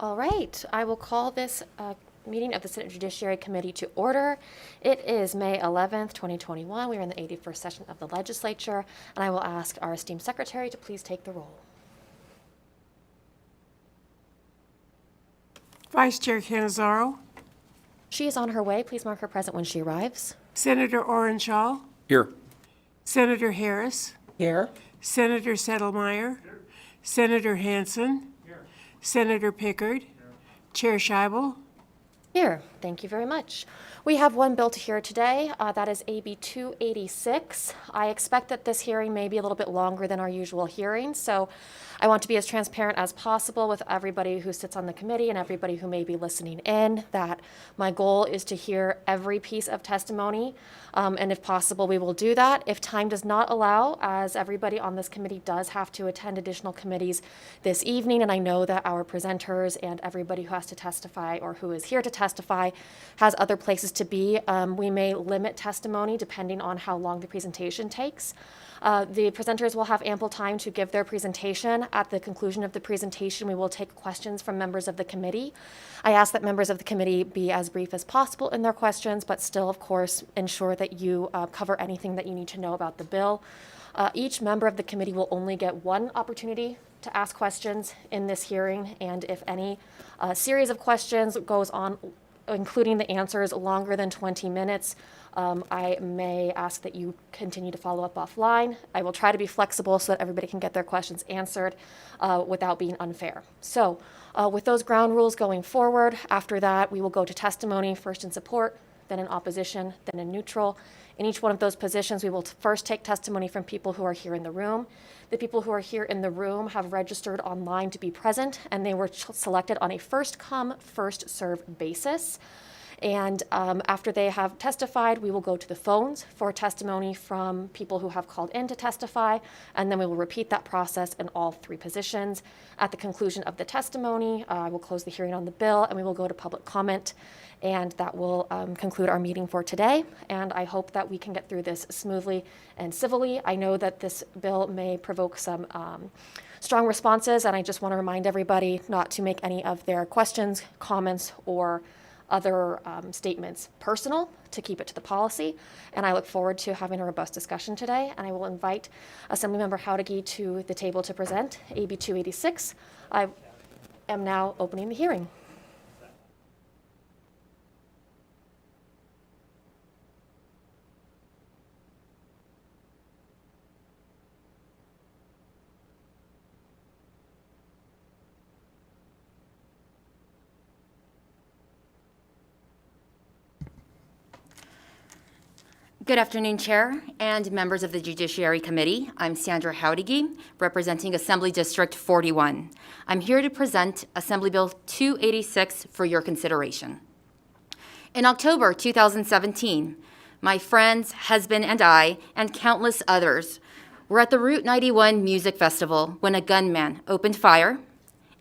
All right, I will call this meeting of the Senate Judiciary Committee to order. It is May 11th, 2021. We are in the 81st session of the legislature, and I will ask our esteemed secretary to please take the roll. Vice Chair Cannizzaro. She is on her way. Please mark her present when she arrives. Senator Orenshall. Here. Senator Harris. Here. Senator Settlemyre. Here. Senator Hansen. Here. Senator Pickard. Here. Chair Scheibel. Here. Thank you very much. We have one bill to hear today. That is AB 286. I expect that this hearing may be a little bit longer than our usual hearings, so I want to be as transparent as possible with everybody who sits on the committee and everybody who may be listening in, that my goal is to hear every piece of testimony, and if possible, we will do that. If time does not allow, as everybody on this committee does have to attend additional committees this evening, and I know that our presenters and everybody who has to testify or who is here to testify has other places to be, we may limit testimony depending on how long the presentation takes. The presenters will have ample time to give their presentation. At the conclusion of the presentation, we will take questions from members of the committee. I ask that members of the committee be as brief as possible in their questions, but still, of course, ensure that you cover anything that you need to know about the bill. Each member of the committee will only get one opportunity to ask questions in this hearing, and if any series of questions goes on, including the answers, longer than 20 minutes, I may ask that you continue to follow up offline. I will try to be flexible so that everybody can get their questions answered without being unfair. So with those ground rules going forward, after that, we will go to testimony, first in support, then in opposition, then in neutral. In each one of those positions, we will first take testimony from people who are here in the room. The people who are here in the room have registered online to be present, and they were selected on a first-come, first-served basis. And after they have testified, we will go to the phones for testimony from people who have called in to testify, and then we will repeat that process in all three positions. At the conclusion of the testimony, I will close the hearing on the bill, and we will go to public comment, and that will conclude our meeting for today. And I hope that we can get through this smoothly and civilly. I know that this bill may provoke some strong responses, and I just want to remind everybody not to make any of their questions, comments, or other statements personal, to keep it to the policy. And I look forward to having a robust discussion today. And I will invite Assemblymember Howdigi to the table to present AB 286. I am now opening the hearing. Good afternoon, Chair and members of the Judiciary Committee. I'm Sandra Howdigi, representing Assembly District 41. I'm here to present Assembly Bill 286 for your consideration. In October 2017, my friends, husband, and I, and countless others, were at the Route 91 Music Festival when a gunman opened fire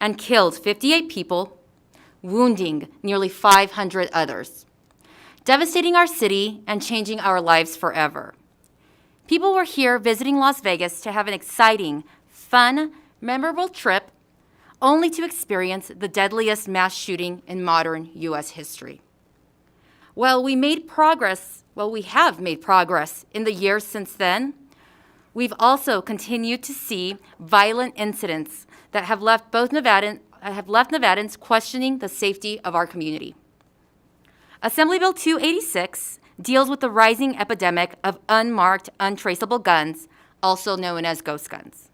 and killed 58 people, wounding nearly 500 others, devastating our city and changing our lives forever. People were here visiting Las Vegas to have an exciting, fun, memorable trip, only to experience the deadliest mass shooting in modern U.S. history. While we have made progress in the years since then, we've also continued to see violent incidents that have left Nevadans questioning the safety of our community. Assembly Bill 286 deals with the rising epidemic of unmarked, untraceable guns, also known as ghost guns.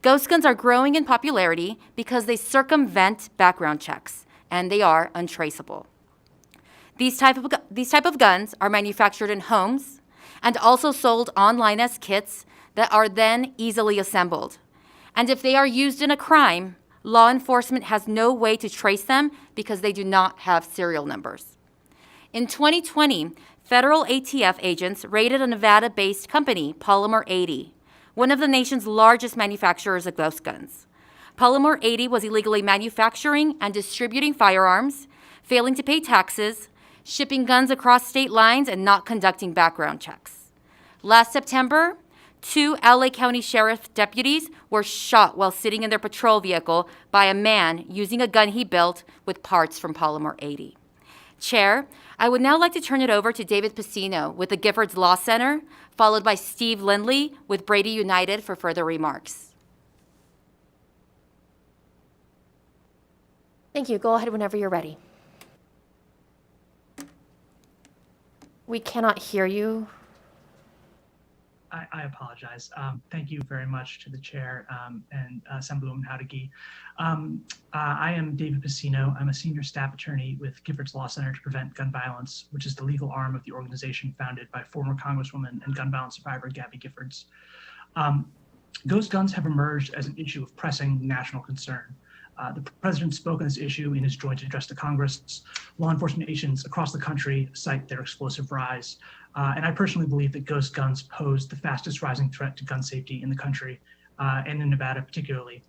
Ghost guns are growing in popularity because they circumvent background checks, and they are untraceable. These type of guns are manufactured in homes and also sold online as kits that are then easily assembled. And if they are used in a crime, law enforcement has no way to trace them because they do not have serial numbers. In 2020, federal ATF agents raided a Nevada-based company, Polymer 80, one of the nation's largest manufacturers of ghost guns. Polymer 80 was illegally manufacturing and distributing firearms, failing to pay taxes, shipping guns across state lines, and not conducting background checks. Last September, 2 LA County Sheriff deputies were shot while sitting in their patrol vehicle by a man using a gun he built with parts from Polymer 80. Chair, I would now like to turn it over to David Pacino with the Giffords Law Center, followed by Steve Lindley with Brady United for further remarks. Thank you. Go ahead whenever you're ready. We cannot hear you. I apologize. Thank you very much to the chair and Assemblywoman Howdigi. I am David Pacino. I'm a senior staff attorney with Giffords Law Center to Prevent Gun Violence, which is the legal arm of the organization founded by former Congresswoman and gun violence survivor Gabby Giffords. Ghost guns have emerged as an issue of pressing national concern. The president spoke on this issue in his joint address to Congress. Law enforcement agents across the country cite their explosive rise. And I personally believe that ghost guns pose the fastest rising threat to gun safety in the country, and in Nevada particularly.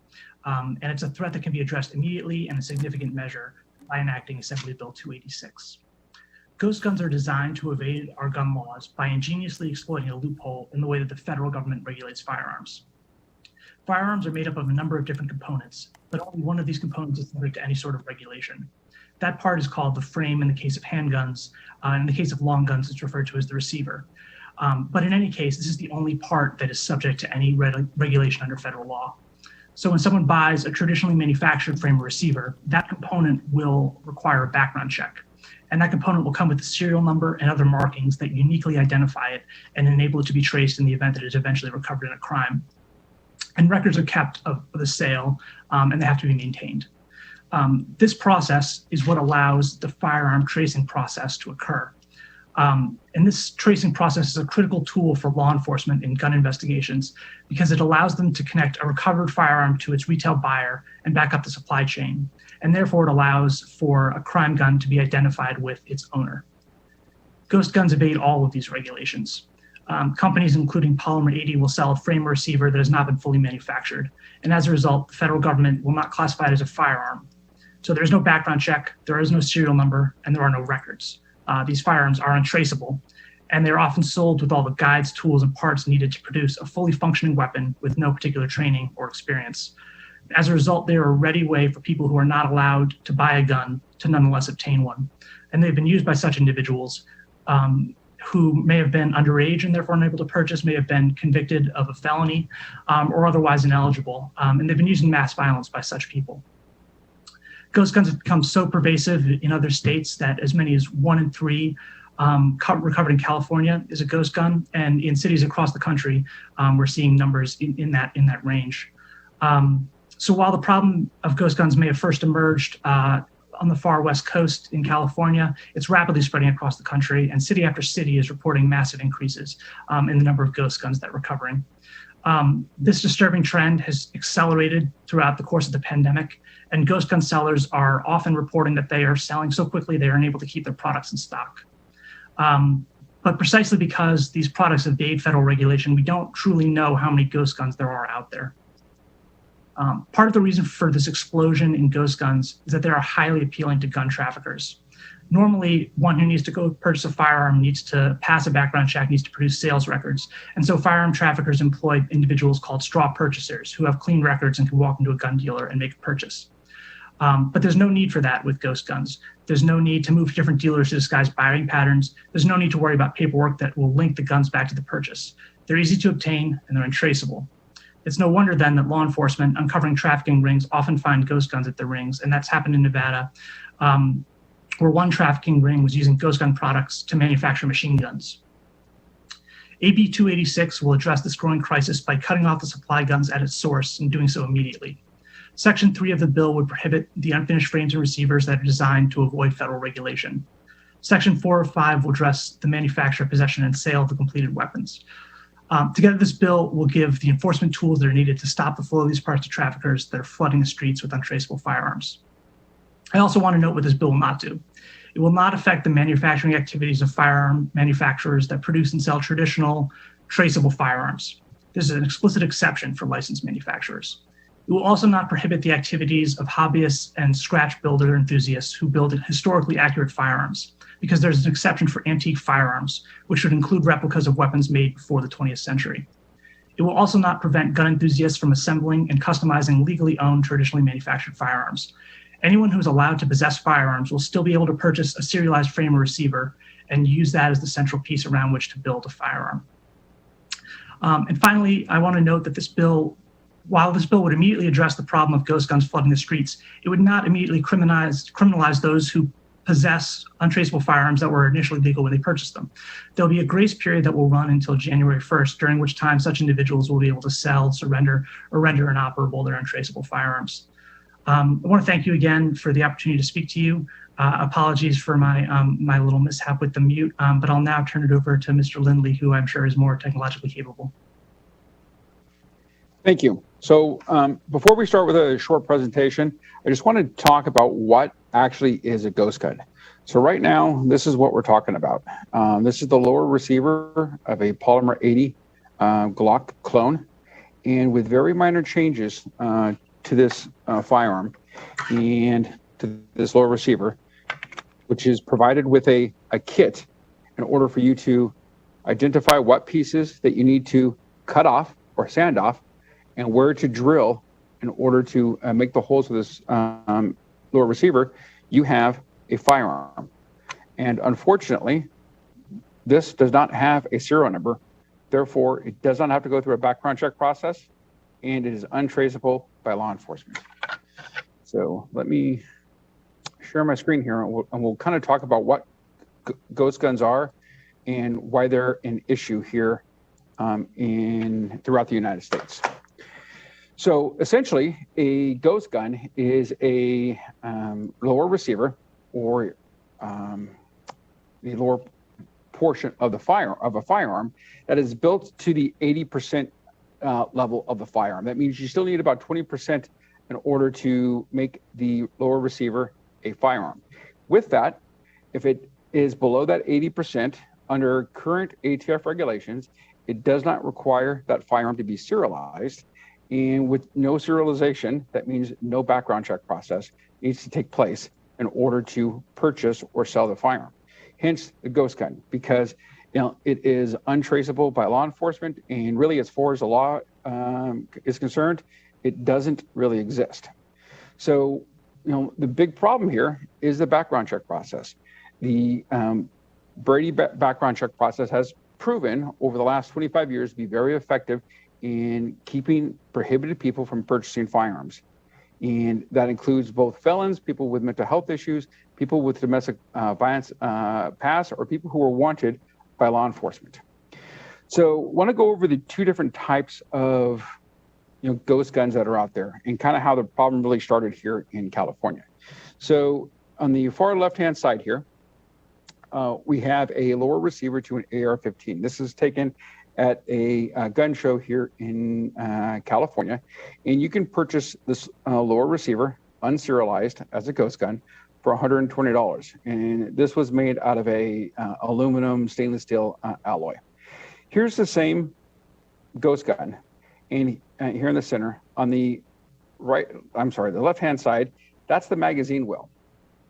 And it's a threat that can be addressed immediately and in significant measure by enacting Assembly Bill 286. Ghost guns are designed to evade our gun laws by ingeniously exploiting a loophole in the way that the federal government regulates firearms. Firearms are made up of a number of different components, but only one of these components is subject to any sort of regulation. That part is called the frame in the case of handguns. In the case of long guns, it's referred to as the receiver. But in any case, this is the only part that is subject to any regulation under federal law. So when someone buys a traditionally manufactured frame or receiver, that component will require a background check. And that component will come with the serial number and other markings that uniquely identify it and enable it to be traced in the event that it is eventually recovered in a crime. And records are kept of the sale, and they have to be maintained. This process is what allows the firearm tracing process to occur. And this tracing process is a critical tool for law enforcement in gun investigations because it allows them to connect a recovered firearm to its retail buyer and back up the supply chain. And therefore, it allows for a crime gun to be identified with its owner. Ghost guns evade all of these regulations. Companies, including Polymer 80, will sell a frame or receiver that has not been fully manufactured. And as a result, the federal government will not classify it as a firearm. So there's no background check, there is no serial number, and there are no records. These firearms are untraceable, and they're often sold with all the guides, tools, and parts needed to produce a fully functioning weapon with no particular training or experience. As a result, they are a ready way for people who are not allowed to buy a gun to nonetheless obtain one. And they've been used by such individuals who may have been underage and therefore unable to purchase, may have been convicted of a felony, or otherwise ineligible. And they've been used in mass violence by such people. Ghost guns have become so pervasive in other states that as many as 1 in 3 recovered in California is a ghost gun, and in cities across the country, we're seeing numbers in that range. So while the problem of ghost guns may have first emerged on the far west coast in California, it's rapidly spreading across the country, and city after city is reporting massive increases in the number of ghost guns that are recovering. This disturbing trend has accelerated throughout the course of the pandemic, and ghost gun sellers are often reporting that they are selling so quickly they are unable to keep their products in stock. But precisely because these products evade federal regulation, we don't truly know how many ghost guns there are out there. Part of the reason for this explosion in ghost guns is that they are highly appealing to gun traffickers. Normally, one who needs to go purchase a firearm needs to pass a background check, needs to produce sales records. And so firearm traffickers employ individuals called straw purchasers who have clean records and can walk into a gun dealer and make a purchase. But there's no need for that with ghost guns. There's no need to move to different dealers to disguise buying patterns. There's no need to worry about paperwork that will link the guns back to the purchase. They're easy to obtain and they're untraceable. It's no wonder then that law enforcement uncovering trafficking rings often find ghost guns at the rings, and that's happened in Nevada, where one trafficking ring was using ghost gun products to manufacture machine guns. AB 286 will address this growing crisis by cutting off the supply guns at its source and doing so immediately. Section 3 of the bill would prohibit the unfinished frames and receivers that are designed to avoid federal regulation. Section 405 will address the manufacture, possession, and sale of the completed weapons. Together, this bill will give the enforcement tools that are needed to stop the flow of these parts to traffickers that are flooding the streets with untraceable firearms. I also want to note what this bill will not do. It will not affect the manufacturing activities of firearm manufacturers that produce and sell traditional, traceable firearms. This is an explicit exception for licensed manufacturers. It will also not prohibit the activities of hobbyists and scratch builder enthusiasts who build historically accurate firearms, because there's an exception for antique firearms, which would include replicas of weapons made before the 20th century. It will also not prevent gun enthusiasts from assembling and customizing legally owned, traditionally manufactured firearms. Anyone who is allowed to possess firearms will still be able to purchase a serialized frame or receiver and use that as the central piece around which to build a firearm. And finally, I want to note that this bill, while this bill would immediately address the problem of ghost guns flooding the streets, it would not immediately criminalize those who possess untraceable firearms that were initially legal when they purchased them. There'll be a grace period that will run until January 1st, during which time such individuals will be able to sell, surrender, or render inoperable their untraceable firearms. I want to thank you again for the opportunity to speak to you. Apologies for my little mishap with the mute, but I'll now turn it over to Mr. Lindley, who I'm sure is more technologically capable. Thank you. So before we start with a short presentation, I just want to talk about what actually is a ghost gun. So right now, this is what we're talking about. This is the lower receiver of a Polymer 80 Glock clone, and with very minor changes to this firearm and to this lower receiver, which is provided with a kit in order for you to identify what pieces that you need to cut off or sand off and where to drill in order to make the holes of this lower receiver. You have a firearm. And unfortunately, this does not have a serial number. Therefore, it does not have to go through a background check process, and it is untraceable by law enforcement. So let me share my screen here, and we'll kind of talk about what ghost guns are and why they're an issue here throughout the United States. So essentially, a ghost gun is a lower receiver, or the lower portion of a firearm that is built to the 80% level of the firearm. That means you still need about 20% in order to make the lower receiver a firearm. With that, if it is below that 80%, under current ATF regulations, it does not require that firearm to be serialized. And with no serialization, that means no background check process needs to take place in order to purchase or sell the firearm. Hence the ghost gun, because it is untraceable by law enforcement, and really, as far as the law is concerned, it doesn't really exist. So, the big problem here is the background check process. The Brady background check process has proven over the last 25 years to be very effective in keeping prohibited people from purchasing firearms. And that includes both felons, people with mental health issues, people with domestic violence past, or people who are wanted by law enforcement. So I want to go over the two different types of ghost guns that are out there, and kind of how the problem really started here in California. So on the far left-hand side here, we have a lower receiver to an AR-15. This is taken at a gun show here in California, and you can purchase this lower receiver unserialized as a ghost gun for $120. And this was made out of a aluminum stainless steel alloy. Here's the same ghost gun, and here in the center, on the the left-hand side, that's the magazine well.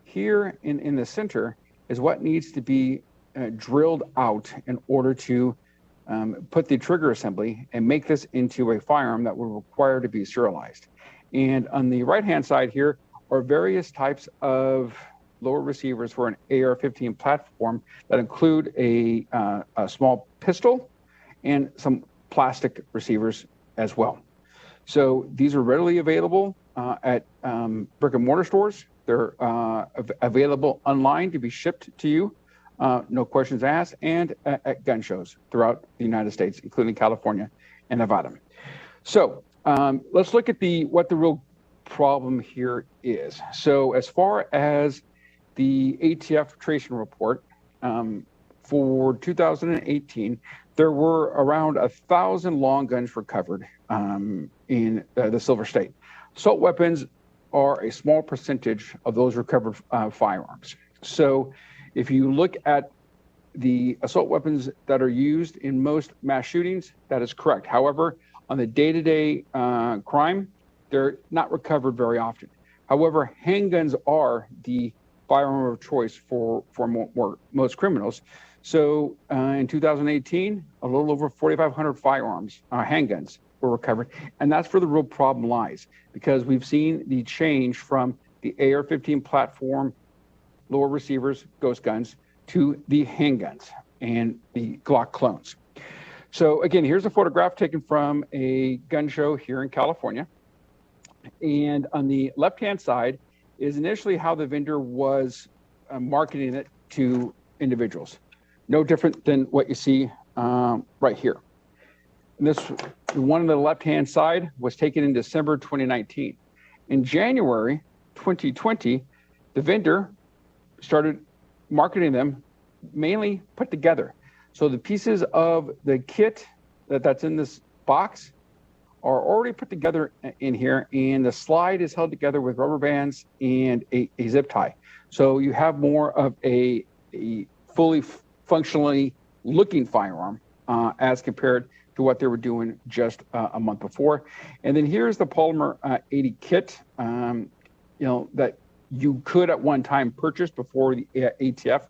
Here in the center is what needs to be drilled out in order to put the trigger assembly and make this into a firearm that will require to be serialized. And on the right-hand side here are various types of lower receivers for an AR-15 platform that include a small pistol and some plastic receivers as well. So these are readily available at brick and mortar stores. They're available online to be shipped to you, no questions asked, and at gun shows throughout the United States, including California and Nevada. So let's look at what the real problem here is. So as far as the ATF tracing report for 2018, there were around 1,000 long guns recovered in the Silver State. Assault weapons are a small percentage of those recovered firearms. So if you look at the assault weapons that are used in most mass shootings, that is correct. However, on the day-to-day crime, they're not recovered very often. However, handguns are the firearm of choice for most criminals. So in 2018, a little over 4,500 firearms, handguns were recovered. And that's where the real problem lies, because we've seen the change from the AR-15 platform, lower receivers, ghost guns, to the handguns and the Glock clones. So again, here's a photograph taken from a gun show here in California. And on the left-hand side is initially how the vendor was marketing it to individuals. No different than what you see right here. And this one on the left-hand side was taken in December 2019. In January 2020, the vendor started marketing them mainly put together. So the pieces of the kit that's in this box are already put together in here, and the slide is held together with rubber bands and a zip tie. So you have more of a fully functionally looking firearm as compared to what they were doing just a month before. And then here's the Polymer 80 kit, that you could at one time purchase before the ATF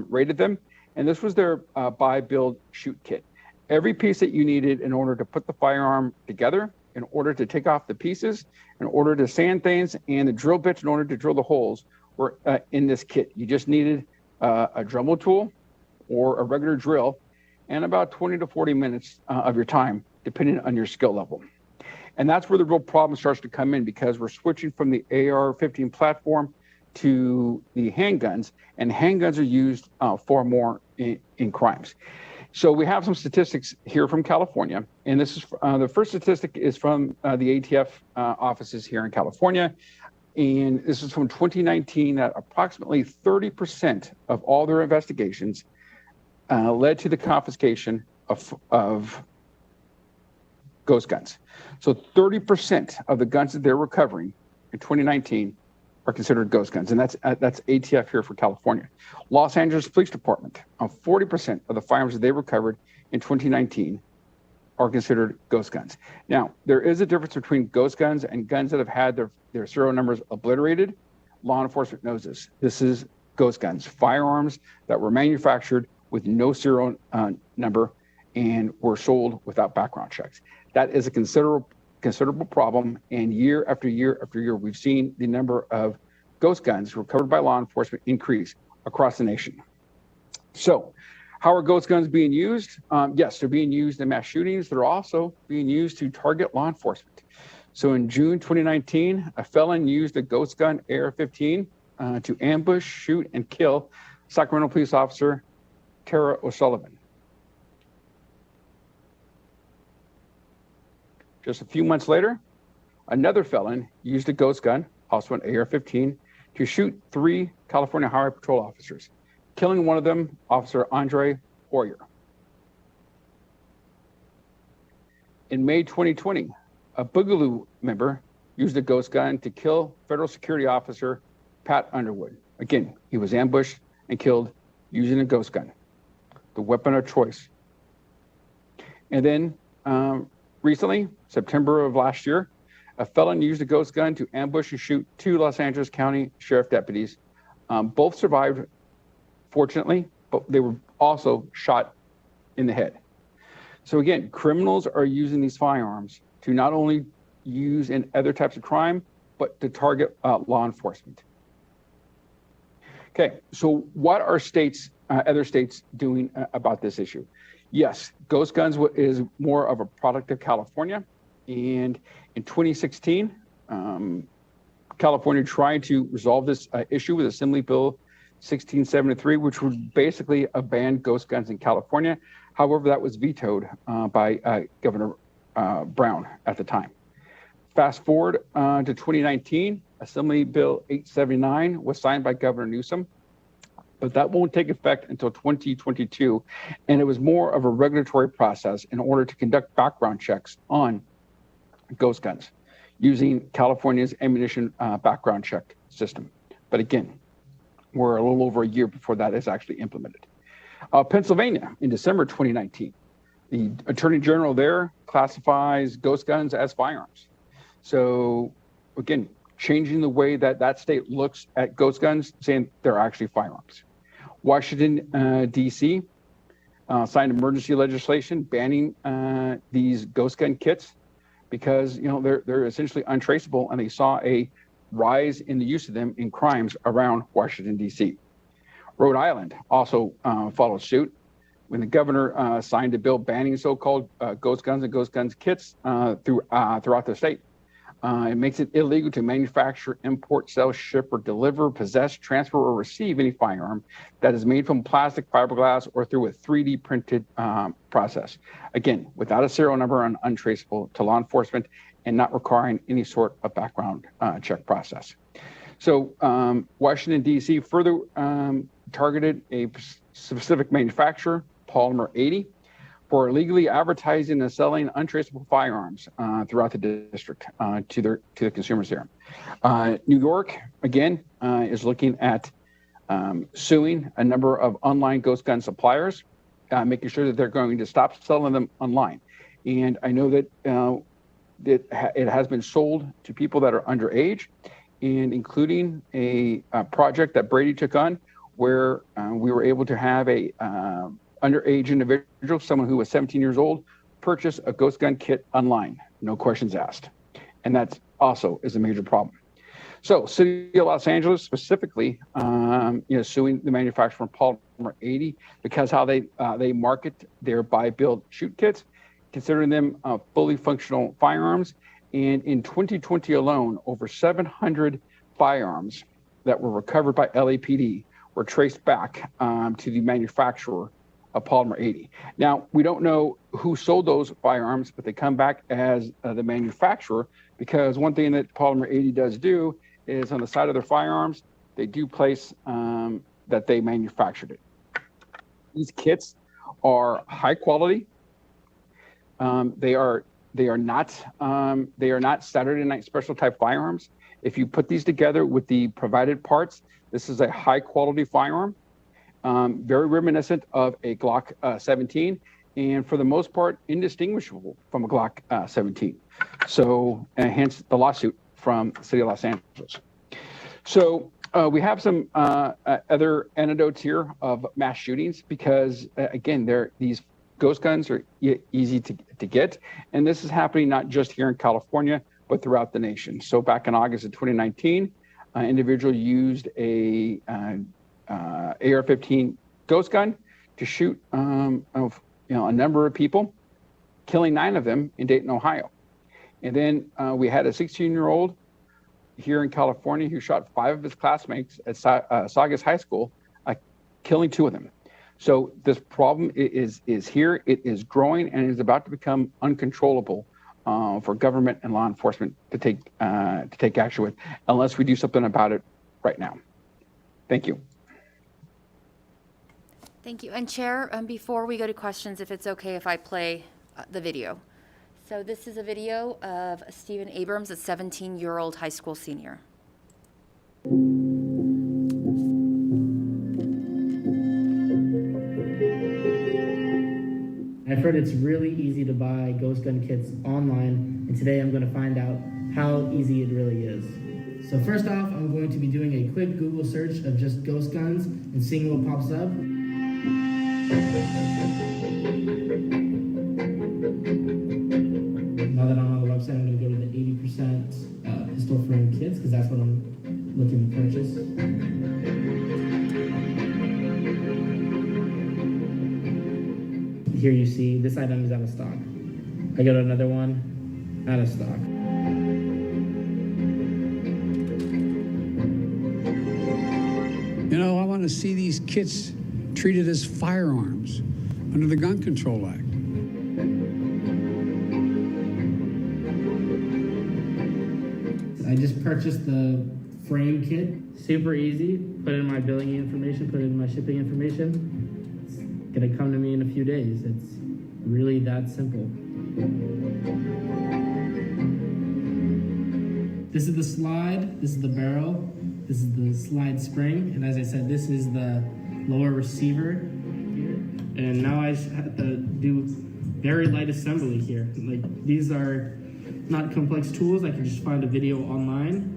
rated them. And this was their buy, build, shoot kit. Every piece that you needed in order to put the firearm together, in order to take off the pieces, in order to sand things, and the drill bits in order to drill the holes were in this kit. You just needed a Dremel tool or a regular drill and about 20 to 40 minutes of your time, depending on your skill level. And that's where the real problem starts to come in, because we're switching from the AR-15 platform to the handguns, and handguns are used far more in crimes. So we have some statistics here from California, and this is the first statistic is from the ATF offices here in California, and this is from 2019. That approximately 30% of all their investigations led to the confiscation of ghost guns. So 30% of the guns that they're recovering in 2019 are considered ghost guns, and that's ATF here for California. Los Angeles Police Department, 40% of the firearms that they recovered in 2019 are considered ghost guns. Now, there is a difference between ghost guns and guns that have had their serial numbers obliterated. Law enforcement knows this. This is ghost guns, firearms that were manufactured with no serial number and were sold without background checks. That is a considerable problem, and year after year after year, we've seen the number of ghost guns recovered by law enforcement increase across the nation. So, how are ghost guns being used? Yes, they're being used in mass shootings. They're also being used to target law enforcement. So in June 2019, a felon used a ghost gun AR-15 to ambush, shoot, and kill Sacramento police officer Tara O'Sullivan. Just a few months later, another felon used a ghost gun, also an AR-15, to shoot 3 California Highway Patrol officers, killing one of them, Officer Andre Hoyer. In May 2020, a Boogaloo member used a ghost gun to kill federal security officer Pat Underwood. Again, he was ambushed and killed using a ghost gun, the weapon of choice. And then recently, September of last year, a felon used a ghost gun to ambush and shoot 2 Los Angeles County Sheriff deputies. Both survived, fortunately, but they were also shot in the head. So again, criminals are using these firearms to not only use in other types of crime, but to target law enforcement. Okay, so what are other states doing about this issue? Yes, ghost guns is more of a product of California. And in 2016, California tried to resolve this issue with Assembly Bill 1673, which would basically ban ghost guns in California. However, that was vetoed by Governor Brown at the time. Fast forward to 2019, Assembly Bill 879 was signed by Governor Newsom, but that won't take effect until 2022. And it was more of a regulatory process in order to conduct background checks on ghost guns using California's ammunition background check system. But again, we're a little over a year before that is actually implemented. Pennsylvania, in December 2019, the Attorney General there classifies ghost guns as firearms. So again, changing the way that that state looks at ghost guns, saying they're actually firearms. Washington, D.C. Signed emergency legislation banning these ghost gun kits because they're essentially untraceable, and they saw a rise in the use of them in crimes around Washington, D.C. Rhode Island also followed suit when the governor signed a bill banning so-called ghost guns and ghost guns kits throughout the state. It makes it illegal to manufacture, import, sell, ship, or deliver, possess, transfer, or receive any firearm that is made from plastic, fiberglass, or through a 3D printed process. Again, without a serial number and untraceable to law enforcement and not requiring any sort of background check process. So Washington, D.C. further targeted a specific manufacturer, Polymer 80, for illegally advertising and selling untraceable firearms throughout the district to the consumers there. New York, again, is looking at suing a number of online ghost gun suppliers, making sure that they're going to stop selling them online. And I know that it has been sold to people that are underage, and including a project that Brady took on where we were able to have a underage individual, someone who was 17 years old, purchase a ghost gun kit online, no questions asked. And that also is a major problem. So City of Los Angeles specifically, suing the manufacturer Polymer 80 because how they market their buy, build, shoot kits, considering them fully functional firearms. And in 2020 alone, over 700 firearms that were recovered by LAPD were traced back to the manufacturer of Polymer 80. Now, we don't know who sold those firearms, but they come back as the manufacturer, because one thing that Polymer 80 does do is on the side of their firearms, they do place that they manufactured it. These kits are high quality. They are not Saturday night special type firearms. If you put these together with the provided parts, this is a high quality firearm. Very reminiscent of a Glock 17, and for the most part, indistinguishable from a Glock 17. So, hence the lawsuit from the City of Los Angeles. So, we have some other anecdotes here of mass shootings because, again, these ghost guns are easy to get, and this is happening not just here in California, but throughout the nation. So, back in August of 2019, an individual used a AR-15 ghost gun to shoot a number of people, killing 9 of them in Dayton, Ohio. And then we had a 16-year-old here in California who shot 5 of his classmates at Saugus High School, killing 2 of them. So this problem is here, it is growing, and it is about to become uncontrollable for government and law enforcement to take action with, unless we do something about it right now. Thank you. Thank you. And Chair, before we go to questions, if it's okay if I play the video. So this is a video of Stephen Abrams, a 17-year-old high school senior. I've heard it's really easy to buy ghost gun kits online, and today I'm going to find out how easy it really is. So first off, I'm going to be doing a quick Google search of just ghost guns and seeing what pops up. Now that I'm on the website, I'm going to go to the 80% pistol frame kits, because that's what I'm looking to purchase. Here you see this item is out of stock. I got another one, out of stock. I want to see these kits treated as firearms under the Gun Control Act. I just purchased the frame kit. Super easy. Put in my billing information, put in my shipping information. It's gonna come to me in a few days. It's really that simple. This is the slide, this is the barrel, this is the slide spring, and as I said, this is the lower receiver here. And now I just have to do very light assembly here. Like, these are not complex tools. I can just find a video online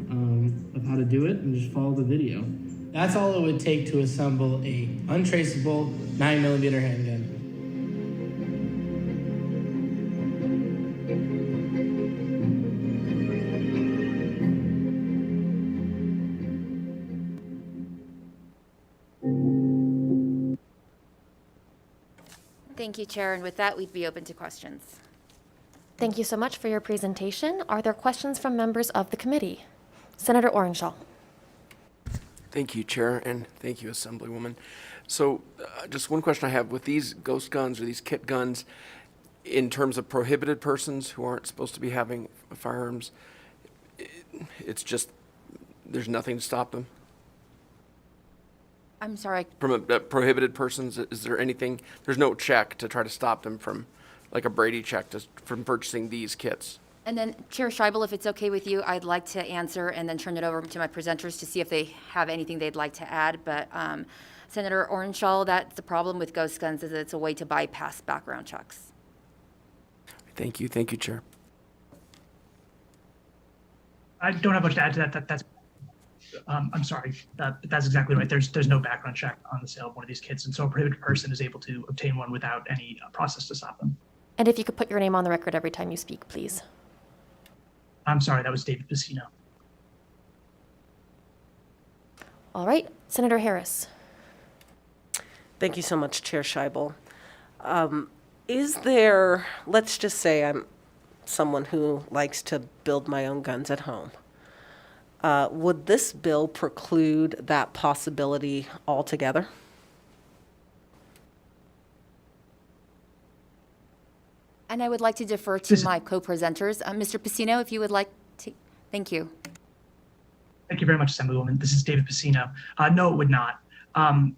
of how to do it and just follow the video. That's all it would take to assemble a untraceable 9mm handgun. Thank you, Chair, and with that, we'd be open to questions. Thank you so much for your presentation. Are there questions from members of the committee? Senator Orenshaw. Thank you, Chair, and thank you, Assemblywoman. So just one question I have with these ghost guns or these kit guns, in terms of prohibited persons who aren't supposed to be having firearms, it's just, there's nothing to stop them? I'm sorry, From prohibited persons, is there anything, there's no check to try to stop them from, like a Brady check, from purchasing these kits? and then Chair Scheibel, if it's okay with you, I'd like to answer and then turn it over to my presenters to see if they have anything they'd like to add. But Senator Orenshaw, that's the problem with ghost guns, is it's a way to bypass background checks. Thank you, Chair. I don't have much to add to that. That's I'm sorry. That's exactly right. There's no background check on the sale of one of these kits, and so a prohibited person is able to obtain one without any process to stop them. And if you could put your name on the record every time you speak, please. I'm sorry, that was David Pacino. All right, Senator Harris. Thank you so much, Chair Scheibel. Is there, let's just say I'm someone who likes to build my own guns at home. Would this bill preclude that possibility altogether? And I would like to defer to my co-presenters. Mr. Pacino, if you would like to, thank you. Thank you very much, Assemblywoman. This is David Pacino. No, it would not. An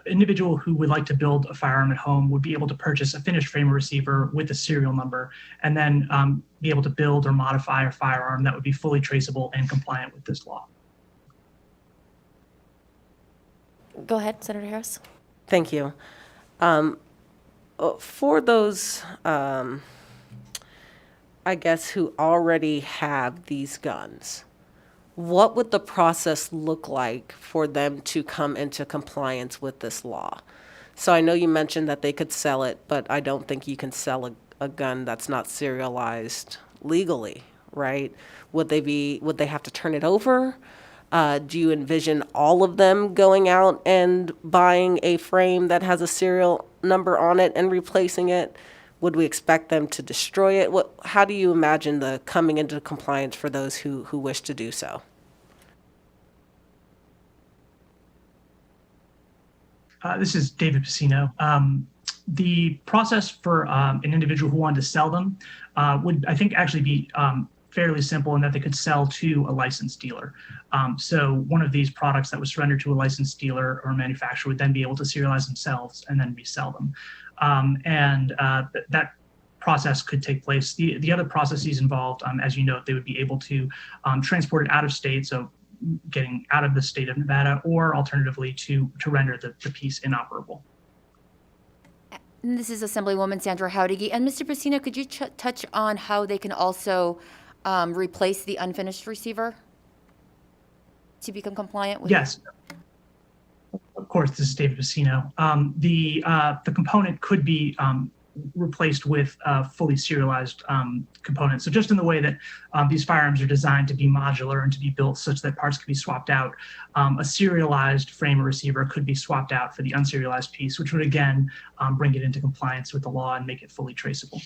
individual who would like to build a firearm at home would be able to purchase a finished frame receiver with a serial number and then be able to build or modify a firearm that would be fully traceable and compliant with this law. Go ahead, Senator Harris. Thank you. For those, I guess, who already have these guns, what would the process look like for them to come into compliance with this law? So I know you mentioned that they could sell it, but I don't think you can sell a gun that's not serialized legally, right? Would they have to turn it over? Do you envision all of them going out and buying a frame that has a serial number on it and replacing it? Would we expect them to destroy it? How do you imagine the coming into compliance for those who wish to do so? This is David Pacino. The process for an individual who wanted to sell them would, I think, actually be fairly simple in that they could sell to a licensed dealer. So one of these products that was surrendered to a licensed dealer or manufacturer would then be able to serialize themselves and then resell them. That process could take place. The other processes involved, as you know, they would be able to transport it out of state, so getting out of the state of Nevada, or alternatively to render the piece inoperable. And this is Assemblywoman Sandra Howdiggy. And Mr. Pacino, could you touch on how they can also replace the unfinished receiver to become compliant with? Yes. Of course, this is David Pacino. The component could be replaced with fully serialized components. So just in the way that these firearms are designed to be modular and to be built such that parts can be swapped out, a serialized frame or receiver could be swapped out for the unserialized piece, which would again bring it into compliance with the law and make it fully traceable.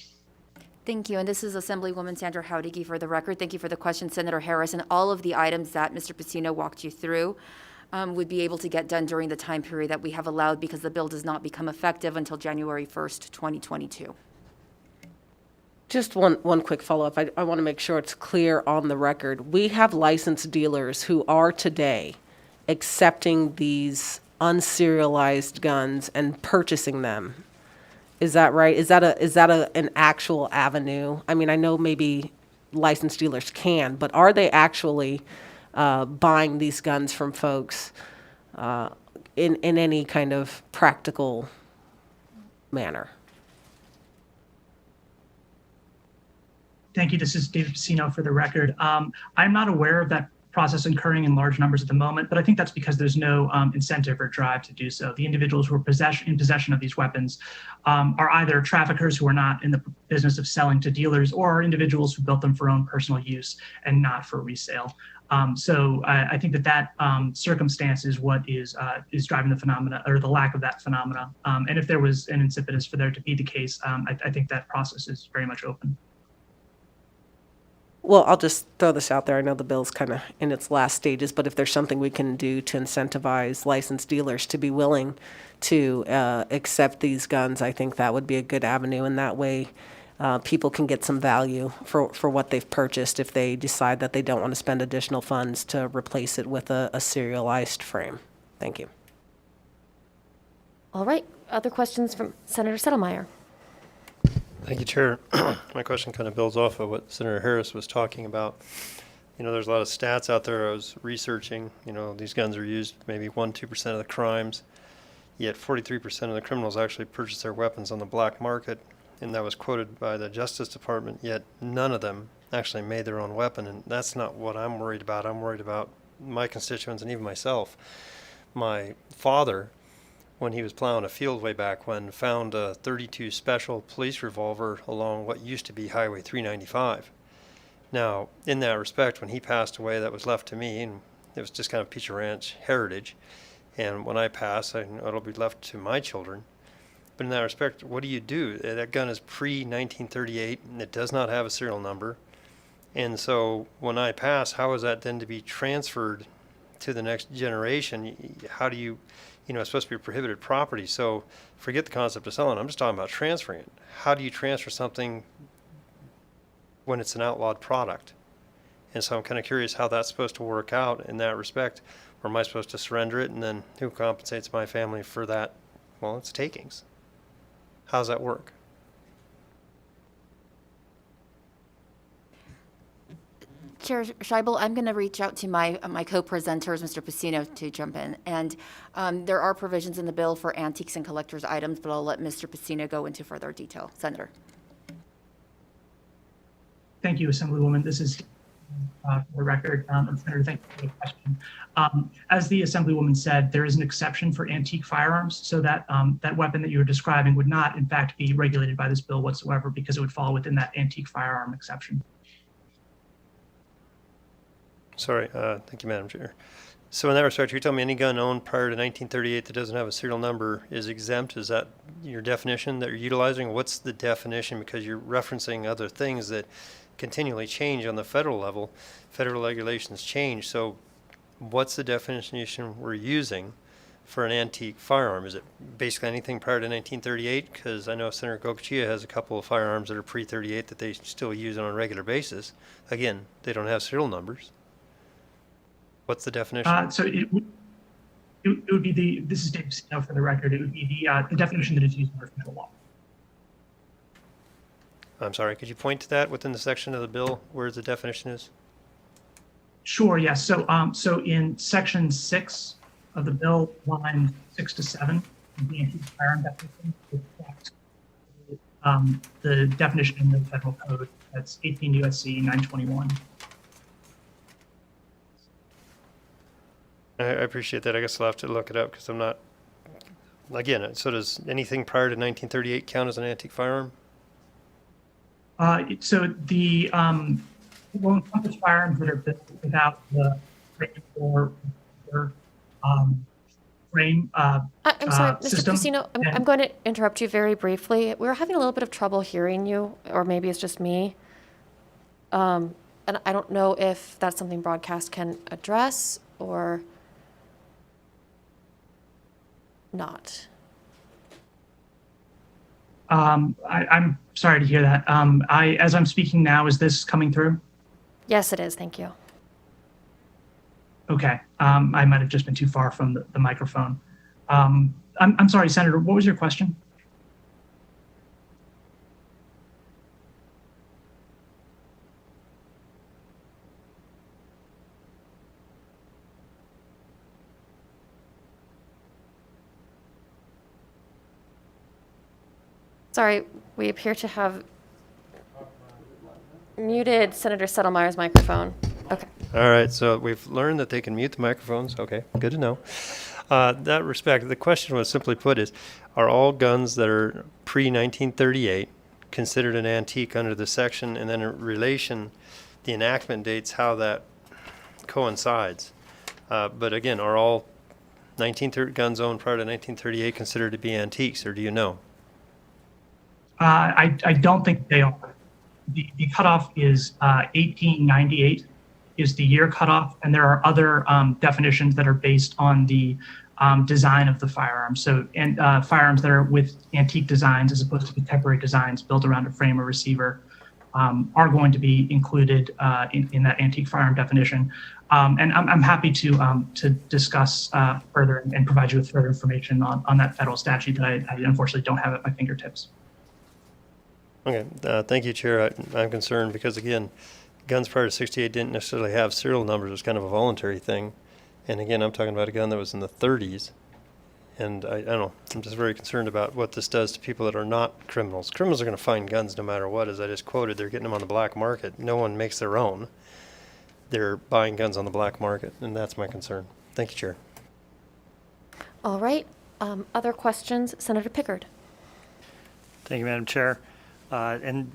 Thank you. And this is Assemblywoman Sandra Howdiggy for the record. Thank you for the question, Senator Harris. And all of the items that Mr. Pacino walked you through would be able to get done during the time period that we have allowed because the bill does not become effective until January 1st, 2022. Just one quick follow-up. I want to make sure it's clear on the record. We have licensed dealers who are today accepting these unserialized guns and purchasing them. Is that right? Is that an actual avenue? I mean, I know maybe licensed dealers can, but are they actually buying these guns from folks in any kind of practical manner? Thank you. This is David Pacino for the record. I'm not aware of that process occurring in large numbers at the moment, but I think that's because there's no incentive or drive to do so. The individuals who are in possession of these weapons are either traffickers who are not in the business of selling to dealers, or individuals who built them for own personal use and not for resale. So I think that circumstance is what is driving the phenomena, or the lack of that phenomena. And if there was an impetus for there to be the case, I think that process is very much open. Well, I'll just throw this out there. I know the bill's kind of in its last stages, but if there's something we can do to incentivize licensed dealers to be willing to accept these guns, I think that would be a good avenue. And that way, people can get some value for what they've purchased if they decide that they don't want to spend additional funds to replace it with a serialized frame. Thank you. All right. Other questions from Senator Settlemyre? Thank you, Chair. My question kind of builds off of what Senator Harris was talking about. You know, there's a lot of stats out there I was researching. You know, these guns are used maybe 1-2% of the crimes, yet 43% of the criminals actually purchase their weapons on the black market. And that was quoted by the Justice Department, yet none of them actually made their own weapon. And that's not what I'm worried about. I'm worried about my constituents and even myself. My father, when he was plowing a field way back when, found a .32 special police revolver along what used to be Highway 395. Now, in that respect, when he passed away, that was left to me, and it was just kind of Peach Ranch heritage. And when I pass, it'll be left to my children. But in that respect, what do you do? That gun is pre-1938, and it does not have a serial number. And so when I pass, how is that then to be transferred to the next generation? How do you, it's supposed to be prohibited property. So forget the concept of selling. I'm just talking about transferring it. How do you transfer something when it's an outlawed product? And so I'm kind of curious how that's supposed to work out in that respect. Or am I supposed to surrender it, and then who compensates my family for that? Well, it's takings. How does that work? Chair Scheibel, I'm going to reach out to my co-presenters, Mr. Pacino, to jump in. And there are provisions in the bill for antiques and collector's items, but I'll let Mr. Pacino go into further detail. Senator. Thank you, Assemblywoman. This is for the record. And Senator, thank you for the question. As the Assemblywoman said, there is an exception for antique firearms, so that that weapon that you were describing would not, in fact, be regulated by this bill whatsoever, because it would fall within that antique firearm exception. Sorry, thank you, Madam Chair. So in that respect, you're telling me any gun owned prior to 1938 that doesn't have a serial number is exempt? Is that your definition that you're utilizing? What's the definition? Because you're referencing other things that continually change on the federal level. Federal regulations change. So what's the definition we're using for an antique firearm? Is it basically anything prior to 1938? Because I know Senator Gocochea has a couple of firearms that are pre-38 that they still use on a regular basis. Again, they don't have serial numbers. What's the definition? So it would be this is Dave Pacino for the record, it would be the definition that is used under federal law. I'm sorry, could you point to that within the section of the bill where the definition is? Sure, yes. So so in section 6 of the bill, line 6 to 7, the antique firearm definition reflects the definition in the federal code. That's 18 U.S.C. 921. I appreciate that. I guess I'll have to look it up because I'm not, again, so does anything prior to 1938 count as an antique firearm? So the will encompass firearms that are built without the frame or frame I'm sorry, Mr. system. Pacino, I'm going to interrupt you very briefly. We're having a little bit of trouble hearing you, or maybe it's just me. And I don't know if that's something broadcast can address or not. I'm sorry to hear that. As I'm speaking now, is this coming through? Yes, it is. Thank you. Okay. I might have just been too far from the microphone. I'm sorry, Senator, what was your question? Sorry, we appear to have muted Senator Settlemyre's microphone. Okay. All right, so we've learned that they can mute the microphones. Okay, good to know. That respect, the question was simply put is, are all guns that are pre-1938 considered an antique under the section, and then in relation, the enactment dates, how that coincides? But again, are all guns owned prior to 1938 considered to be antiques, or do you know? I don't think they are. The cutoff is 1898 is the year cutoff, and there are other definitions that are based on the design of the firearm. So, and firearms that are with antique designs as opposed to contemporary designs built around a frame or receiver are going to be included in that antique firearm definition. And I'm happy to discuss further and provide you with further information on that federal statute that I unfortunately don't have at my fingertips. Okay, thank you, Chair. I'm concerned because, again, guns prior to 68 didn't necessarily have serial numbers. It was kind of a voluntary thing. And again, I'm talking about a gun that was in the 30s. And I don't know, I'm just very concerned about what this does to people that are not criminals. Criminals are going to find guns no matter what. As I just quoted, they're getting them on the black market. No one makes their own. They're buying guns on the black market, and that's my concern. Thank you, Chair. All right. Other questions? Senator Pickard. Thank you, Madam Chair. And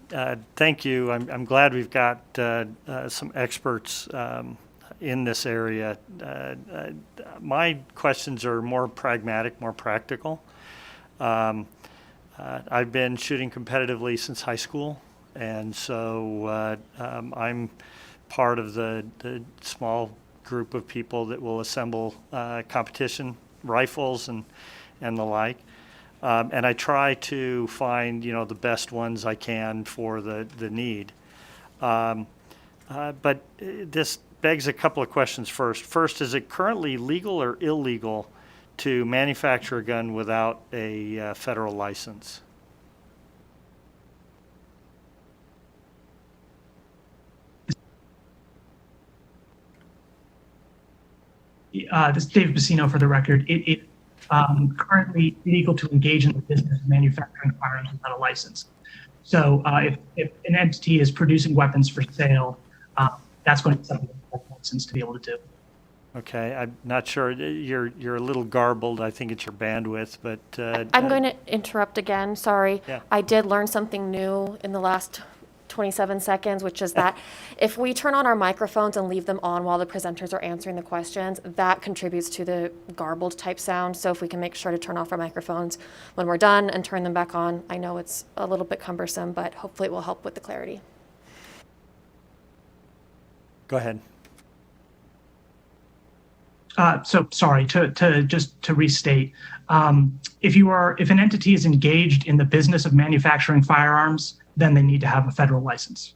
thank you. I'm glad we've got some experts in this area. My questions are more pragmatic, more practical. I've been shooting competitively since high school, and so I'm part of the small group of people that will assemble competition rifles and the like. And I try to find, the best ones I can for the need. But this begs a couple of questions first. First, is it currently legal or illegal to manufacture a gun without a federal license? This is David Bassino for the record. It currently illegal to engage in the business of manufacturing firearms without a license. So if an entity is producing weapons for sale, that's going to be something that a license to be able to do. Okay, I'm not sure. You're a little garbled. I think it's your bandwidth, but I'm going to interrupt again. Sorry. Yeah. I did learn something new in the last 27 seconds, which is that if we turn on our microphones and leave them on while the presenters are answering the questions, that contributes to the garbled type sound. So if we can make sure to turn off our microphones when we're done and turn them back on, I know it's a little bit cumbersome, but hopefully it will help with the clarity. Go ahead. So sorry, to restate, if an entity is engaged in the business of manufacturing firearms, then they need to have a federal license.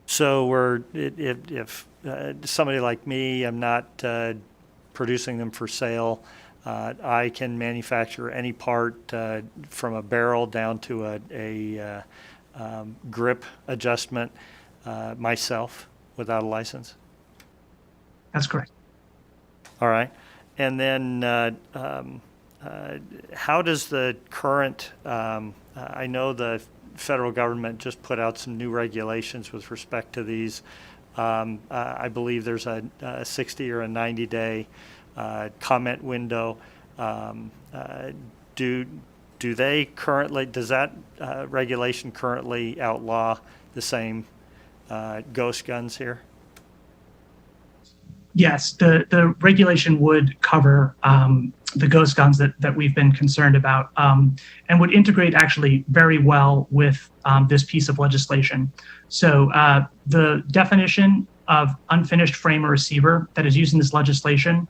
So if somebody like me, I'm not producing them for sale, I can manufacture any part from a barrel down to a grip adjustment myself without a license? That's correct. All right. And then how does the current, I know the federal government just put out some new regulations with respect to these. I believe there's a 60 or a 90-day comment window. Do they currently, does that regulation currently outlaw the same ghost guns here? Yes, the regulation would cover the ghost guns that we've been concerned about, and would integrate actually very well with this piece of legislation. So the definition of unfinished frame or receiver that is used in this legislation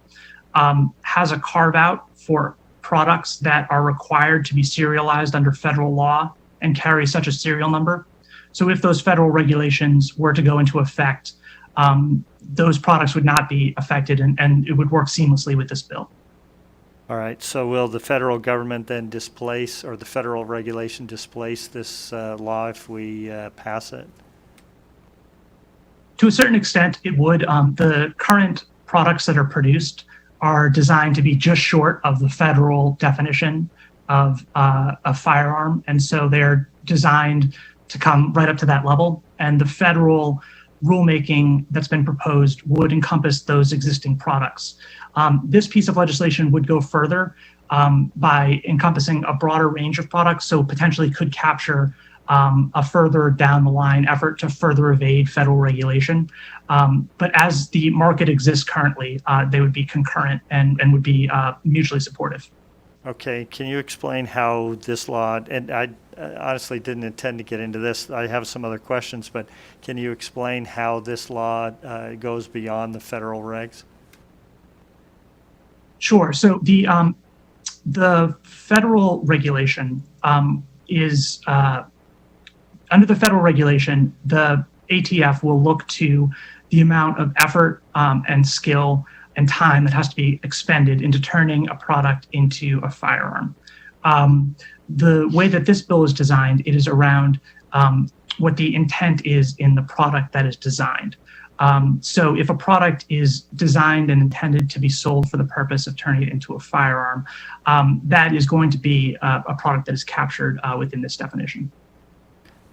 has a carve out for products that are required to be serialized under federal law and carry such a serial number. So if those federal regulations were to go into effect, those products would not be affected, and it would work seamlessly with this bill. All right, so will the federal government then displace, or the federal regulation displace this law if we pass it? To a certain extent, it would. The current products that are produced are designed to be just short of the federal definition of a firearm, and so they're designed to come right up to that level. And the federal rulemaking that's been proposed would encompass those existing products. This piece of legislation would go further by encompassing a broader range of products, so potentially could capture a further down the line effort to further evade federal regulation. But as the market exists currently, they would be concurrent and would be mutually supportive. Okay, can you explain how this law, and I honestly didn't intend to get into this, I have some other questions, but can you explain how this law goes beyond the federal regs? Sure. So the federal regulation is under the federal regulation, the ATF will look to the amount of effort and skill and time that has to be expended into turning a product into a firearm. The way that this bill is designed, it is around what the intent is in the product that is designed. So if a product is designed and intended to be sold for the purpose of turning it into a firearm, that is going to be a product that is captured within this definition.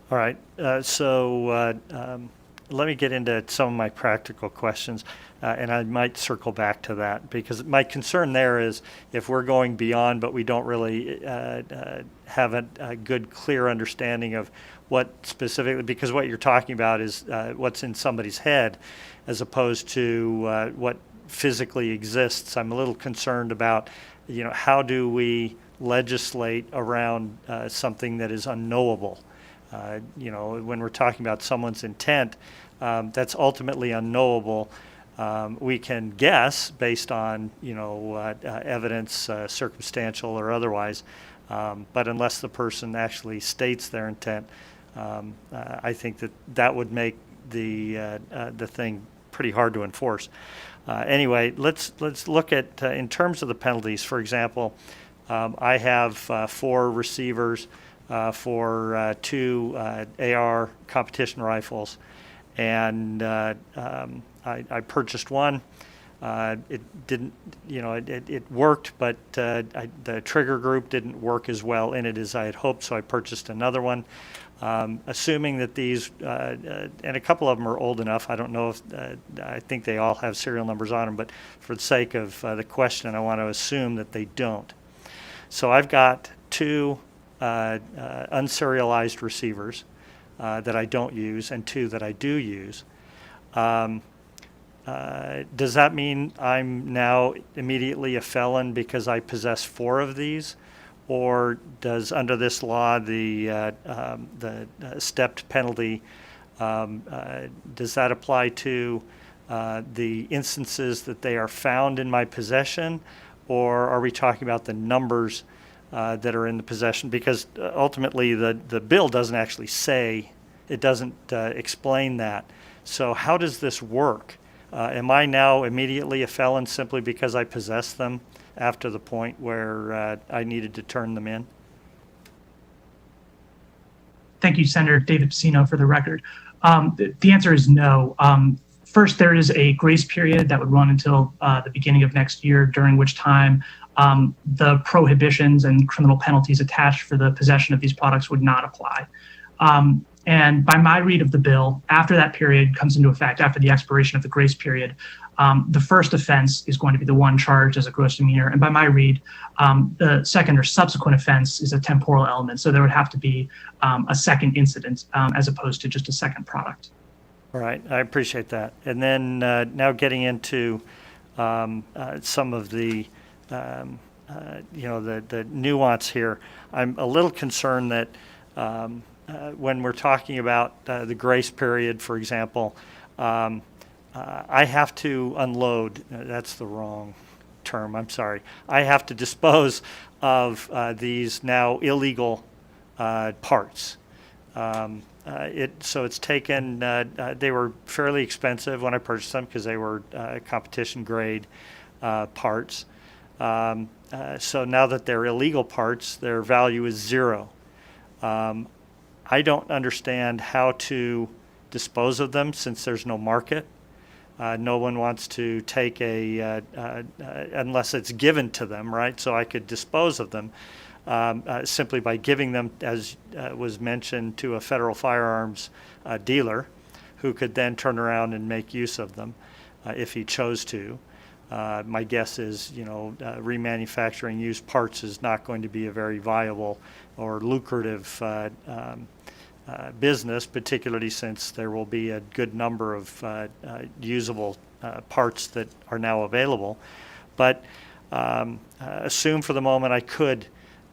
All right, let me get into some of my practical questions, and I might circle back to that, because my concern there is if we're going beyond, but we don't really have a good, clear understanding of what specifically, because what you're talking about is what's in somebody's head as opposed to what physically exists. I'm a little concerned about, how do we legislate around something that is unknowable? When we're talking about someone's intent, that's ultimately unknowable. We can guess based on, evidence, circumstantial or otherwise, but unless the person actually states their intent, I think that would make the thing pretty hard to enforce. Anyway, let's look at in terms of the penalties. For example, I have 4 receivers for 2 AR competition rifles, and I purchased one. It didn't, it worked, but the trigger group didn't work as well in it as I had hoped, so I purchased another one. Assuming that these, and a couple of them are old enough, I don't know if, I think they all have serial numbers on them, but for the sake of the question, I want to assume that they don't. So I've got 2 unserialized receivers that I don't use and 2 that I do use. Does that mean I'm now immediately a felon because I possess 4 of these? Or does, under this law, the stepped penalty, does that apply to the instances that they are found in my possession? Or are we talking about the numbers that are in the possession? Because ultimately the bill doesn't actually say, it doesn't explain that. So how does this work? Am I now immediately a felon simply because I possess them after the point where I needed to turn them in? Thank you, Senator David Pacino, for the record. The answer is no. First, there is a grace period that would run until the beginning of next year, during which time the prohibitions and criminal penalties attached for the possession of these products would not apply. And by my read of the bill, after that period comes into effect, after the expiration of the grace period, the first offense is going to be the one charged as a gross misdemeanor. And by my read, the second or subsequent offense is a temporal element. So there would have to be a second incident as opposed to just a second product. All right, I appreciate that. And then now getting into some of the, the nuance here, I'm a little concerned that when we're talking about the grace period, for example, I have to unload, that's the wrong term, I'm sorry. I have to dispose of these now illegal parts. So it's taken, they were fairly expensive when I purchased them because they were competition grade parts. So now that they're illegal parts, their value is 0. I don't understand how to dispose of them since there's no market. No one wants to take unless it's given to them, right? So I could dispose of them simply by giving them, as was mentioned, to a federal firearms dealer who could then turn around and make use of them if he chose to. My guess is, remanufacturing used parts is not going to be a very viable or lucrative business, particularly since there will be a good number of usable parts that are now available. But assume for the moment I could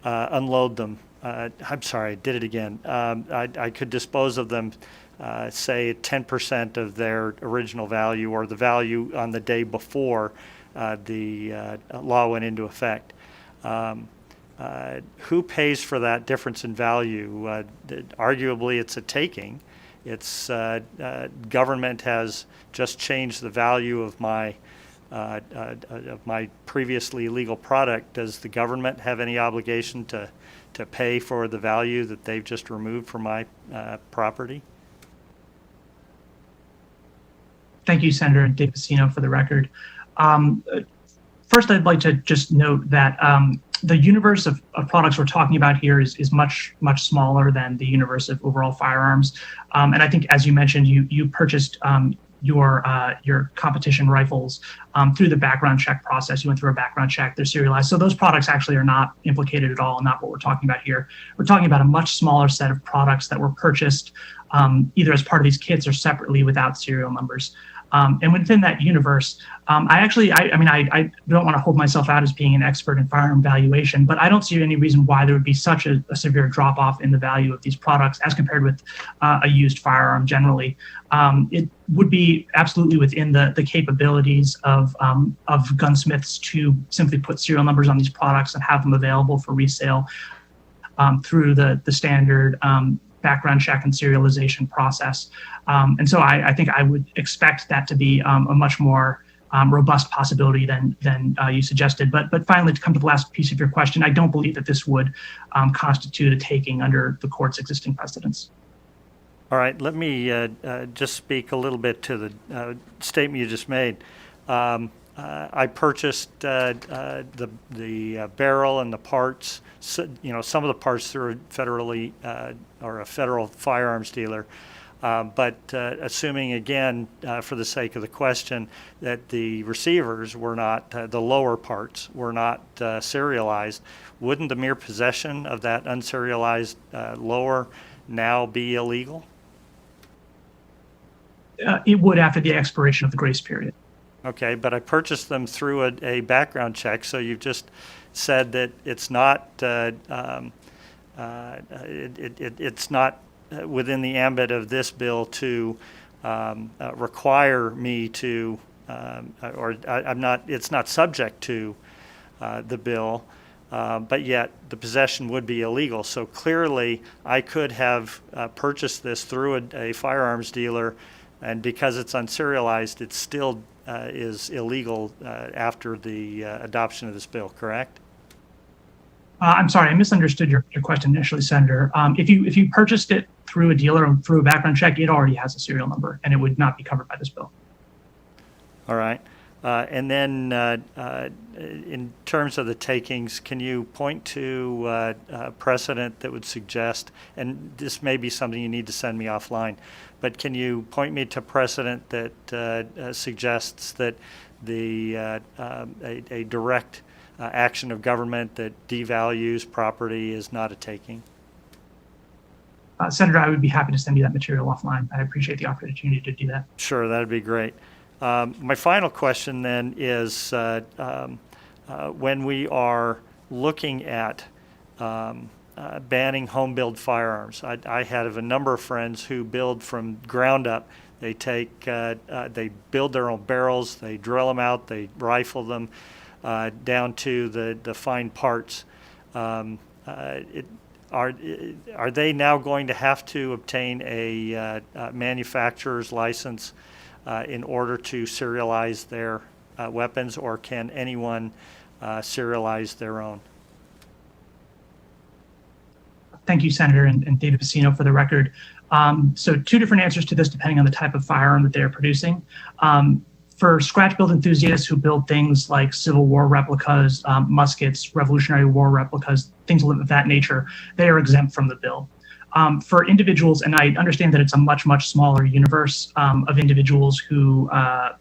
unload them. I'm sorry, I did it again. I could dispose of them, say 10% of their original value or the value on the day before the law went into effect. Who pays for that difference in value? Arguably, it's a taking. It's government has just changed the value of my previously illegal product. Does the government have any obligation to pay for the value that they've just removed from my property? Thank you, Senator De Pacino, for the record. First, I'd like to just note that the universe of products we're talking about here is much smaller than the universe of overall firearms. And I think, as you mentioned, you purchased your competition rifles through the background check process. You went through a background check, they're serialized. So those products actually are not implicated at all, and not what we're talking about here. We're talking about a much smaller set of products that were purchased either as part of these kits or separately without serial numbers. And within that universe, I don't want to hold myself out as being an expert in firearm valuation, but I don't see any reason why there would be such a severe drop off in the value of these products as compared with a used firearm generally. It would be absolutely within the capabilities of gunsmiths to simply put serial numbers on these products and have them available for resale through the standard background check and serialization process. And so I think I would expect that to be a much more robust possibility than you suggested. But finally, to come to the last piece of your question, I don't believe that this would constitute a taking under the court's existing precedents. All right, let me just speak a little bit to the statement you just made. I purchased the barrel and the parts, some of the parts through a federally or a federal firearms dealer. But assuming, again, for the sake of the question, that the receivers were not, the lower parts were not serialized, wouldn't the mere possession of that unserialized lower now be illegal? It would after the expiration of the grace period. Okay, but I purchased them through a background check, so you've just said that it's not it's not within the ambit of this bill to require me to, it's not subject to the bill, but yet the possession would be illegal. So clearly, I could have purchased this through a firearms dealer, and because it's unserialized, it still is illegal after the adoption of this bill, correct? I'm sorry, I misunderstood your question initially, Senator. If you purchased it through a dealer or through a background check, it already has a serial number, and it would not be covered by this bill. All right. And then in terms of the takings, can you point to a precedent that would suggest, and this may be something you need to send me offline, but can you point me to precedent that suggests that a direct action of government that devalues property is not a taking? Senator, I would be happy to send you that material offline. I appreciate the opportunity to do that. Sure, that'd be great. My final question then is when we are looking at banning home-built firearms, I have a number of friends who build from ground up. They they build their own barrels, they drill them out, they rifle them down to the fine parts. Are they now going to have to obtain a manufacturer's license in order to serialize their weapons, or can anyone serialize their own? Thank you, Senator, and David Pacino, for the record. So two different answers to this depending on the type of firearm that they are producing. For scratch build enthusiasts who build things like Civil War replicas, muskets, Revolutionary War replicas, things of that nature, they are exempt from the bill. For individuals, and I understand that it's a much, much smaller universe of individuals who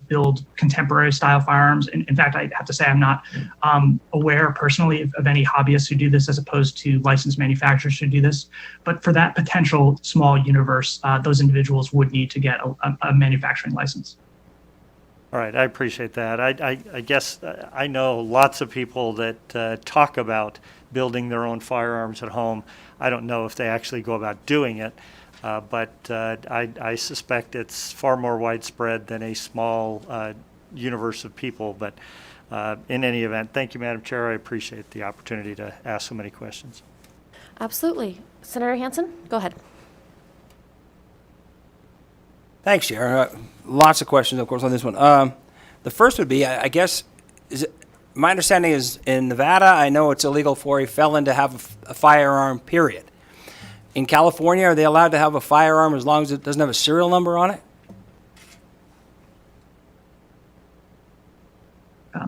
build contemporary style firearms. In fact, I have to say I'm not aware personally of any hobbyists who do this as opposed to licensed manufacturers who do this. But for that potential small universe, those individuals would need to get a manufacturing license. All right, I appreciate that. I guess I know lots of people that talk about building their own firearms at home. I don't know if they actually go about doing it, but I suspect it's far more widespread than a small universe of people. But in any event, thank you, Madam Chair. I appreciate the opportunity to ask so many questions. Absolutely. Senator Hansen, go ahead. Thanks, Chair. Lots of questions, of course, on this one. The first would be, I guess, my understanding is in Nevada, I know it's illegal for a felon to have a firearm, period. In California, are they allowed to have a firearm as long as it doesn't have a serial number on it?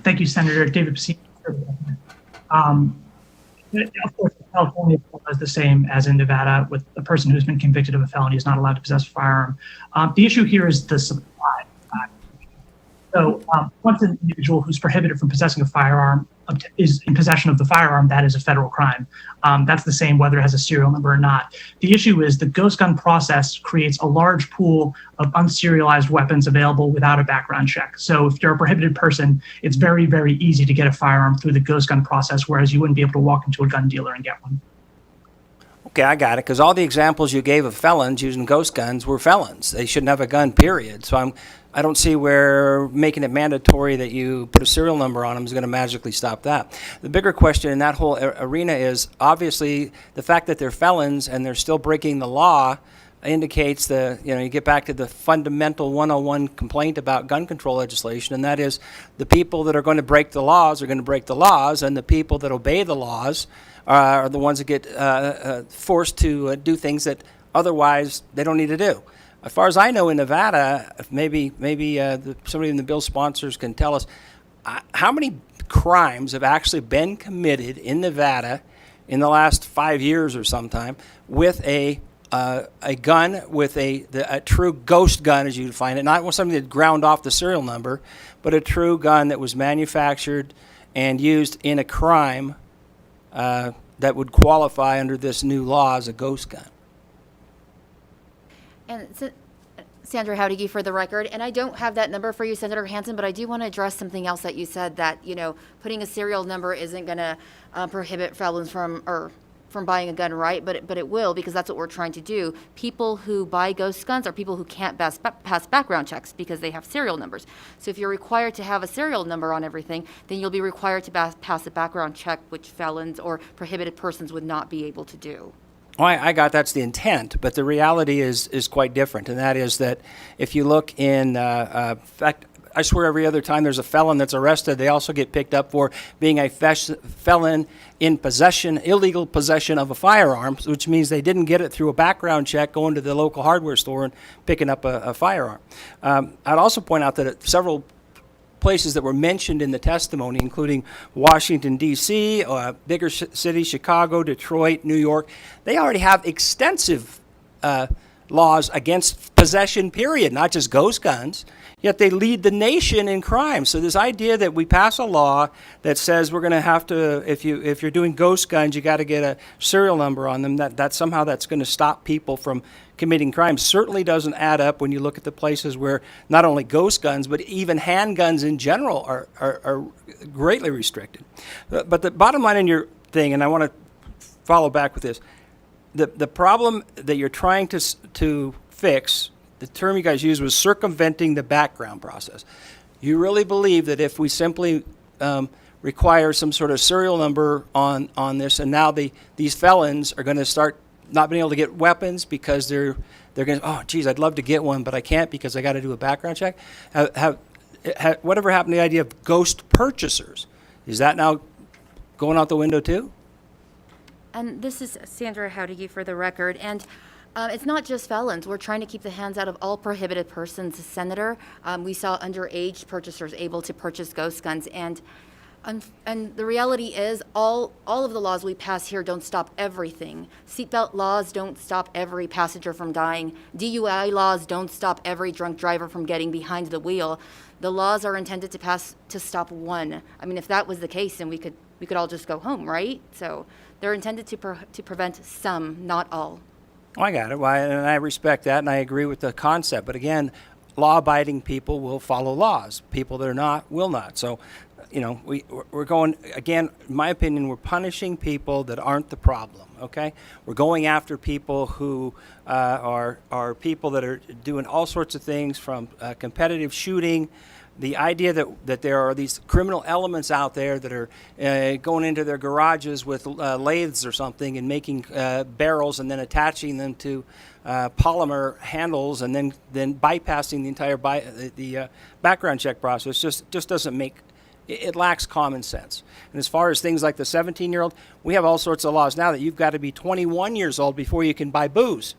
Thank you, Senator David Pacino. Of course, California is the same as in Nevada, with a person who's been convicted of a felony is not allowed to possess a firearm. The issue here is the supply. So once an individual who's prohibited from possessing a firearm is in possession of the firearm, that is a federal crime. That's the same whether it has a serial number or not. The issue is the ghost gun process creates a large pool of unserialized weapons available without a background check. So if you're a prohibited person, it's very, very easy to get a firearm through the ghost gun process, whereas you wouldn't be able to walk into a gun dealer and get one. Okay, I got it, because all the examples you gave of felons using ghost guns were felons. They shouldn't have a gun, period. So I don't see where making it mandatory that you put a serial number on them is going to magically stop that. The bigger question in that whole arena is obviously the fact that they're felons and they're still breaking the law indicates you get back to the fundamental 101 complaint about gun control legislation, and that is the people that are going to break the laws are going to break the laws, and the people that obey the laws are the ones that get forced to do things that otherwise they don't need to do. As far as I know, in Nevada, maybe somebody in the bill sponsors can tell us how many crimes have actually been committed in Nevada in the last 5 years or sometime with a gun, with a true ghost gun, as you define it, not something that ground off the serial number, but a true gun that was manufactured and used in a crime that would qualify under this new law as a ghost gun. And Sandra Howdige for the record, and I don't have that number for you, Senator Hansen, but I do want to address something else that you said, that putting a serial number isn't going to prohibit felons from buying a gun, right? But it will, because that's what we're trying to do. People who buy ghost guns are people who can't pass background checks because they have serial numbers. So if you're required to have a serial number on everything, then you'll be required to pass a background check, which felons or prohibited persons would not be able to do. Well, I got that's the intent, but the reality is quite different, and that is that if you look in fact, I swear every other time there's a felon that's arrested, they also get picked up for being a felon in possession, illegal possession of a firearm, which means they didn't get it through a background check going to the local hardware store and picking up a firearm. I'd also point out that at several places that were mentioned in the testimony, including Washington, D.C., bigger cities, Chicago, Detroit, New York, they already have extensive laws against possession, period, not just ghost guns, yet they lead the nation in crime. So this idea that we pass a law that says we're going to have to, if you're doing ghost guns, you got to get a serial number on them, that somehow that's going to stop people from committing crimes, certainly doesn't add up when you look at the places where not only ghost guns, but even handguns in general are greatly restricted. But the bottom line in your thing, and I want to follow back with this, the problem that you're trying to fix, the term you guys used was circumventing the background process. You really believe that if we simply require some sort of serial number on this, and now these felons are going to start not being able to get weapons because they're going to, oh, geez, I'd love to get one, but I can't because I got to do a background check. Whatever happened to the idea of ghost purchasers? Is that now going out the window too? And this is Sandra Howdige for the record. And it's not just felons. We're trying to keep the hands out of all prohibited persons, Senator. We saw underage purchasers able to purchase ghost guns. And And the reality is, all of the laws we pass here don't stop everything. Seatbelt laws don't stop every passenger from dying. DUI laws don't stop every drunk driver from getting behind the wheel. The laws are intended to stop one. I mean, if that was the case, then we could all just go home, right? So they're intended to prevent some, not all. Oh, I got it. Well, and I respect that, and I agree with the concept. But again, law-abiding people will follow laws. People that are not will not. So, we're going, again, in my opinion, we're punishing people that aren't the problem, okay? We're going after people who are people that are doing all sorts of things, from competitive shooting. The idea that there are these criminal elements out there that are going into their garages with lathes or something and making barrels and then attaching them to polymer handles and then bypassing the entire background check process just doesn't make. It lacks common sense. And as far as things like the 17-year-old, we have all sorts of laws now that you've got to be 21 years old before you can buy booze.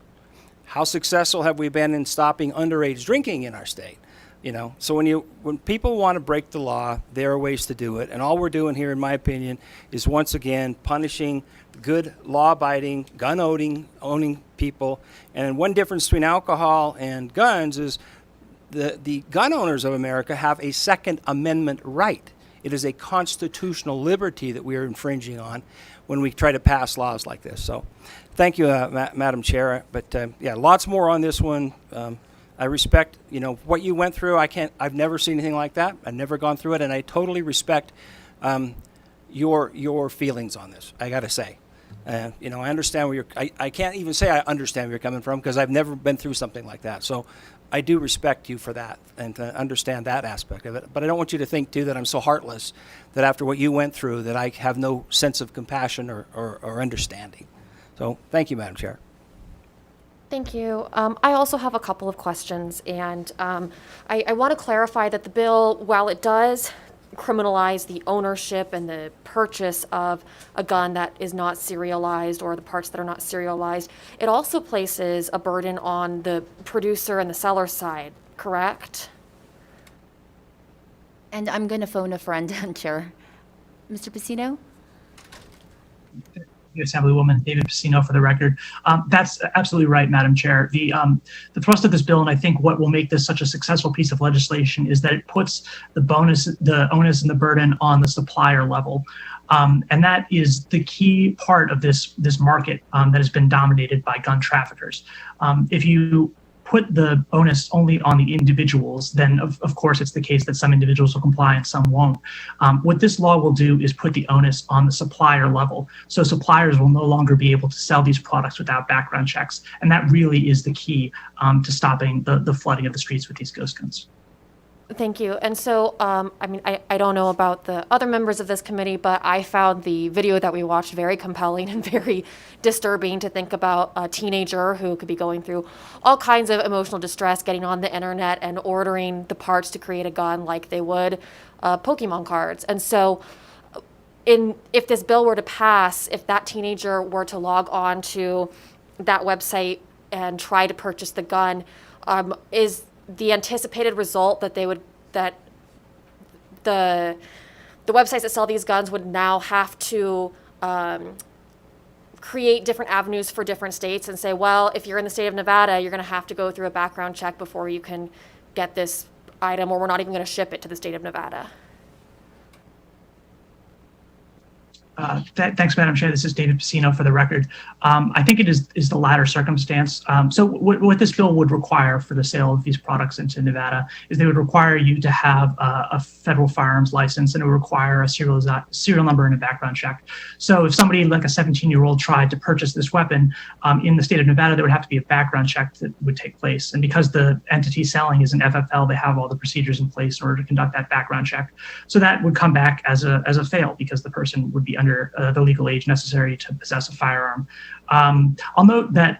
How successful have we been in stopping underage drinking in our state? So when people want to break the law, there are ways to do it. And all we're doing here, in my opinion, is once again punishing good, law-abiding, gun-owning people. And one difference between alcohol and guns is the gun owners of America have a Second Amendment right. It is a constitutional liberty that we are infringing on when we try to pass laws like this. So thank you, Madam Chair. But lots more on this one. I respect, what you went through. I've never seen anything like that. I've never gone through it, and I totally respect your feelings on this. I got to say, I understand where I can't even say I understand where you're coming from because I've never been through something like that. So I do respect you for that and to understand that aspect of it. But I don't want you to think too that I'm so heartless that after what you went through that I have no sense of compassion or understanding. So thank you, Madam Chair. Thank you. I also have a couple of questions, and I want to clarify that the bill, while it does criminalize the ownership and the purchase of a gun that is not serialized or the parts that are not serialized, it also places a burden on the producer and the seller side, correct? And I'm going to phone a friend, Chair. Mr. Pacino? Assemblywoman David Pacino for the record. That's absolutely right, Madam Chair. The thrust of this bill, and I think what will make this such a successful piece of legislation, is that it puts the onus and the burden on the supplier level. And that is the key part of this market that has been dominated by gun traffickers. If you put the onus only on the individuals, then of course it's the case that some individuals will comply and some won't. What this law will do is put the onus on the supplier level. So suppliers will no longer be able to sell these products without background checks. And that really is the key to stopping the flooding of the streets with these ghost guns. Thank you. And so, I don't know about the other members of this committee, but I found the video that we watched very compelling and very disturbing to think about a teenager who could be going through all kinds of emotional distress, getting on the internet and ordering the parts to create a gun like they would Pokemon cards. And so, if this bill were to pass, if that teenager were to log on to that website and try to purchase the gun, is the anticipated result that the websites that sell these guns would now have to create different avenues for different states and say, well, if you're in the state of Nevada, you're going to have to go through a background check before you can get this item, or we're not even going to ship it to the state of Nevada? Thanks, Madam Chair. This is David Pacino for the record. I think it is the latter circumstance. So what this bill would require for the sale of these products into Nevada is they would require you to have a federal firearms license, and it would require a serial number and a background check. So if somebody like a 17-year-old tried to purchase this weapon in the state of Nevada, there would have to be a background check that would take place. And because the entity selling is an FFL, they have all the procedures in place in order to conduct that background check. So that would come back as a fail because the person would be under the legal age necessary to possess a firearm. I'll note that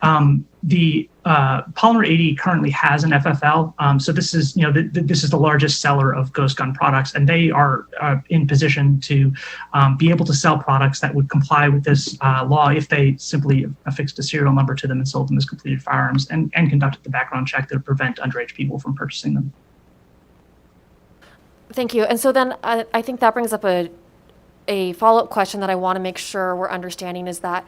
the Polymer 80 currently has an FFL. So this is, this is the largest seller of ghost gun products, and they are in position to be able to sell products that would comply with this law if they simply affixed a serial number to them and sold them as completed firearms and conducted the background check that would prevent underage people from purchasing them. Thank you. And so then I think that brings up a a follow-up question that I want to make sure we're understanding is that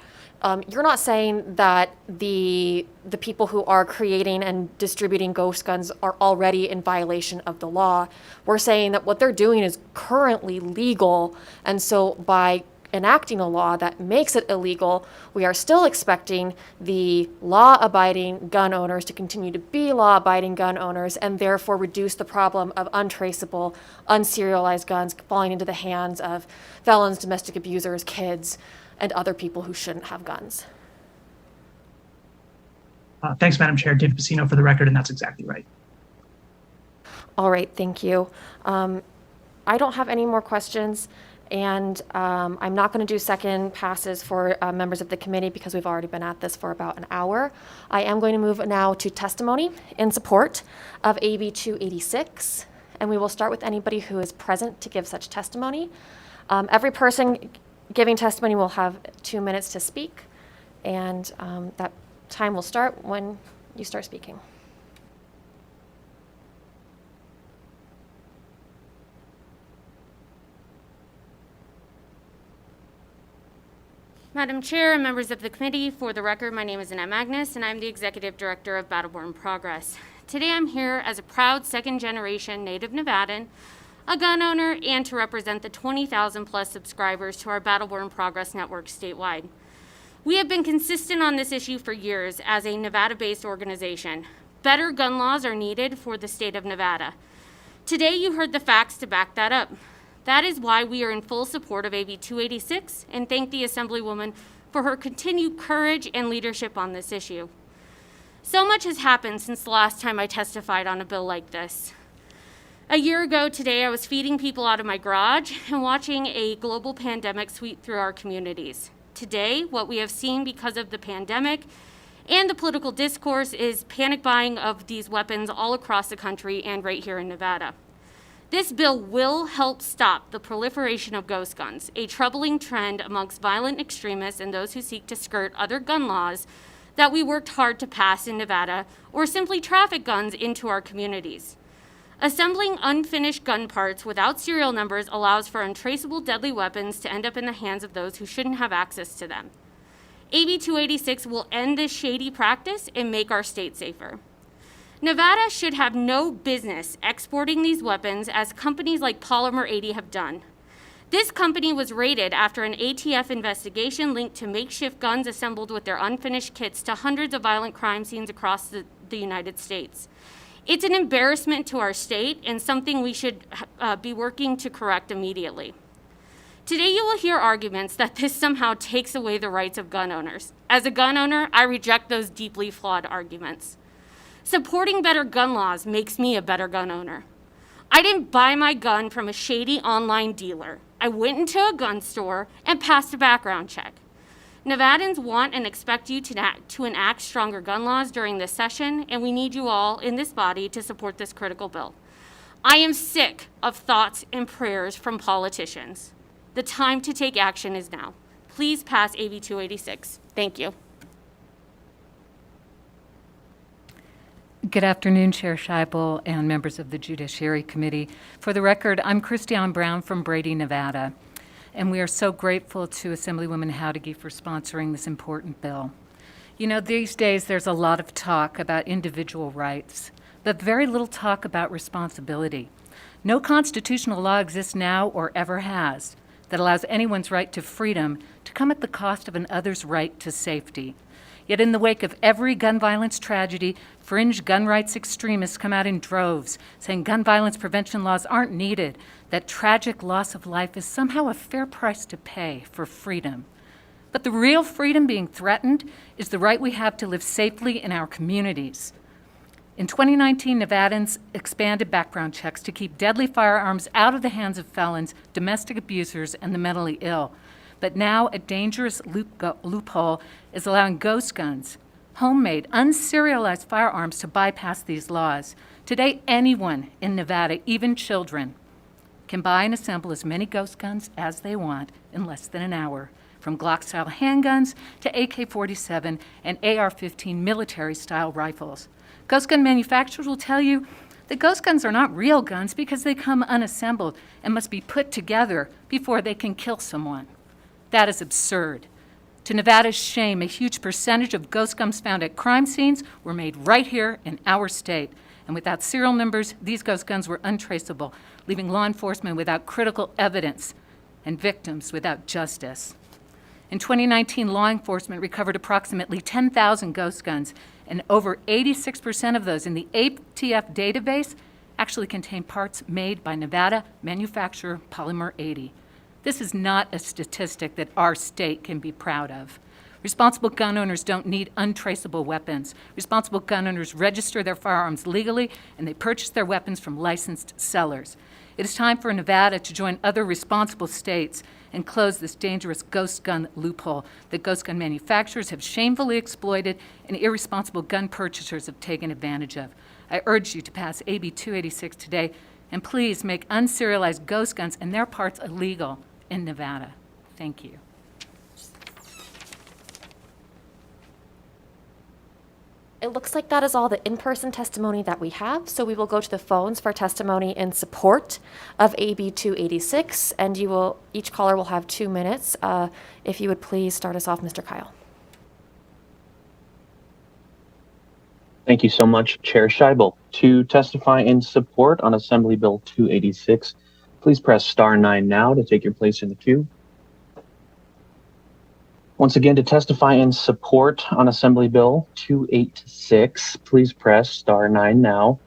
you're not saying that the people who are creating and distributing ghost guns are already in violation of the law. We're saying that what they're doing is currently legal, and so by enacting a law that makes it illegal, we are still expecting the law-abiding gun owners to continue to be law-abiding gun owners and therefore reduce the problem of untraceable, unserialized guns falling into the hands of felons, domestic abusers, kids, and other people who shouldn't have guns. Thanks, Madam Chair. David Pacino for the record, and that's exactly right. All right, thank you. I don't have any more questions. And I'm not going to do second passes for members of the committee because we've already been at this for about an hour. I am going to move now to testimony in support of AB 286. And we will start with anybody who is present to give such testimony. Every person giving testimony will have 2 minutes to speak. And that time will start when you start speaking. Madam Chair and members of the committee, for the record, my name is Annette Magnus, and I'm the Executive Director of Battleborn Progress. Today I'm here as a proud second-generation Native Nevadan, a gun owner, and to represent the 20,000 plus subscribers to our Battleborn Progress network statewide. We have been consistent on this issue for years as a Nevada-based organization. Better gun laws are needed for the state of Nevada. Today you heard the facts to back that up. That is why we are in full support of AB 286 and thank the Assemblywoman for her continued courage and leadership on this issue. So much has happened since the last time I testified on a bill like this. A year ago today, I was feeding people out of my garage and watching a global pandemic sweep through our communities. Today, what we have seen because of the pandemic and the political discourse is panic buying of these weapons all across the country and right here in Nevada. This bill will help stop the proliferation of ghost guns, a troubling trend amongst violent extremists and those who seek to skirt other gun laws that we worked hard to pass in Nevada or simply traffic guns into our communities. Assembling unfinished gun parts without serial numbers allows for untraceable deadly weapons to end up in the hands of those who shouldn't have access to them. AB 286 will end this shady practice and make our state safer. Nevada should have no business exporting these weapons as companies like Polymer 80 have done. This company was raided after an ATF investigation linked to makeshift guns assembled with their unfinished kits to hundreds of violent crime scenes across the United States. It's an embarrassment to our state and something we should be working to correct immediately. Today you will hear arguments that this somehow takes away the rights of gun owners. As a gun owner, I reject those deeply flawed arguments. Supporting better gun laws makes me a better gun owner. I didn't buy my gun from a shady online dealer. I went into a gun store and passed a background check. Nevadans want and expect you to enact stronger gun laws during this session, and we need you all in this body to support this critical bill. I am sick of thoughts and prayers from politicians. The time to take action is now. Please pass AB 286. Thank you. Good afternoon, Chair Scheibel and members of the Judiciary Committee. For the record, I'm Christiane Brown from Brady, Nevada, and we are so grateful to Assemblywoman Howdigy for sponsoring this important bill. You know, these days there's a lot of talk about individual rights, but very little talk about responsibility. No constitutional law exists now or ever has that allows anyone's right to freedom to come at the cost of another's right to safety. Yet in the wake of every gun violence tragedy, fringe gun rights extremists come out in droves, saying gun violence prevention laws aren't needed, that tragic loss of life is somehow a fair price to pay for freedom. But the real freedom being threatened is the right we have to live safely in our communities. In 2019, Nevadans expanded background checks to keep deadly firearms out of the hands of felons, domestic abusers, and the mentally ill. But now a dangerous loophole is allowing ghost guns, homemade, unserialized firearms to bypass these laws. Today, anyone in Nevada, even children, can buy and assemble as many ghost guns as they want in less than an hour, from Glock-style handguns to AK-47 and AR-15 military-style rifles. Ghost gun manufacturers will tell you The ghost guns are not real guns because they come unassembled and must be put together before they can kill someone. That is absurd. To Nevada's shame, a huge percentage of ghost guns found at crime scenes were made right here in our state. And without serial numbers, these ghost guns were untraceable, leaving law enforcement without critical evidence and victims without justice. In 2019, law enforcement recovered approximately 10,000 ghost guns, and over 86% of those in the ATF database actually contain parts made by Nevada manufacturer Polymer 80. This is not a statistic that our state can be proud of. Responsible gun owners don't need untraceable weapons. Responsible gun owners register their firearms legally, and they purchase their weapons from licensed sellers. It is time for Nevada to join other responsible states and close this dangerous ghost gun loophole that ghost gun manufacturers have shamefully exploited and irresponsible gun purchasers have taken advantage of. I urge you to pass AB 286 today, and please make unserialized ghost guns and their parts illegal in Nevada. Thank you. It looks like that is all the in-person testimony that we have, so we will go to the phones for testimony in support of AB 286, and each caller will have 2 minutes. If you would please start us off, Mr. Kyle. Thank you so much, Chair Scheibel. To testify in support on Assembly Bill 286, please press *9 now to take your place in the queue. Once again, to testify in support on Assembly Bill 286, please press *9 now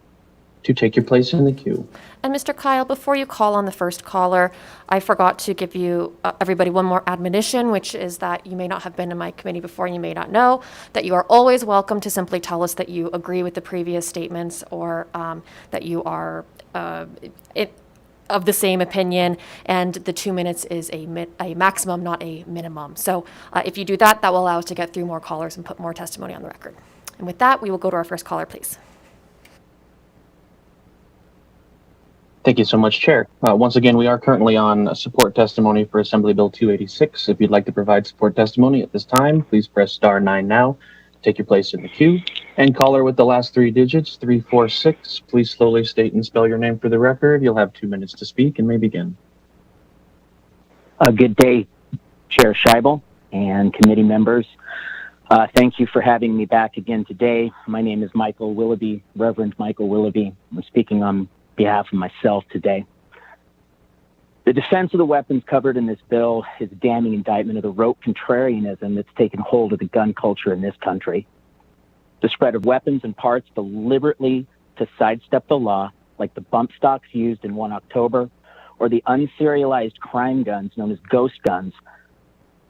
to take your place in the queue. And Mr. Kyle, before you call on the first caller, I forgot to give you, everybody, one more admonition, which is that you may not have been in my committee before and you may not know that you are always welcome to simply tell us that you agree with the previous statements or that you are of the same opinion, and the 2 minutes is a maximum, not a minimum. So if you do that, that will allow us to get through more callers and put more testimony on the record. And with that, we will go to our first caller, please. Thank you so much, Chair. Once again, we are currently on support testimony for Assembly Bill 286. If you'd like to provide support testimony at this time, please press *9 now. Take your place in the queue. And caller with the last 3 digits, 346, please slowly state and spell your name for the record. You'll have 2 minutes to speak and may begin. Good day, Chair Scheibel and committee members. Thank you for having me back again today. My name is Michael Willoughby, Reverend Michael Willoughby. I'm speaking on behalf of myself today. The defense of the weapons covered in this bill is a damning indictment of the rote contrarianism that's taken hold of the gun culture in this country. The spread of weapons and parts deliberately to sidestep the law, like the bump stocks used in 1 October, or the unserialized crime guns known as ghost guns,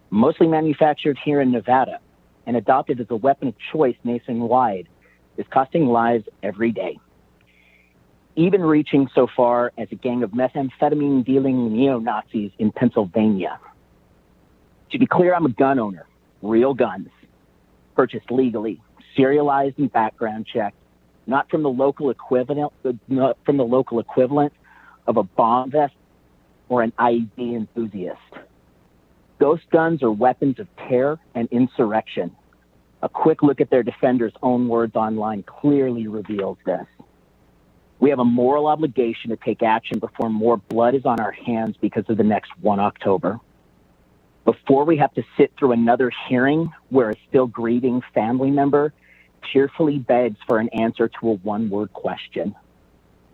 mostly manufactured here in Nevada and adopted as a weapon of choice nationwide, is costing lives every day. Even reaching so far as a gang of methamphetamine-dealing neo-Nazis in Pennsylvania. To be clear, I'm a gun owner. Real guns. Purchased legally, serialized and background checked, not from the local equivalent of a bomb vest or an IED enthusiast. Ghost guns are weapons of terror and insurrection. A quick look at their defenders' own words online clearly reveals this. We have a moral obligation to take action before more blood is on our hands because of the next 1 October. Before we have to sit through another hearing where a still grieving family member tearfully begs for an answer to a one-word question.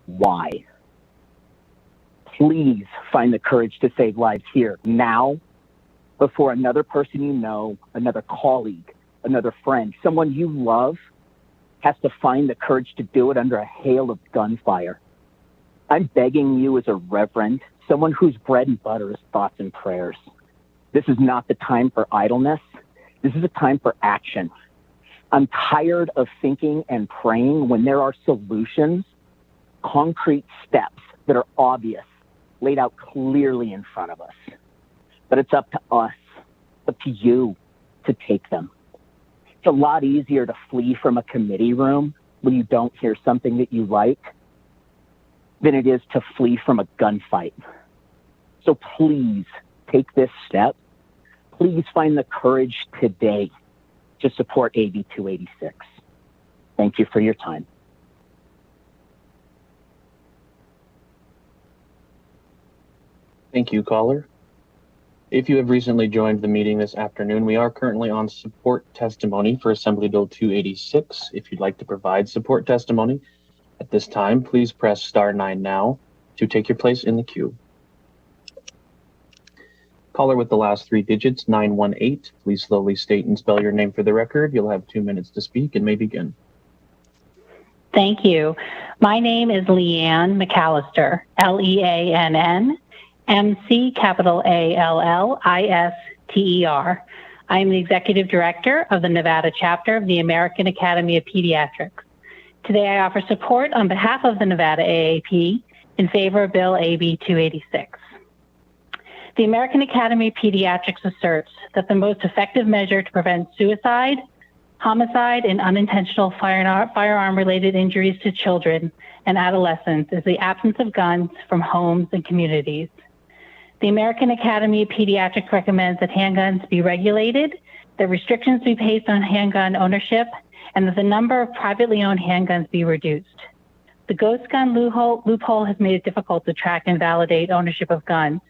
Why? Please find the courage to save lives here, now, before another person you know, another colleague, another friend, someone you love, has to find the courage to do it under a hail of gunfire. I'm begging you as a reverend, someone whose bread and butter is thoughts and prayers. This is not the time for idleness. This is a time for action. I'm tired of thinking and praying when there are solutions, concrete steps that are obvious, laid out clearly in front of us. But it's up to us, up to you, to take them. It's a lot easier to flee from a committee room when you don't hear something that you like than it is to flee from a gunfight. So please take this step. Please find the courage today to support AB 286. Thank you for your time. Thank you, caller. If you have recently joined the meeting this afternoon, we are currently on support testimony for Assembly Bill 286. If you'd like to provide support testimony at this time, please press *9 now to take your place in the queue. Caller with the last 3 digits, 918. Please slowly state and spell your name for the record. You'll have 2 minutes to speak and may begin. Thank you. My name is Leanne McAllister, Leann, MC capital ALLISTER. I am the Executive Director of the Nevada Chapter of the American Academy of Pediatrics. Today I offer support on behalf of the Nevada AAP in favor of Bill AB 286. The American Academy of Pediatrics asserts that the most effective measure to prevent suicide, homicide, and unintentional firearm-related injuries to children and adolescents is the absence of guns from homes and communities. The American Academy of Pediatrics recommends that handguns be regulated, that restrictions be placed on handgun ownership, and that the number of privately owned handguns be reduced. The ghost gun loophole has made it difficult to track and validate ownership of guns,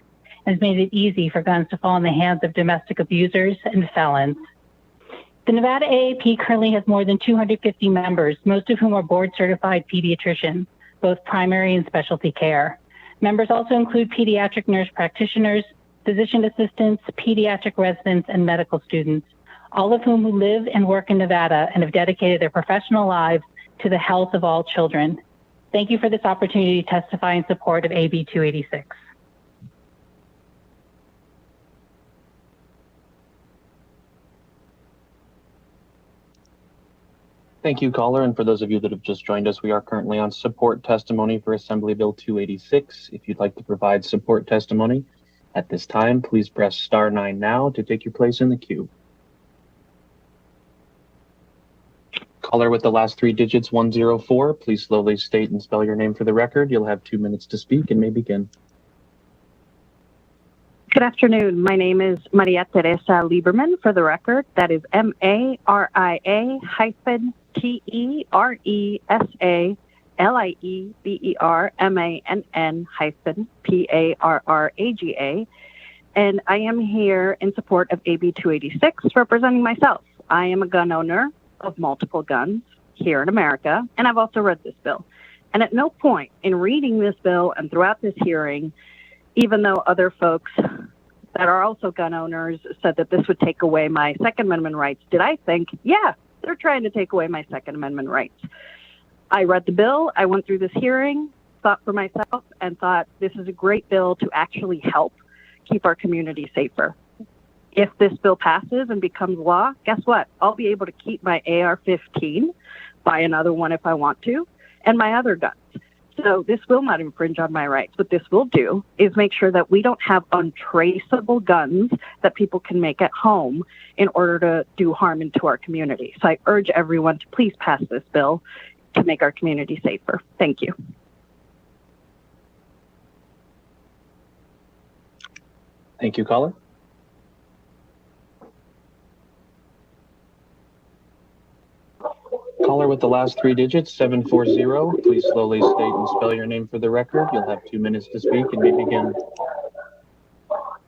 and has made it easy for guns to fall in the hands of domestic abusers and felons. The Nevada AAP currently has more than 250 members, most of whom are board-certified pediatricians, both primary and specialty care. Members also include pediatric nurse practitioners, physician assistants, pediatric residents, and medical students, all of whom live and work in Nevada and have dedicated their professional lives to the health of all children. Thank you for this opportunity to testify in support of AB 286. Thank you, caller. And for those of you that have just joined us, we are currently on support testimony for Assembly Bill 286. If you'd like to provide support testimony at this time, please press *9 now to take your place in the queue. Caller with the last 3 digits, 104. Please slowly state and spell your name for the record. You'll have 2 minutes to speak and may begin. Good afternoon. My name is Maria Teresa Lieberman, for the record. That is MARIA-TERESA-LIEBERMANN-PARRAGA. And I am here in support of AB 286, representing myself. I am a gun owner of multiple guns here in America, and I've also read this bill. And at no point in reading this bill and throughout this hearing, even though other folks that are also gun owners said that this would take away my Second Amendment rights, did I think, yeah, they're trying to take away my Second Amendment rights. I read the bill, I went through this hearing, thought for myself, and thought this is a great bill to actually help keep our community safer. If this bill passes and becomes law, guess what? I'll be able to keep my AR-15, buy another one if I want to, and my other guns. So this will not infringe on my rights. What this will do is make sure that we don't have untraceable guns that people can make at home in order to do harm into our community. So I urge everyone to please pass this bill to make our community safer. Thank you. Thank you, caller. Caller with the last 3 digits, 740. Please slowly state and spell your name for the record. You'll have 2 minutes to speak and may begin.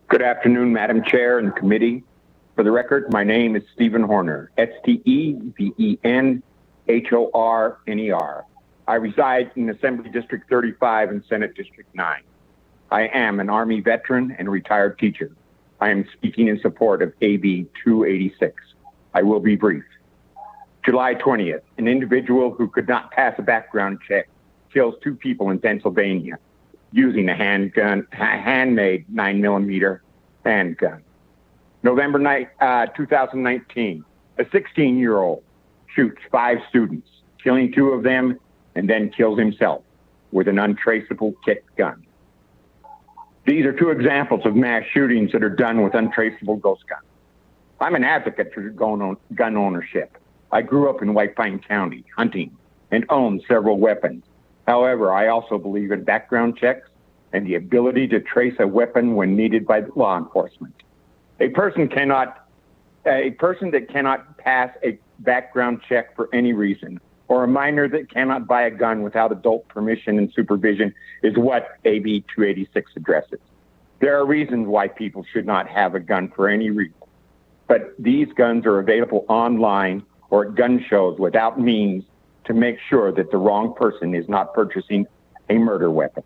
Good afternoon, Madam Chair and committee. For the record, my name is Stephen Horner, STEVENHORNER. I reside in Assembly District 35 and Senate District 9. I am an Army veteran and retired teacher. I am speaking in support of AB 286. I will be brief. July 20th, an individual who could not pass a background check kills 2 people in Pennsylvania using a handmade 9mm handgun. November 2019, a 16-year-old shoots 5 students, killing 2 of them, and then kills himself with an untraceable kit gun. These are 2 examples of mass shootings that are done with untraceable ghost guns. I'm an advocate for gun ownership. I grew up in White Pine County hunting and owned several weapons. However, I also believe in background checks and the ability to trace a weapon when needed by law enforcement. A person that cannot pass a background check for any reason, or a minor that cannot buy a gun without adult permission and supervision, is what AB 286 addresses. There are reasons why people should not have a gun for any reason, but these guns are available online or at gun shows without means to make sure that the wrong person is not purchasing a murder weapon.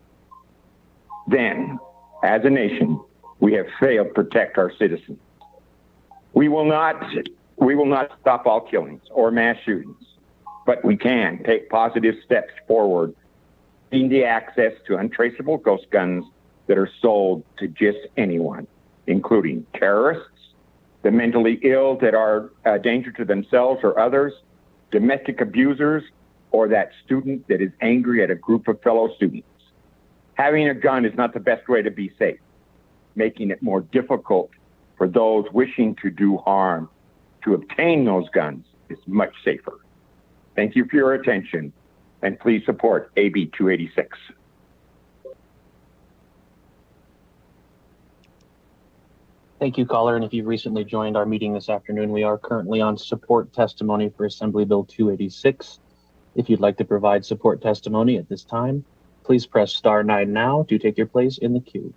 Then, as a nation, we have failed to protect our citizens. We will not stop all killings or mass shootings, but we can take positive steps forward in the access to untraceable ghost guns that are sold to just anyone, including terrorists, the mentally ill that are a danger to themselves or others, domestic abusers, or that student that is angry at a group of fellow students. Having a gun is not the best way to be safe. Making it more difficult for those wishing to do harm to obtain those guns is much safer. Thank you for your attention, and please support AB 286. Thank you, caller. And if you've recently joined our meeting this afternoon, we are currently on support testimony for Assembly Bill 286. If you'd like to provide support testimony at this time, please press star 9 now to take your place in the queue.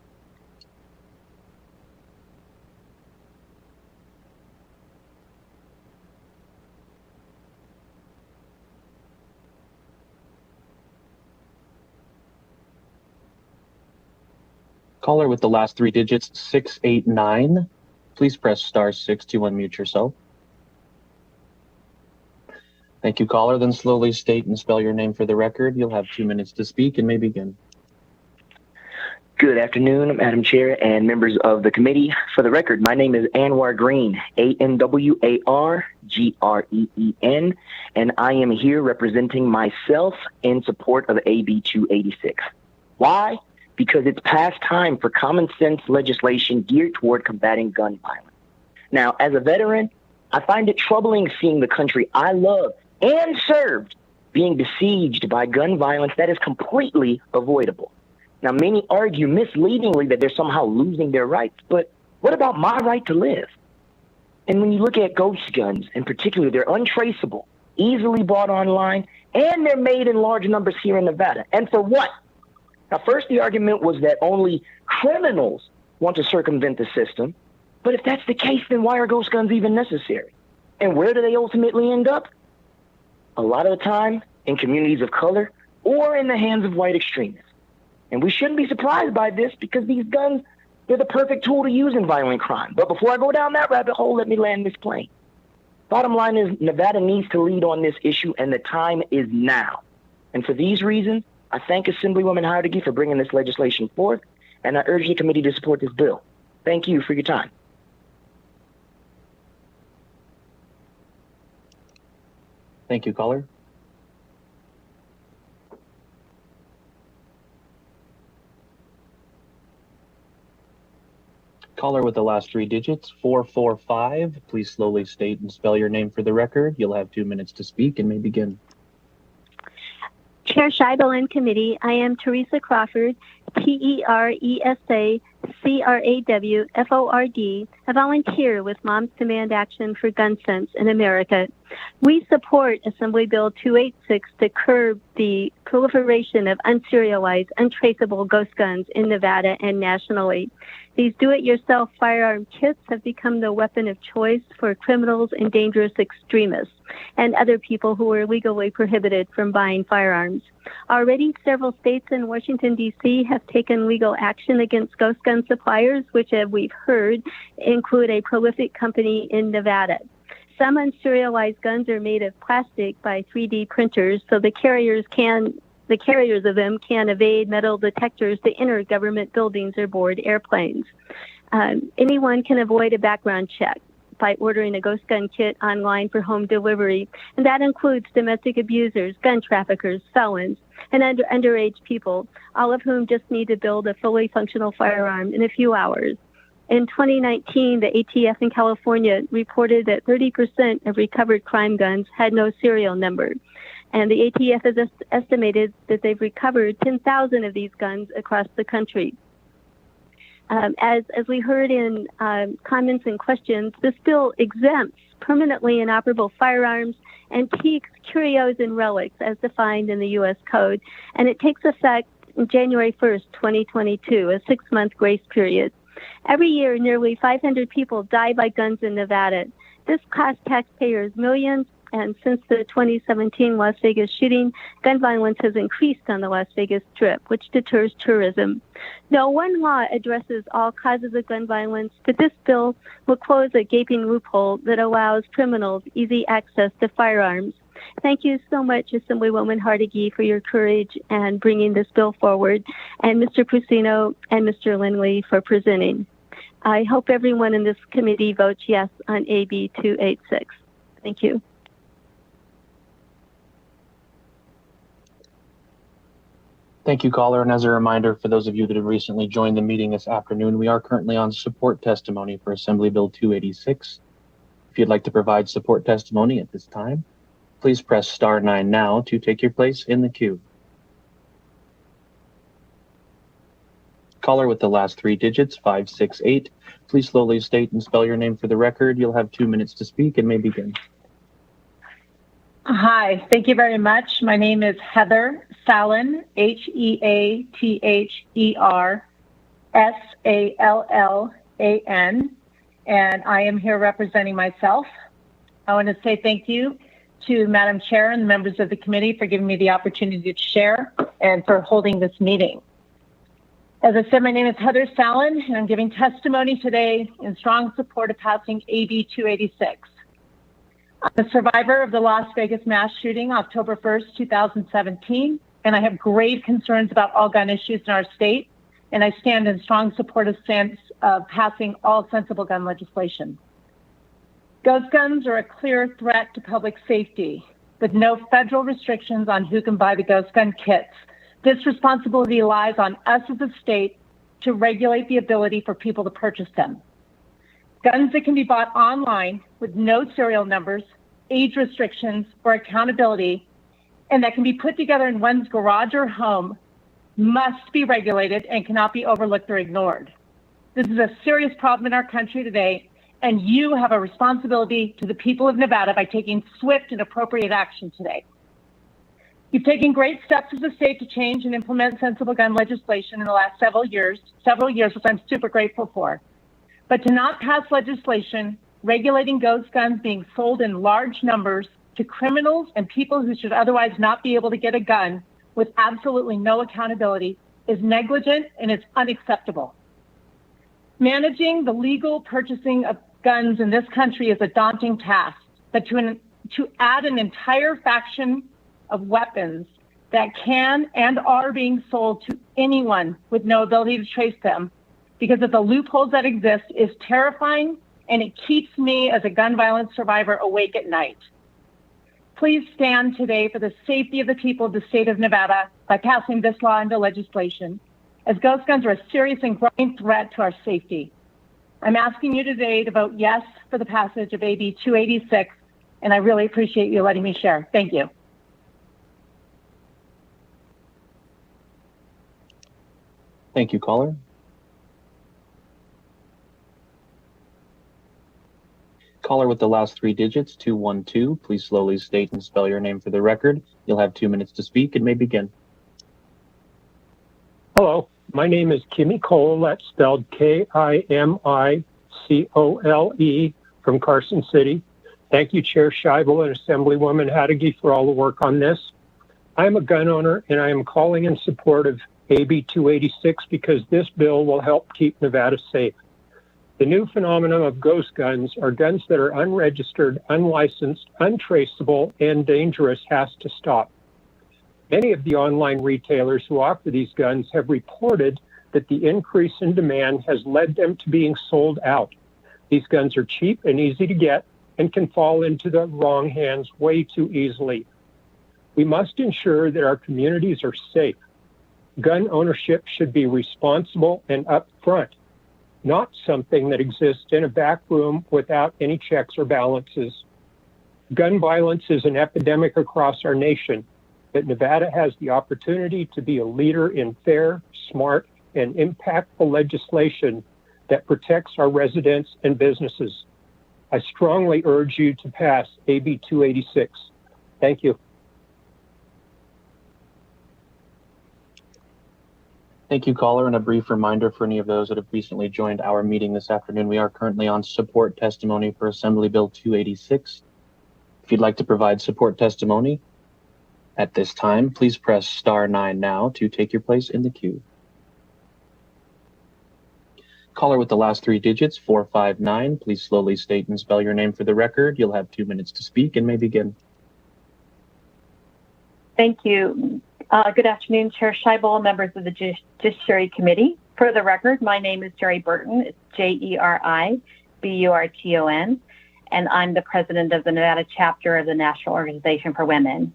Caller with the last 3 digits, 689. Please press star 6 to unmute yourself. Thank you, caller. Then slowly state and spell your name for the record. You'll have 2 minutes to speak and may begin. Good afternoon, Madam Chair and members of the committee. For the record, my name is Anwar Green, ANWARGREEN, and I am here representing myself in support of AB 286. Why? Because it's past time for common sense legislation geared toward combating gun violence. Now, as a veteran, I find it troubling seeing the country I love and served being besieged by gun violence that is completely avoidable. Now, many argue misleadingly that they're somehow losing their rights, but what about my right to live? And when you look at ghost guns in particular, they're untraceable, easily bought online, and they're made in large numbers here in Nevada. And for what? Now, first, the argument was that only criminals want to circumvent the system. But if that's the case, then why are ghost guns even necessary? And where do they ultimately end up? A lot of the time in communities of color or in the hands of white extremists. And we shouldn't be surprised by this because these guns, they're the perfect tool to use in violent crime. But before I go down that rabbit hole, let me land this plane. Bottom line is Nevada needs to lead on this issue, and the time is now. And for these reasons, I thank Assemblywoman Howdiggy for bringing this legislation forth, and I urge the committee to support this bill. Thank you for your time. Thank you, caller. Caller with the last 3 digits, 445. Please slowly state and spell your name for the record. You'll have 2 minutes to speak and may begin. Chair Scheibel and committee, I am Teresa Crawford, TERESA-CRAWFORD, a volunteer with Moms Demand Action for Gun Sense in America. We support Assembly Bill 286 to curb the proliferation of unserialized, untraceable ghost guns in Nevada and nationally. These do-it-yourself firearm kits have become the weapon of choice for criminals and dangerous extremists and other people who are legally prohibited from buying firearms. Already, several states and Washington, D.C. have taken legal action against ghost gun suppliers, which, as we've heard, include a prolific company in Nevada. Some unserialized guns are made of plastic by 3D printers, so the carriers of them can evade metal detectors to enter government buildings or board airplanes. Anyone can avoid a background check by ordering a ghost gun kit online for home delivery, and that includes domestic abusers, gun traffickers, felons, and underage people, all of whom just need to build a fully functional firearm in a few hours. In 2019, the ATF in California reported that 30% of recovered crime guns had no serial number. And the ATF has estimated that they've recovered 10,000 of these guns across the country. As we heard in comments and questions, this bill exempts permanently inoperable firearms, antiques, curios, and relics as defined in the U.S. Code, and it takes effect January 1st, 2022, a 6-month grace period. Every year, nearly 500 people die by guns in Nevada. This costs taxpayers millions, and since the 2017 Las Vegas shooting, gun violence has increased on the Las Vegas Strip, which deters tourism. No one law addresses all causes of gun violence, but this bill will close a gaping loophole that allows criminals easy access to firearms. Thank you so much, Assemblywoman Hardigy, for your courage and bringing this bill forward, and Mr. Pusino and Mr. Lindley for presenting. I hope everyone in this committee votes yes on AB 286. Thank you. Thank you, caller. And as a reminder, for those of you that have recently joined the meeting this afternoon, we are currently on support testimony for Assembly Bill 286. If you'd like to provide support testimony at this time, please press star 9 now to take your place in the queue. Caller with the last 3 digits, 568. Please slowly state and spell your name for the record. You'll have 2 minutes to speak and may begin. Hi, thank you very much. My name is Heather Sallen, HeatherSallan, and I am here representing myself. I want to say thank you to Madam Chair and the members of the committee for giving me the opportunity to share and for holding this meeting. As I said, my name is Heather Sallen, and I'm giving testimony today in strong support of passing AB 286. I'm a survivor of the Las Vegas mass shooting, October 1st, 2017, and I have grave concerns about all gun issues in our state, and I stand in strong support of passing all sensible gun legislation. Ghost guns are a clear threat to public safety, with no federal restrictions on who can buy the ghost gun kits. This responsibility lies on us as a state to regulate the ability for people to purchase them. Guns that can be bought online with no serial numbers, age restrictions, or accountability, and that can be put together in one's garage or home must be regulated and cannot be overlooked or ignored. This is a serious problem in our country today, and you have a responsibility to the people of Nevada by taking swift and appropriate action today. You've taken great steps as a state to change and implement sensible gun legislation in the last several years, which I'm super grateful for. But to not pass legislation regulating ghost guns being sold in large numbers to criminals and people who should otherwise not be able to get a gun with absolutely no accountability is negligent and it's unacceptable. Managing the legal purchasing of guns in this country is a daunting task, but to add an entire faction of weapons that can and are being sold to anyone with no ability to trace them because of the loopholes that exist is terrifying, and it keeps me as a gun violence survivor awake at night. Please stand today for the safety of the people of the state of Nevada by passing this law into legislation, as ghost guns are a serious and growing threat to our safety. I'm asking you today to vote yes for the passage of AB 286, and I really appreciate you letting me share. Thank you. Thank you, caller. Caller with the last 3 digits, 212. Please slowly state and spell your name for the record. You'll have 2 minutes to speak and may begin. Hello, my name is Kimmy Cole. That's spelled K-I-M-I-C-O-L-E from Carson City. Thank you, Chair Scheibel and Assemblywoman Hadigi for all the work on this. I'm a gun owner and I am calling in support of AB 286 because this bill will help keep Nevada safe. The new phenomenon of ghost guns are guns that are unregistered, unlicensed, untraceable, and dangerous has to stop. Many of the online retailers who offer these guns have reported that the increase in demand has led them to being sold out. These guns are cheap and easy to get and can fall into the wrong hands way too easily. We must ensure that our communities are safe. Gun ownership should be responsible and upfront, not something that exists in a back room without any checks or balances. Gun violence is an epidemic across our nation, but Nevada has the opportunity to be a leader in fair, smart, and impactful legislation that protects our residents and businesses. I strongly urge you to pass AB 286. Thank you. Thank you, caller. And a brief reminder for any of those that have recently joined our meeting this afternoon, we are currently on support testimony for Assembly Bill 286. If you'd like to provide support testimony at this time, please press star 9 now to take your place in the queue. Caller with the last 3 digits, 459, please slowly state and spell your name for the record. You'll have 2 minutes to speak and may begin. Thank you. Good afternoon, Chair Scheibel, members of the Judiciary Committee. For the record, my name is Jerry Burton. It's Jeriburton, and I'm the president of the Nevada chapter of the National Organization for Women.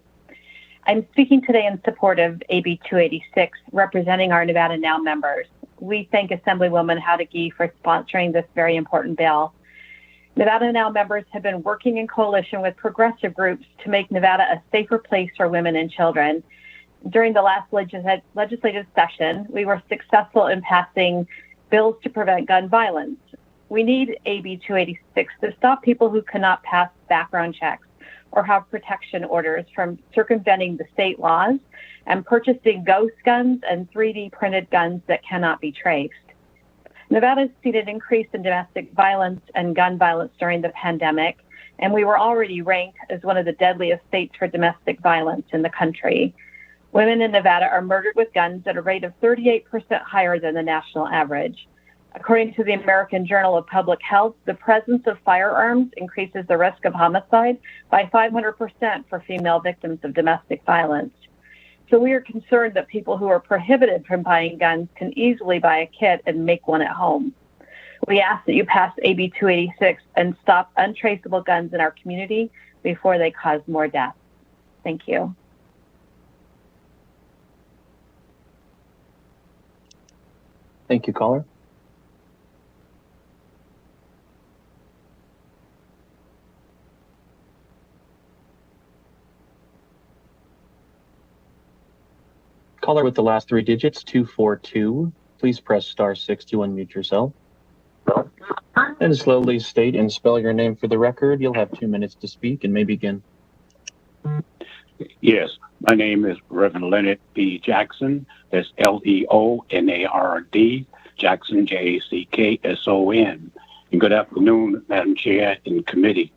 I'm speaking today in support of AB 286, representing our Nevada Now members. We thank Assemblywoman Howdigee for sponsoring this very important bill. Nevada Now members have been working in coalition with progressive groups to make Nevada a safer place for women and children. During the last legislative session, we were successful in passing bills to prevent gun violence. We need AB 286 to stop people who cannot pass background checks or have protection orders from circumventing the state laws and purchasing ghost guns and 3D printed guns that cannot be traced. Nevada's seen an increase in domestic violence and gun violence during the pandemic, and we were already ranked as one of the deadliest states for domestic violence in the country. Women in Nevada are murdered with guns at a rate of 38% higher than the national average. According to the American Journal of Public Health, the presence of firearms increases the risk of homicide by 500% for female victims of domestic violence. So we are concerned that people who are prohibited from buying guns can easily buy a kit and make one at home. We ask that you pass AB 286 and stop untraceable guns in our community before they cause more deaths. Thank you. Thank you, caller. Caller with the last 3 digits, 242. Please press star 6 to unmute yourself. And slowly state and spell your name for the record. You'll have 2 minutes to speak and may begin. Yes, my name is Reverend Leonard B. Jackson. That's Leonard, Jackson, Jackson. And good afternoon, Madam Chair and committee.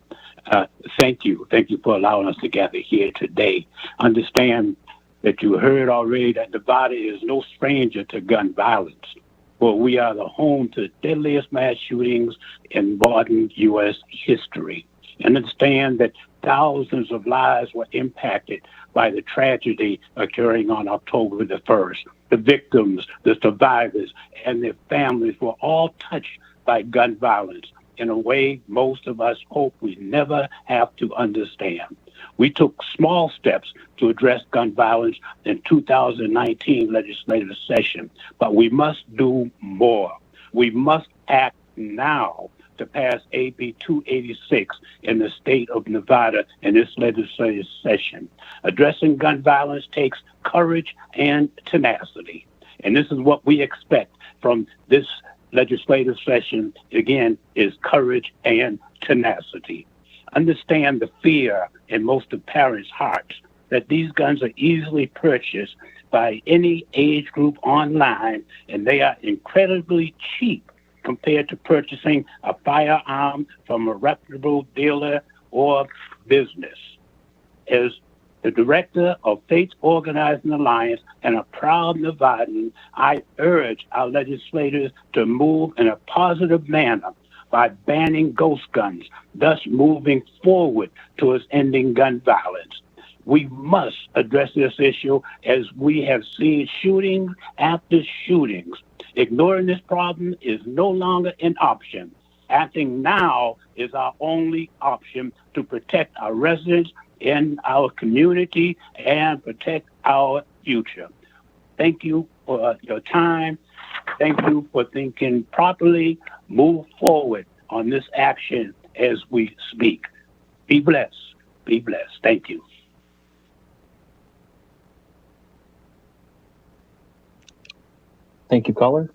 Thank you. Thank you for allowing us to gather here today. Understand that you heard already that Nevada is no stranger to gun violence. Well, we are the home to the deadliest mass shootings in modern U.S. history. And understand that thousands of lives were impacted by the tragedy occurring on October the 1st. The victims, the survivors, and their families were all touched by gun violence in a way most of us hope we never have to understand. We took small steps to address gun violence in 2019 legislative session, but we must do more. We must act now to pass AB 286 in the state of Nevada in this legislative session. Addressing gun violence takes courage and tenacity. And this is what we expect from this legislative session, again, is courage and tenacity. Understand the fear in most of parents' hearts that these guns are easily purchased by any age group online, and they are incredibly cheap compared to purchasing a firearm from a reputable dealer or business. As the director of Faith Organizing Alliance and a proud Nevadan, I urge our legislators to move in a positive manner by banning ghost guns, thus moving forward towards ending gun violence. We must address this issue as we have seen shooting after shootings. Ignoring this problem is no longer an option. Acting now is our only option to protect our residents in our community and protect our future. Thank you for your time. Thank you for thinking properly. Move forward on this action as we speak. Be blessed. Be blessed. Thank you. Thank you, caller.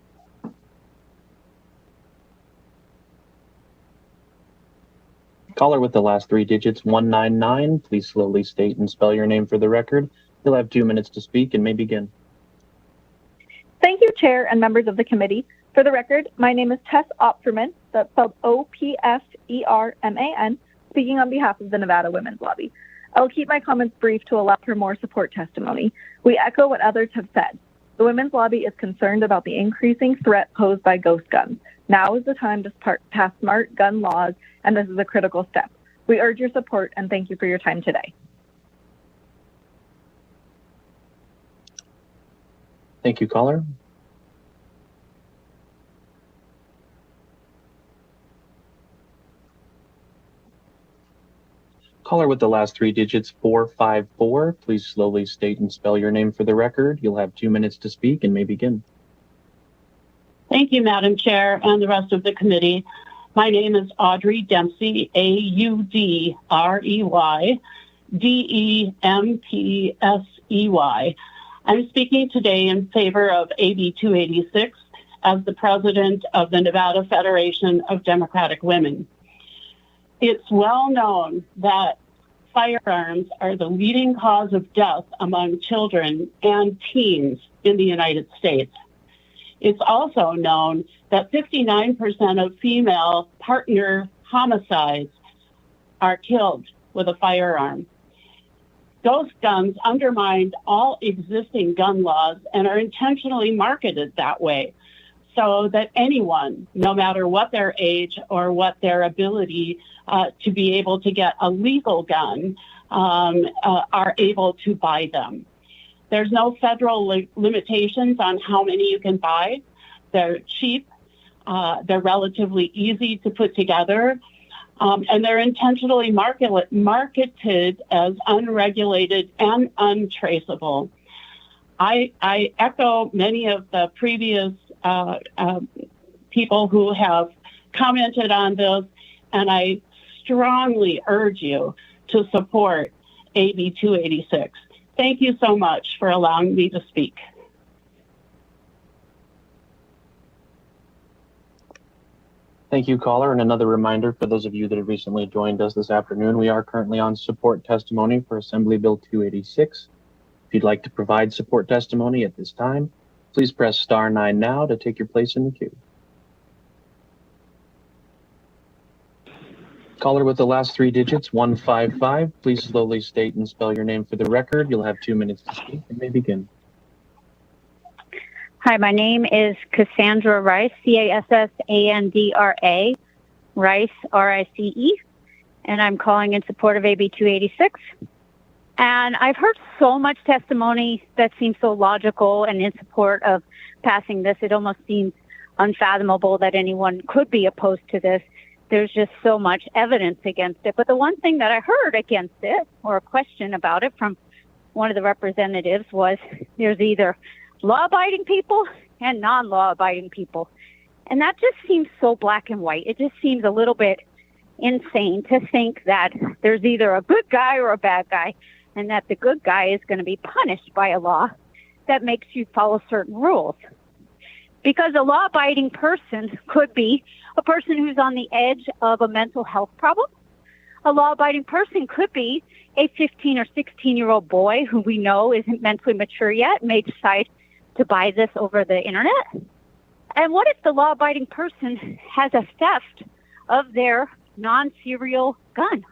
Caller with the last 3 digits, 199. Please slowly state and spell your name for the record. You'll have 2 minutes to speak and may begin. Thank you, Chair, and members of the committee. For the record, my name is Tess Opferman, that's spelled Opferman, speaking on behalf of the Nevada Women's Lobby. I'll keep my comments brief to allow for more support testimony. We echo what others have said. The Women's Lobby is concerned about the increasing threat posed by ghost guns. Now is the time to pass smart gun laws, and this is a critical step. We urge your support, and thank you for your time today. Thank you, caller. Caller with the last three digits, 454. Please slowly state and spell your name for the record. You'll have 2 minutes to speak and may begin. Thank you, Madam Chair, and the rest of the committee. My name is Audrey Dempsey, Audrey Dempsey. I'm speaking today in favor of AB 286 as the president of the Nevada Federation of Democratic Women. It's well known that firearms are the leading cause of death among children and teens in the United States. It's also known that 59% of female partner homicides are killed with a firearm. Ghost guns undermine all existing gun laws and are intentionally marketed that way so that anyone, no matter what their age or what their ability to be able to get a legal gun, are able to buy them. There's no federal limitations on how many you can buy. They're cheap. They're relatively easy to put together. And they're intentionally marketed as unregulated and untraceable. I echo many of the previous people who have commented on this, and I strongly urge you to support AB 286. Thank you so much for allowing me to speak. Thank you, caller. And another reminder for those of you that have recently joined us this afternoon, we are currently on support testimony for Assembly Bill 286. If you'd like to provide support testimony at this time, please press star 9 now to take your place in the queue. Caller with the last three digits, 155. Please slowly state and spell your name for the record. You'll have 2 minutes to speak and may begin. Hi, my name is Cassandra Rice, Cassandra, Rice, RICE, and I'm calling in support of AB 286. And I've heard so much testimony that seems so logical and in support of passing this. It almost seems unfathomable that anyone could be opposed to this. There's just so much evidence against it. But the one thing that I heard against it, or a question about it from one of the representatives, was there's either law-abiding people and non-law-abiding people. And that just seems so black and white. It just seems a little bit insane to think that there's either a good guy or a bad guy, and that the good guy is going to be punished by a law that makes you follow certain rules. Because a law-abiding person could be a person who's on the edge of a mental health problem. A law-abiding person could be a 15 or 16-year-old boy who we know isn't mentally mature yet, may decide to buy this over the internet. And what if the law-abiding person has a theft of their non-serial gun,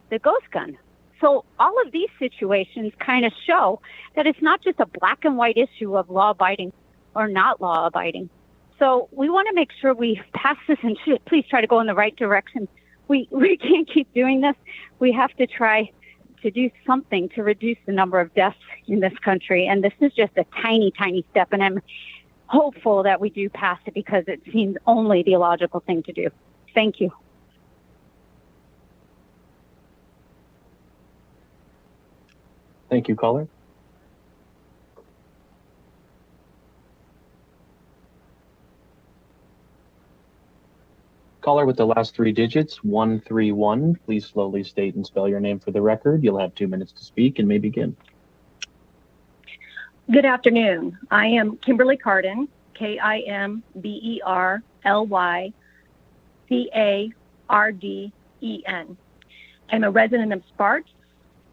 the ghost gun? So all of these situations kind of show that it's not just a black and white issue of law-abiding or not law-abiding. So we want to make sure we pass this and please try to go in the right direction. We can't keep doing this. We have to try to do something to reduce the number of deaths in this country. And this is just a tiny, tiny step. And I'm hopeful that we do pass it because it seems only the logical thing to do. Thank you. Thank you, caller. Caller with the last three digits, 131. Please slowly state and spell your name for the record. You'll have 2 minutes to speak and may begin. Good afternoon. I am Kimberly Carden, KIMBERLYCARDEN. I'm a resident of Sparks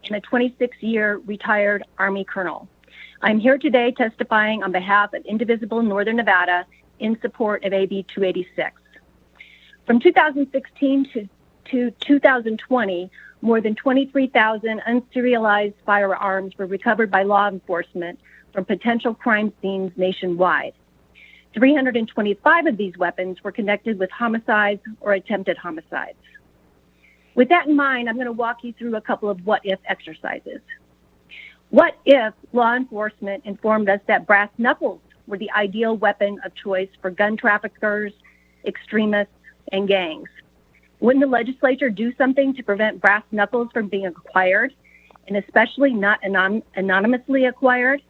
and a 26-year retired Army colonel. I'm here today testifying on behalf of Indivisible Northern Nevada in support of AB 286. From 2016 to 2020, more than 23,000 unserialized firearms were recovered by law enforcement from potential crime scenes nationwide. 325 of these weapons were connected with homicides or attempted homicides. With that in mind, I'm going to walk you through a couple of what-if exercises. What if law enforcement informed us that brass knuckles were the ideal weapon of choice for gun traffickers, extremists, and gangs? Wouldn't the legislature do something to prevent brass knuckles from being acquired, and especially not anonymously acquired?